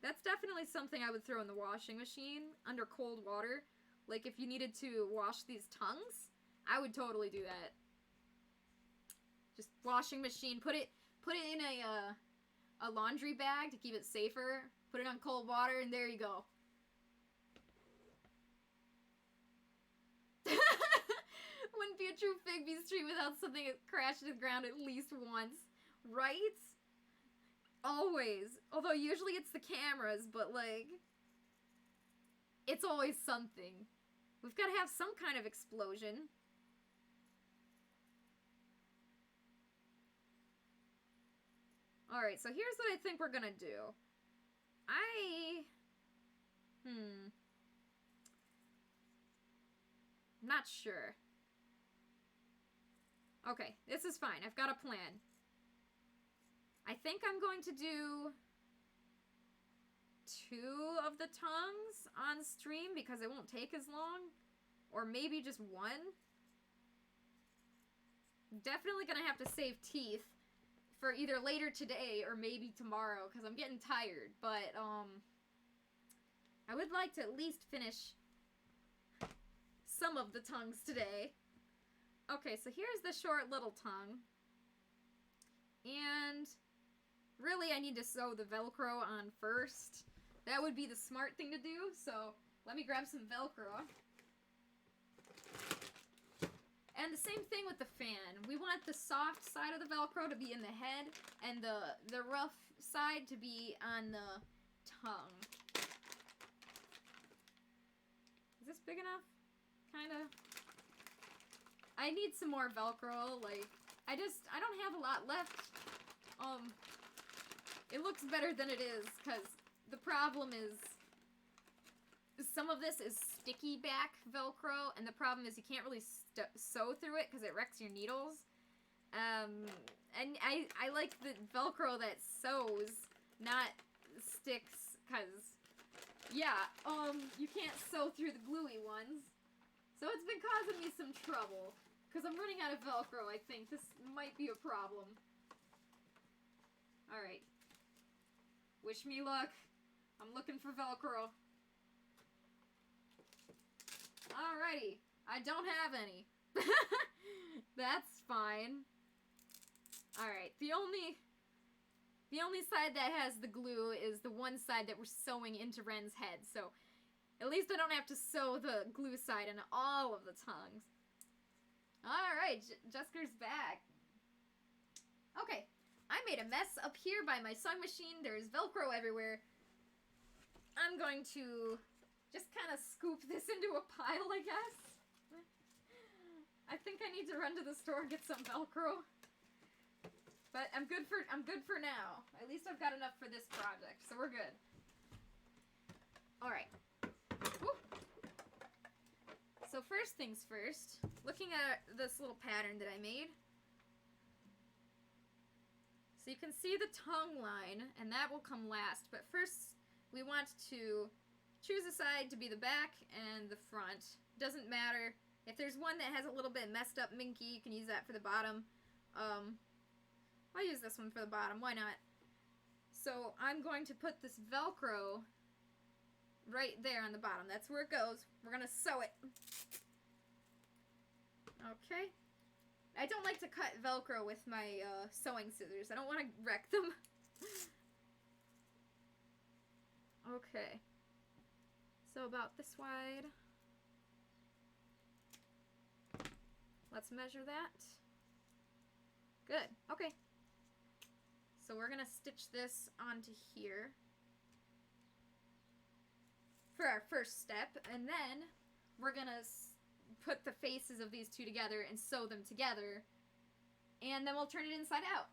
That's definitely something I would throw in the washing machine under cold water. Like if you needed to wash these tongues, I would totally do that. Just washing machine, put it in a laundry bag to keep it safer. Put it on cold water, and there you go. Wouldn't be a true Figby stream without something that crashed to the ground at least once. Right? Always. Although usually it's the cameras, but like... It's always something. We've got to have some kind of explosion. Alright, so here's what I think we're gonna do. I'm not sure. Okay, this is fine. I've got a plan. I think I'm going to do 2 of the tongues on stream because it won't take as long. Or maybe just 1. Definitely gonna have to save teeth for either later today or maybe tomorrow because I'm getting tired. But, I would like to at least finish some of the tongues today. Okay, so here's the short little tongue. And really I need to sew the Velcro on first. That would be the smart thing to do, so let me grab some Velcro. And the same thing with the fan. We want the soft side of the Velcro to be in the head and the rough side to be on the tongue. Is this big enough? Kinda. I need some more Velcro, like, I don't have a lot left. It looks better than it is, because the problem is some of this is sticky back Velcro, and the problem is you can't really sew through it because it wrecks your needles. And I like the Velcro that sews, not sticks, because, yeah, you can't sew through the gluey ones. So it's been causing me some trouble. Because I'm running out of Velcro, I think. This might be a problem. Alright. Wish me luck. I'm looking for Velcro. Alrighty. I don't have any. That's fine. Alright. The only The only side that has the glue is the one side that we're sewing into Renn's head, so at least I don't have to sew the glue side into all of the tongues. Alright, Jesker's back. Okay, I made a mess up here by my sewing machine. There's Velcro everywhere. I'm going to just kind of scoop this into a pile, I guess. I think I need to run to the store and get some Velcro. But I'm good for now. At least I've got enough for this project, so we're good. Alright. So first things first, looking at this little pattern that I made. So you can see the tongue line, and that will come last. But first, we want to choose a side to be the back and the front. Doesn't matter. If there's one that has a little bit messed up minky, you can use that for the bottom. I'll use this one for the bottom. Why not? So I'm going to put this Velcro right there on the bottom. That's where it goes. We're going to sew it. Okay. I don't like to cut Velcro with my sewing scissors. I don't want to wreck them. Okay. So about this wide. Let's measure that. Good. Okay. So we're going to stitch this onto here for our first step, and then we're going to put the faces of these two together and sew them together, and then we'll turn it inside out.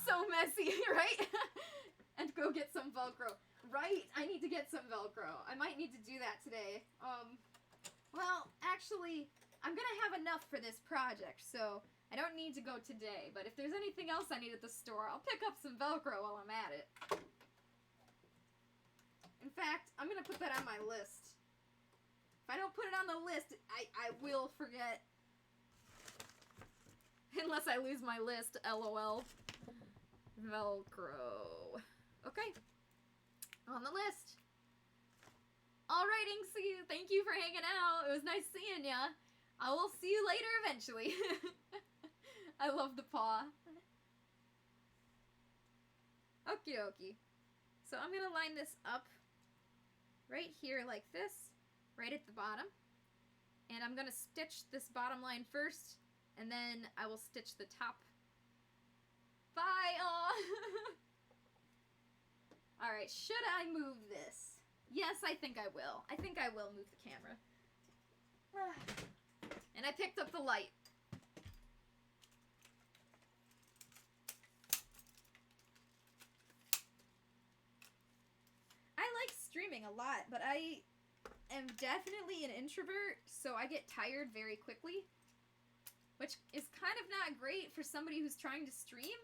So messy, right? And go get some Velcro. Right, I need to get some Velcro. I might need to do that today. Well, actually, I'm gonna have enough for this project, so I don't need to go today. But if there's anything else I need at the store, I'll pick up some Velcro while I'm at it. In fact, I'm gonna put that on my list. If I don't put it on the list, I will forget. Unless I lose my list, LOL. Velcro. Okay. On the list. Alright, Inksy, thank you for hanging out. It was nice seeing ya. I will see you later eventually. I love the paw. Okie dokie. So I'm going to line this up right here like this, right at the bottom. And I'm going to stitch this bottom line first, and then I will stitch the top. Bye! Aw. Alright, should I move this? Yes, I think I will. I think I will move the camera. And I picked up the light. I like streaming a lot, but I am definitely an introvert, so I get tired very quickly. Which is kind of not great for somebody who's trying to stream.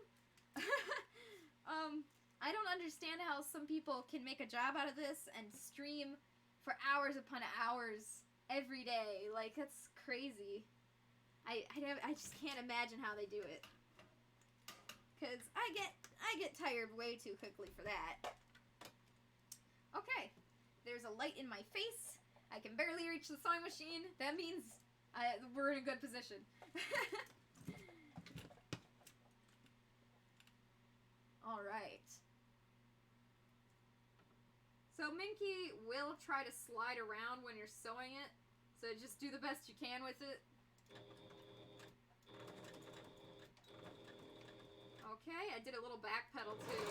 I don't understand how some people can make a job out of this and stream for hours upon hours every day. Like, that's crazy. I just can't imagine how they do it. Because I get tired way too quickly for that. Okay, there's a light in my face. I can barely reach the sewing machine. That means we're in a good position. Alright. So Minky will try to slide around when you're sewing it, so just do the best you can with it. Okay, I did a little back pedal too.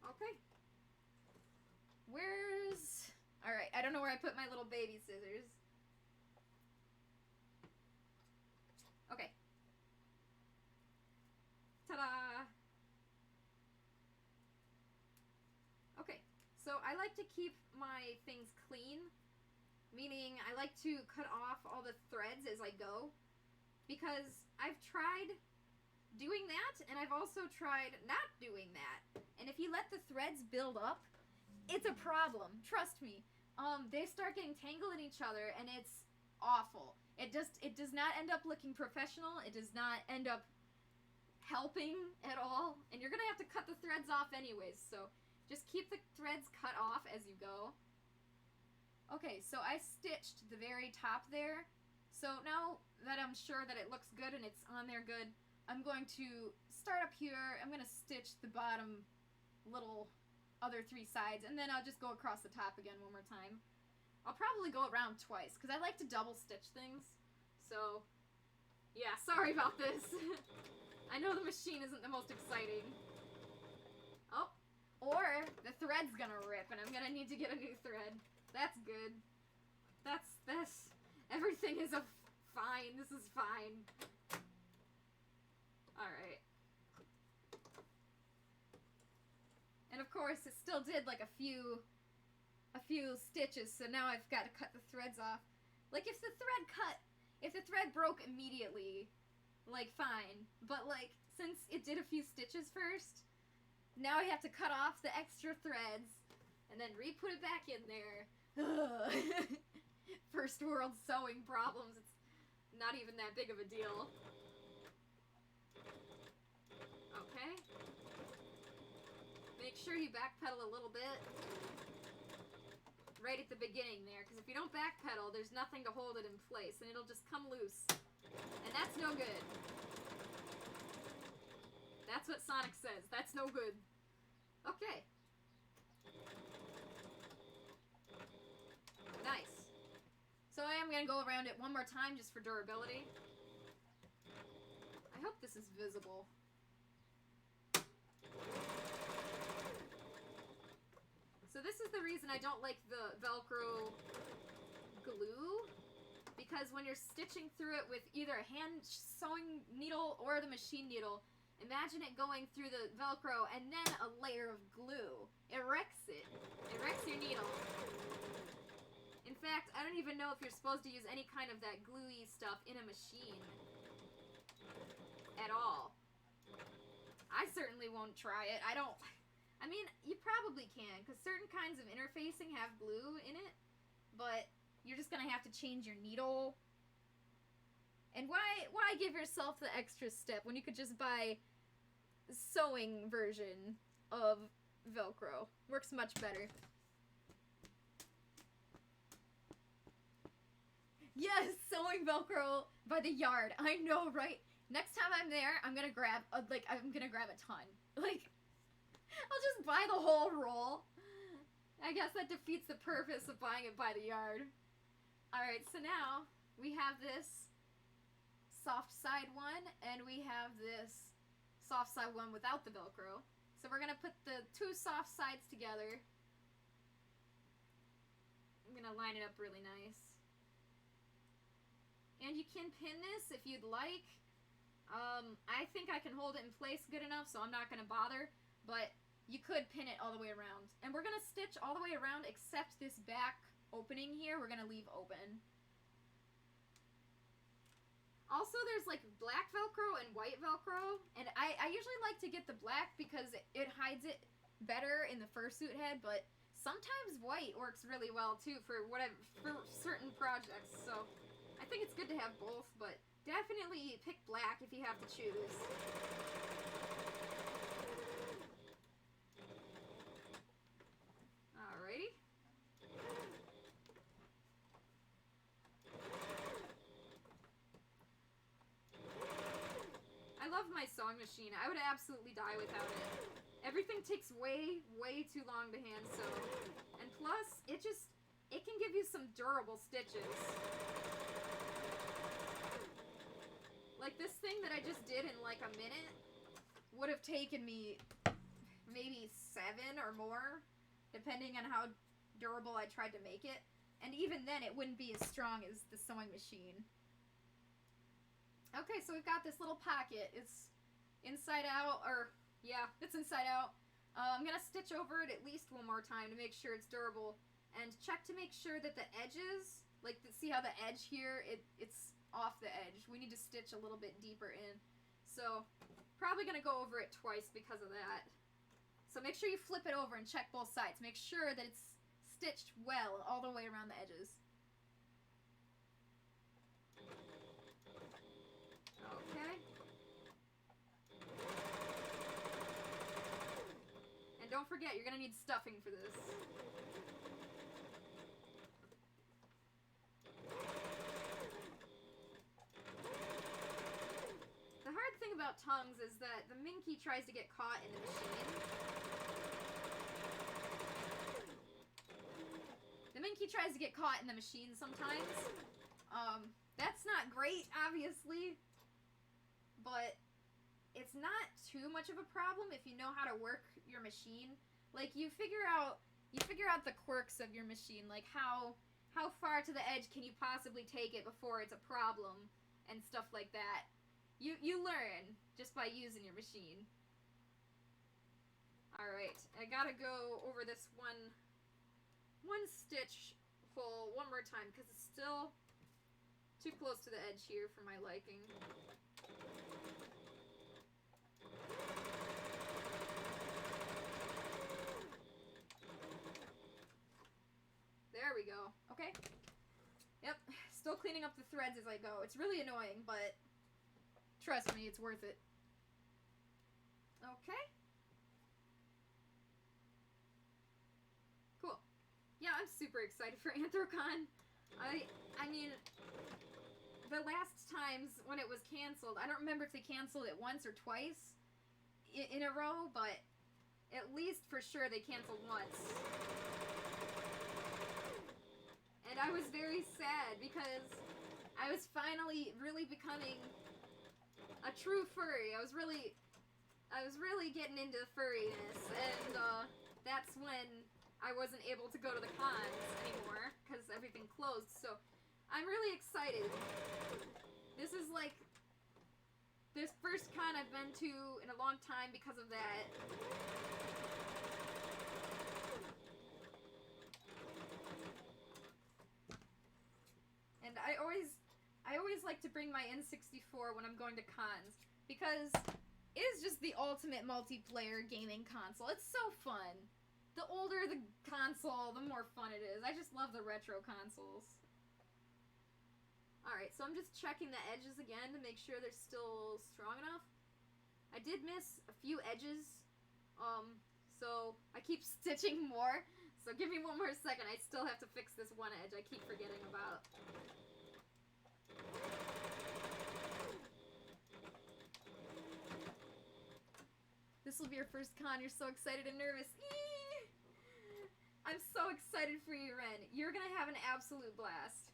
Okay. Where's... Alright, I don't know where I put my little baby scissors. Okay. Ta-da! Okay, so I like to keep my things clean, meaning I like to cut off all the threads as I go, because I've tried doing that, and I've also tried not doing that. And if you let the threads build up, it's a problem. Trust me. They start getting tangled in each other, and it's awful. It does not end up looking professional. It does not end up helping at all. And you're gonna have to cut the threads off anyways, so just keep the threads cut off as you go. Okay, so I stitched the very top there. So now that I'm sure that it looks good and it's on there good, I'm going to start up here. I'm going to stitch the bottom little other 3 sides, and then I'll just go across the top again one more time. I'll probably go around twice, because I like to double stitch things. So, yeah, sorry about this. I know the machine isn't the most exciting. Oh, or the thread's gonna rip, and I'm gonna need to get a new thread. That's good. That's this. Everything is fine. This is fine. Alright. And of course, it still did like a few stitches, so now I've got to cut the threads off. Like, if the thread broke immediately, like, fine. But, like, since it did a few stitches first, now I have to cut off the extra threads, and then re-put it back in there. First world sewing problems. It's not even that big of a deal. Okay. Make sure you backpedal a little bit. Right at the beginning there, because if you don't backpedal, there's nothing to hold it in place, and it'll just come loose. And that's no good. That's what Sonic says. That's no good. Okay. Nice. So I am going to go around it one more time just for durability. I hope this is visible. So this is the reason I don't like the Velcro glue, because when you're stitching through it with either a hand sewing needle or the machine needle, imagine it going through the Velcro and then a layer of glue. It wrecks it. It wrecks your needle. In fact, I don't even know if you're supposed to use any kind of that gluey stuff in a machine at all. I certainly won't try it. I mean, you probably can, because certain kinds of interfacing have glue in it, but you're just going to have to change your needle. And why give yourself the extra step when you could just buy the sewing version of Velcro? Works much better. Yes, sewing Velcro by the yard. I know, right? Next time I'm there, I'm going to grab a ton. Like, I'll just buy the whole roll. I guess that defeats the purpose of buying it by the yard. Alright, so now we have this soft side one, and we have this soft side one without the Velcro. So we're going to put the 2 soft sides together. I'm going to line it up really nice. And you can pin this if you'd like. I think I can hold it in place good enough, so I'm not going to bother. But you could pin it all the way around. And we're going to stitch all the way around except this back opening here. We're going to leave open. Also, there's like black Velcro and white Velcro. And I usually like to get the black because it hides it better in the fursuit head. But sometimes white works really well too for certain projects. So I think it's good to have both. But definitely pick black if you have to choose. Alrighty. I love my sewing machine. I would absolutely die without it. Everything takes way, way too long to hand sew. And plus, it can give you some durable stitches. Like this thing that I just did in like a minute would have taken me maybe 7 or more, depending on how durable I tried to make it. And even then, it wouldn't be as strong as the sewing machine. Okay, so we've got this little pocket. It's inside out, or yeah, it's inside out. I'm going to stitch over it at least one more time to make sure it's durable. And check to make sure that the edges, like, see how the edge here, it's off the edge. We need to stitch a little bit deeper in. So, probably going to go over it twice because of that. So make sure you flip it over and check both sides. Make sure that it's stitched well all the way around the edges. Okay. And don't forget, you're going to need stuffing for this. thing about tongues is that the minky tries to get caught in the machine. The minky tries to get caught in the machine sometimes. That's not great, obviously, but it's not too much of a problem if you know how to work your machine. Like, you figure out the quirks of your machine, like how far to the edge can you possibly take it before it's a problem and stuff like that. You learn just by using your machine. Alright, I gotta go over this one stitch full one more time because it's still too close to the edge here for my liking. There we go. Okay. Yep. Still cleaning up the threads as I go. It's really annoying, but trust me, it's worth it. Okay. Cool. Yeah, I'm super excited for Anthrocon. I mean, the last times when it was canceled, I don't remember if they canceled it once or twice in a row, but at least for sure they canceled once. And I was very sad because I was finally really becoming a true furry. I was really getting into furriness, and that's when I wasn't able to go to the cons anymore because everything closed. So I'm really excited. This is like this first con I've been to in a long time because of that. And I always like to bring my N64 when I'm going to cons because it is just the ultimate multiplayer gaming console. It's so fun. The older the console, the more fun it is. I just love the retro consoles. Alright, so I'm just checking the edges again to make sure they're still strong enough. I did miss a few edges, so I keep stitching more. So give me one more second. I still have to fix this one edge I keep forgetting about. This will be your first con. You're so excited and nervous. Eee! I'm so excited for you, Renn. You're gonna have an absolute blast.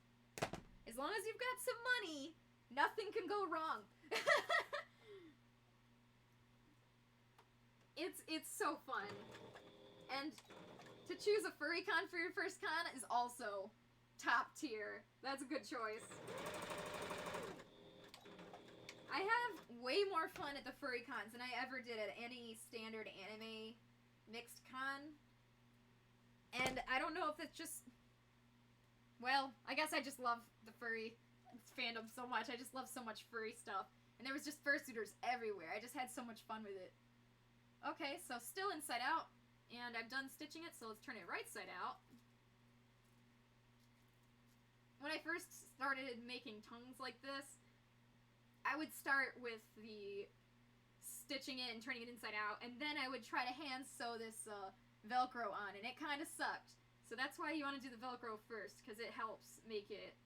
As long as you've got some money, nothing can go wrong. It's so fun. And to choose a furry con for your first con is also top tier. That's a good choice. I have way more fun at the furry cons than I ever did at any standard anime mixed con. And I don't know if it's just... Well, I guess I just love the furry fandom so much. I just love so much furry stuff. And there was just fursuiters everywhere. I just had so much fun with it. Okay, so still inside out. And I'm done stitching it, so let's turn it right side out. When I first started making tongues like this, I would start with the stitching it and turning it inside out, and then I would try to hand sew this Velcro on, and it kind of sucked. So that's why you want to do the Velcro first, because it helps make it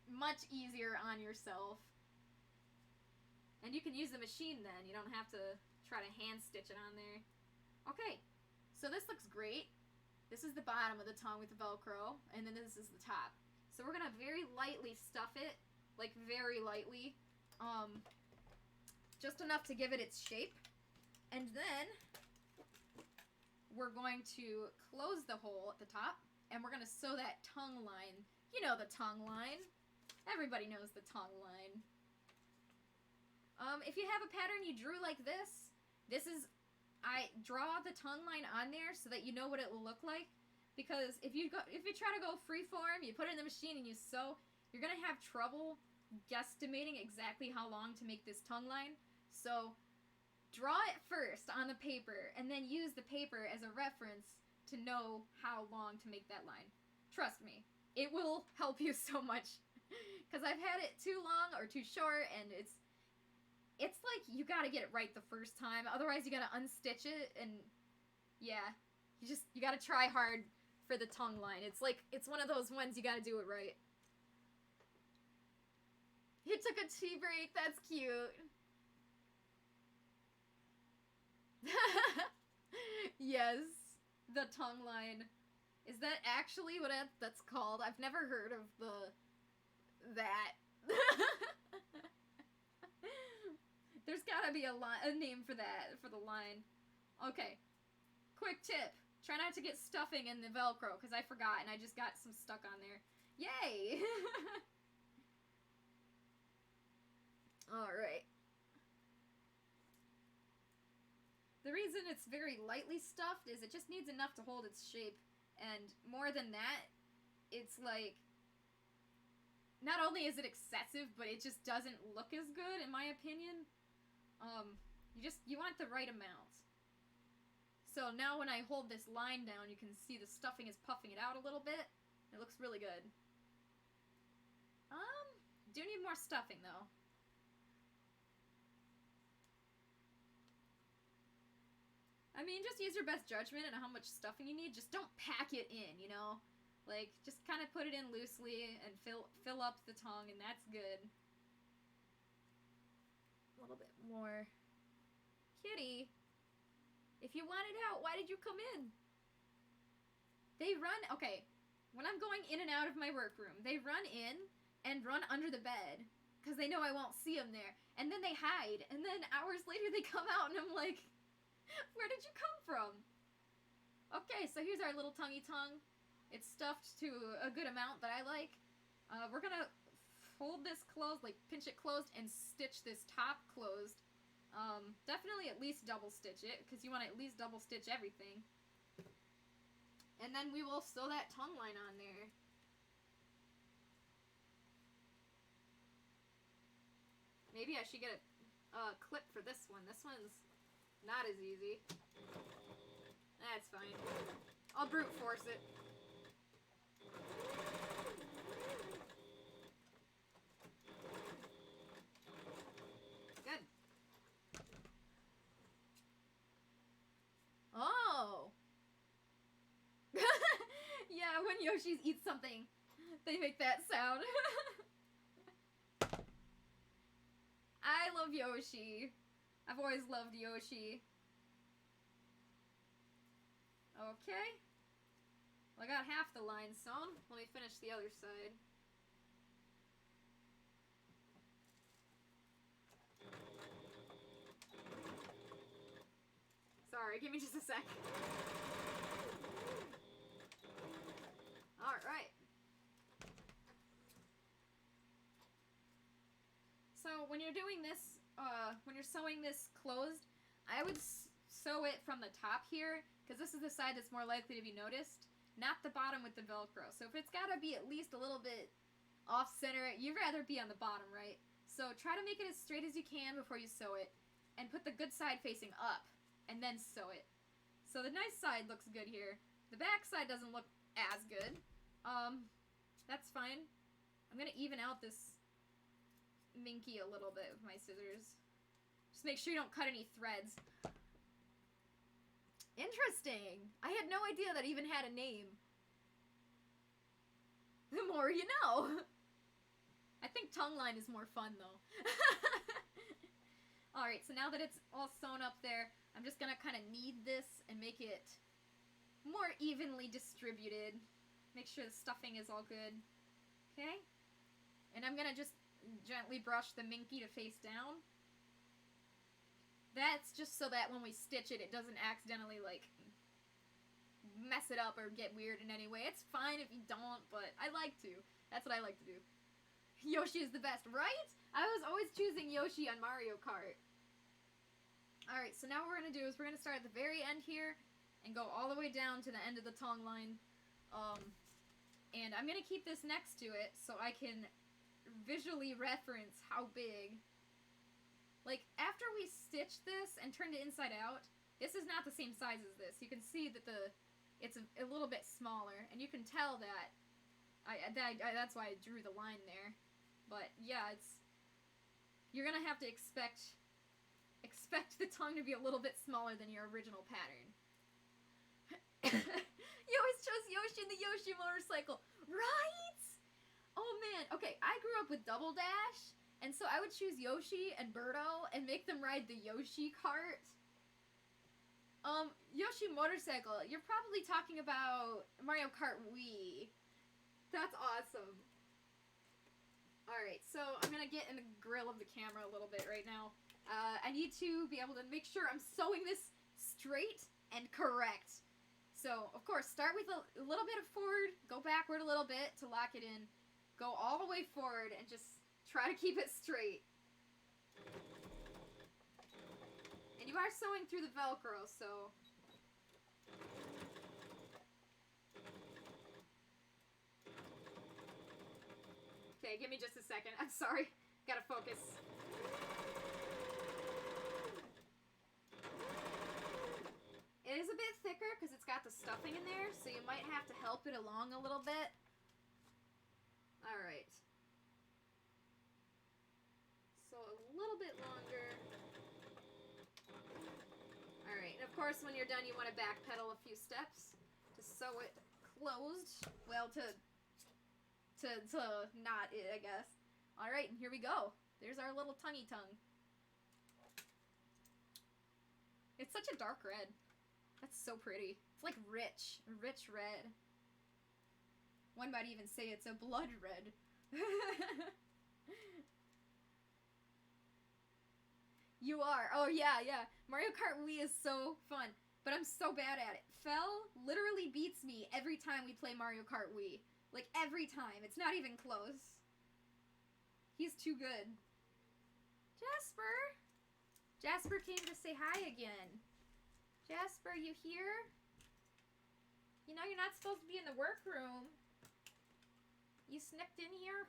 much easier on yourself. And you can use the machine then. You don't have to try to hand stitch it on there. Okay, so this looks great. This is the bottom of the tongue with the Velcro, and then this is the top. So we're going to very lightly stuff it, like very lightly. Just enough to give it its shape. And then we're going to close the hole at the top, and we're going to sew that tongue line. You know the tongue line. Everybody knows the tongue line. If you have a pattern you drew like this I draw the tongue line on there so that you know what it will look like. Because if you try to go freeform, you put it in the machine and you sew, you're going to have trouble guesstimating exactly how long to make this tongue line. So draw it first on the paper and then use the paper as a reference to know how long to make that line. Trust me, it will help you so much. Because I've had it too long or too short, and it's like you gotta get it right the first time. Otherwise you gotta unstitch it, and yeah, you gotta try hard for the tongue line. It's one of those ones you gotta do it right. He took a tea break. That's cute. Yes, the tongue line. Is that actually what that's called? I've never heard of that. There's gotta be a name for that, for the line. Okay. Quick tip. Try not to get stuffing in the Velcro, because I forgot and I just got some stuck on there. Yay! Alright. The reason it's very lightly stuffed is it just needs enough to hold its shape. And more than that, it's like... Not only is it excessive, but it just doesn't look as good, in my opinion. You want the right amount. So now when I hold this line down, you can see the stuffing is puffing it out a little bit. It looks really good. Do need more stuffing, though. I mean, just use your best judgment on how much stuffing you need. Just don't pack it in, you know? Like, just kind of put it in loosely and fill up the tongue, and that's good. A little bit more. Kitty, if you want it out, why did you come in? They run, okay, when I'm going in and out of my workroom, they run in and run under the bed, because they know I won't see them there. And then they hide, and then hours later they come out, and I'm like, where did you come from? Okay, so here's our little tonguey tongue. It's stuffed to a good amount that I like. We're gonna hold this closed, like pinch it closed, and stitch this top closed. Definitely at least double stitch it, because you want to at least double stitch everything. And then we will sew that tongue line on there. Maybe I should get a clip for this one. This one's not as easy. That's fine. I'll brute force it. Good. Oh! Yeah, when Yoshis eat something, they make that sound. I love Yoshi. I've always loved Yoshi. Okay. Well, I got half the line sewn. Let me finish the other side. Sorry, give me just a sec. Alright. So, when you're doing this, when you're sewing this closed, I would sew it from the top here, because this is the side that's more likely to be noticed, not the bottom with the Velcro. So if it's gotta be at least a little bit off-center, you'd rather be on the bottom, right? So try to make it as straight as you can before you sew it, and put the good side facing up, and then sew it. So the nice side looks good here. The back side doesn't look as good. That's fine. I'm gonna even out this minky a little bit with my scissors. Just make sure you don't cut any threads. Interesting! I had no idea that even had a name. The more you know! I think tongue line is more fun, though. Alright, so now that it's all sewn up there, I'm just gonna kind of knead this and make it more evenly distributed. Make sure the stuffing is all good. Okay? And I'm gonna just gently brush the minky to face down. That's just so that when we stitch it, it doesn't accidentally, like, mess it up or get weird in any way. It's fine if you don't, but I like to. That's what I like to do. Yoshi is the best, right? I was always choosing Yoshi on Mario Kart. Alright, so now what we're going to do is we're going to start at the very end here and go all the way down to the end of the tongue line. And I'm going to keep this next to it so I can visually reference how big. Like, after we stitch this and turned it inside out, this is not the same size as this. You can see that it's a little bit smaller, and you can tell that that's why I drew the line there. But yeah, you're gonna have to expect the tongue to be a little bit smaller than your original pattern. You always chose Yoshi in the Yoshi motorcycle, right? Oh man, okay, I grew up with Double Dash, and so I would choose Yoshi and Birdo and make them ride the Yoshi cart. Yoshi Motorcycle. You're probably talking about Mario Kart Wii. That's awesome. Alright, so I'm gonna get in the grill of the camera a little bit right now. I need to be able to make sure I'm sewing this straight and correct. So, of course, start with a little bit of forward, go backward a little bit to lock it in, go all the way forward, and just try to keep it straight. And you are sewing through the Velcro, so... Okay, give me just a second. I'm sorry. Gotta focus. It is a bit thicker because it's got the stuffing in there, so you might have to help it along a little bit. Alright. So a little bit longer. Alright, and of course when you're done you want to backpedal a few steps to sew it closed. Well, to knot it, I guess. Alright, and here we go. There's our little tonguey tongue. It's such a dark red. That's so pretty. It's like rich. A rich red. One might even say it's a blood red. You are. Oh, yeah, yeah. Mario Kart Wii is so fun. But I'm so bad at it. Fel literally beats me every time we play Mario Kart Wii. Like, every time. It's not even close. He's too good. Jasper! Jasper came to say hi again. Jasper, you here? You know you're not supposed to be in the workroom. You sneaked in here?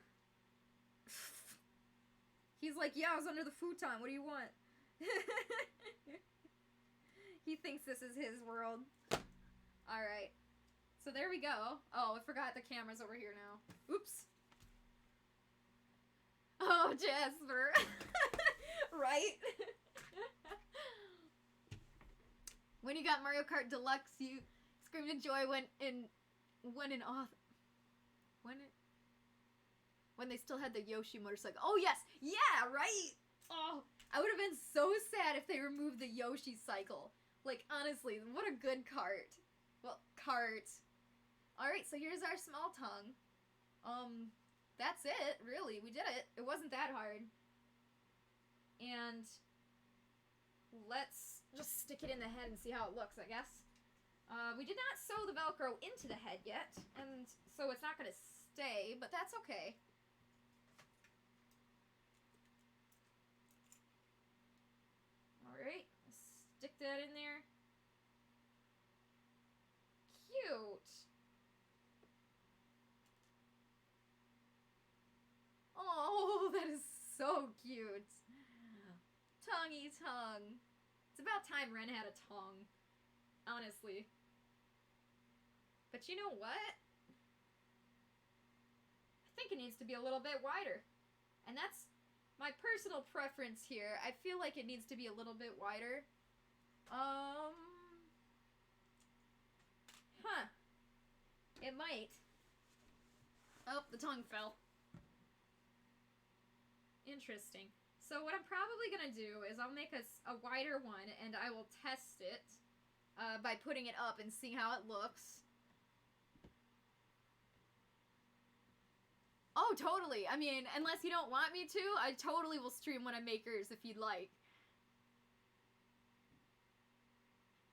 He's like, yeah, I was under the futon. What do you want? He thinks this is his world. Alright. So there we go. Oh, I forgot the camera's over here now. Oops. Oh, Jasper. Right? When you got Mario Kart Deluxe, you screamed in joy when they still had the Yoshi motorcycle. Oh, yes. Yeah, right. Oh, I would have been so sad if they removed the Yoshi cycle. Like, honestly, what a good cart. Well, cart. Alright, so here's our small tongue. That's it, really. We did it. It wasn't that hard. And let's just stick it in the head and see how it looks, I guess. We did not sew the Velcro into the head yet, and so it's not going to stay, but that's okay. Alright, stick that in there. Cute. Oh, that is so cute. Tonguey tongue. It's about time Renn had a tongue. Honestly. But you know what? I think it needs to be a little bit wider. And that's my personal preference here. I feel like it needs to be a little bit wider. It might. Oh, the tongue fell. Interesting. So what I'm probably going to do is I'll make a wider one and I will test it by putting it up and see how it looks. Oh, totally. I mean, unless you don't want me to, I totally will stream one of Makers if you'd like.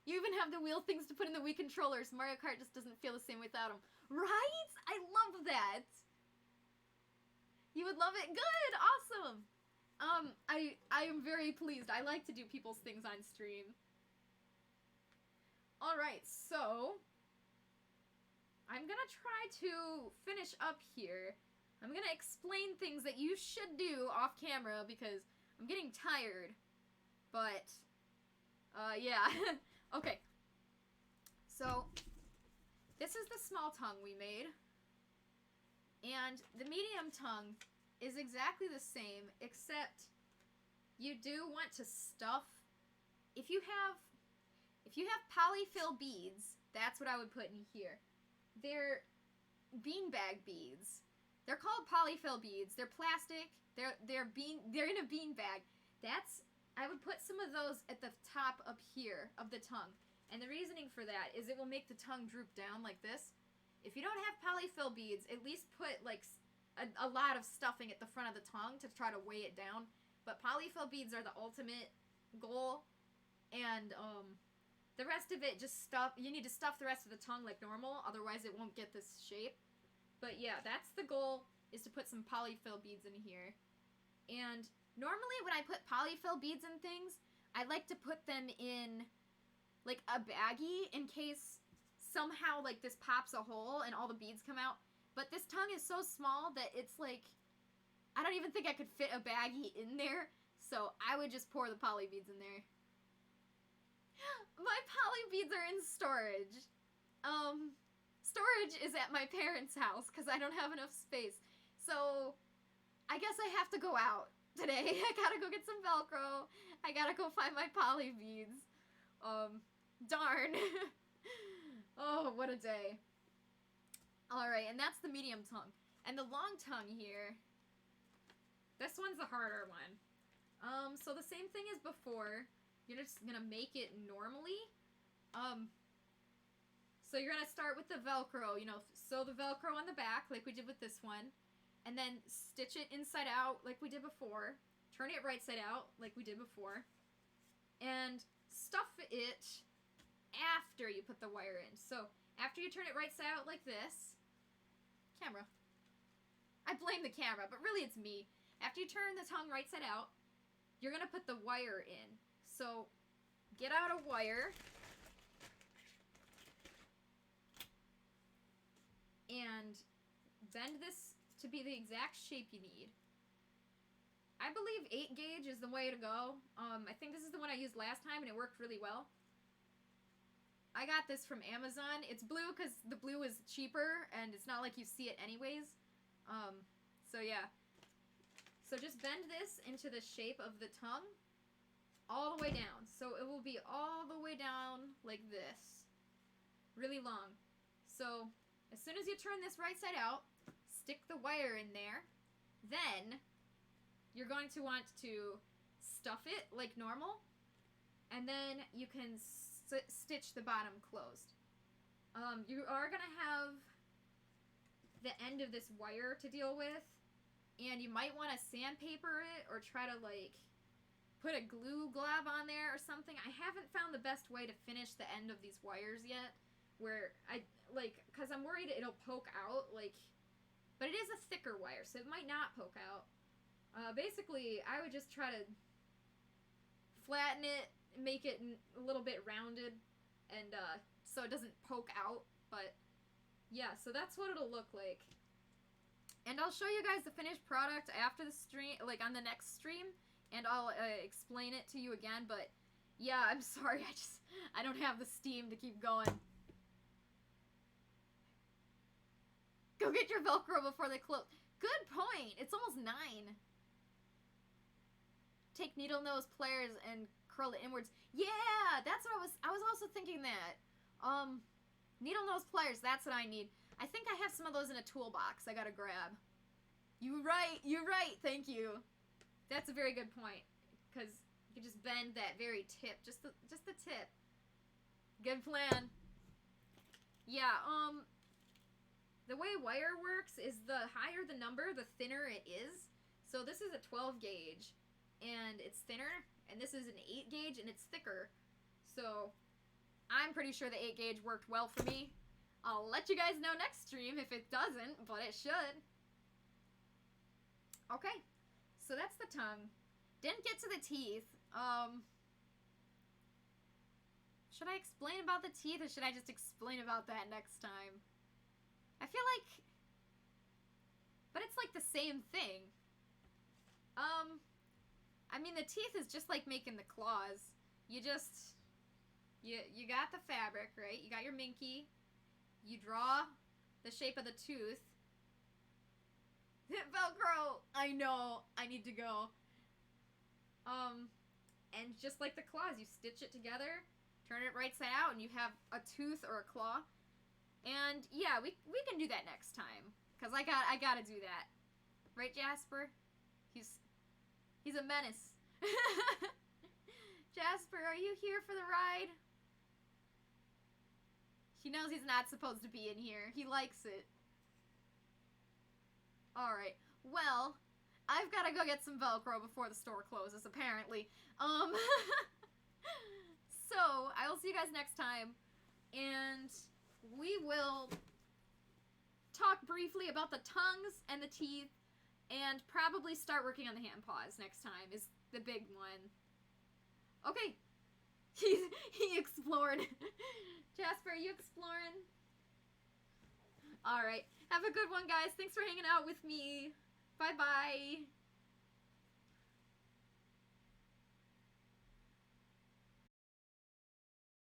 You even have the wheel things to put in the Wii controllers. Mario Kart just doesn't feel the same without them. Right? I love that. You would love it? Good! Awesome! I am very pleased. I like to do people's things on stream. Alright, so I'm gonna try to finish up here. I'm gonna explain things that you should do off camera because I'm getting tired. But, yeah. Okay. So, this is the small tongue we made. And the medium tongue is exactly the same, except you do want to stuff. If you have polyfill beads, that's what I would put in here. They're beanbag beads. They're called polyfill beads. They're plastic. They're in a beanbag. I would put some of those at the top up here of the tongue. And the reasoning for that is it will make the tongue droop down like this. If you don't have polyfill beads, at least put like a lot of stuffing at the front of the tongue to try to weigh it down. But polyfill beads are the ultimate goal. And the rest of it, just stuff. You need to stuff the rest of the tongue like normal, otherwise it won't get this shape. But yeah, that's the goal, is to put some polyfill beads in here. And normally when I put polyfill beads in things, I like to put them in like a baggie in case somehow like this pops a hole and all the beads come out. But this tongue is so small that it's like, I don't even think I could fit a baggie in there. So I would just pour the poly beads in there. My poly beads are in storage. Storage is at my parents' house because I don't have enough space. So I guess I have to go out today. I gotta go get some Velcro. I gotta go find my poly beads. Darn. Oh, what a day. Alright, and that's the medium tongue. And the long tongue here, this one's the harder one. So the same thing as before. You're just gonna make it normally. So you're gonna start with the Velcro, you know, sew the Velcro on the back like we did with this one. And then stitch it inside out like we did before. Turn it right side out like we did before. And stuff it after you put the wire in. So after you turn it right side out like this. Camera. I blame the camera, but really it's me. After you turn the tongue right side out, you're gonna put the wire in. So get out a wire. And bend this to be the exact shape you need. I believe 8 gauge is the way to go. I think this is the one I used last time and it worked really well. I got this from Amazon. It's blue because the blue is cheaper and it's not like you see it anyways. So yeah. So just bend this into the shape of the tongue all the way down. So it will be all the way down like this. Really long. So as soon as you turn this right side out, stick the wire in there. Then you're going to want to stuff it like normal. And then you can stitch the bottom closed. You are going to have the end of this wire to deal with. And you might want to sandpaper it or try to like put a glue glob on there or something. I haven't found the best way to finish the end of these wires yet. Where because I'm worried it'll poke out, but it is a thicker wire, so it might not poke out. Basically, I would just try to flatten it, make it a little bit rounded, and so it doesn't poke out, but yeah, so that's what it'll look like. And I'll show you guys the finished product after the stream, like on the next stream, and I'll explain it to you again, but yeah, I'm sorry, I don't have the steam to keep going. Go get your Velcro before they close. Good point. It's almost 9. Take needle nose pliers and curl it inwards. Yeah, that's what I was also thinking that. Needle nose pliers, that's what I need. I think I have some of those in a toolbox I gotta grab. You're right, thank you. That's a very good point. Because you can just bend that very tip. Just the tip. Good plan. Yeah, the way wire works is the higher the number, the thinner it is. So this is a 12 gauge, and it's thinner, and this is an 8 gauge, and it's thicker. So I'm pretty sure the 8 gauge worked well for me. I'll let you guys know next stream if it doesn't, but it should. Okay, so that's the tongue. Didn't get to the teeth. Should I explain about the teeth, or should I just explain about that next time? I feel like, but it's like the same thing. I mean, the teeth is just like making the claws. You got the fabric, right? You got your minky. You draw the shape of the tooth. Velcro! I know, I need to go. And just like the claws, you stitch it together, turn it right side out, and you have a tooth or a claw. And yeah, we can do that next time, cause I gotta do that, right, Jasper? He's a menace. Jasper, are you here for the ride? He knows he's not supposed to be in here. He likes it. Alright. Well, I've got to go get some Velcro before the store closes, apparently. So, I will see you guys next time. And we will talk briefly about the tongues and the teeth. And probably start working on the hand paws next time is the big one. Okay. He explored. Jasper, are you exploring? Alright. Have a good one, guys. Thanks for hanging out with me. Bye-bye.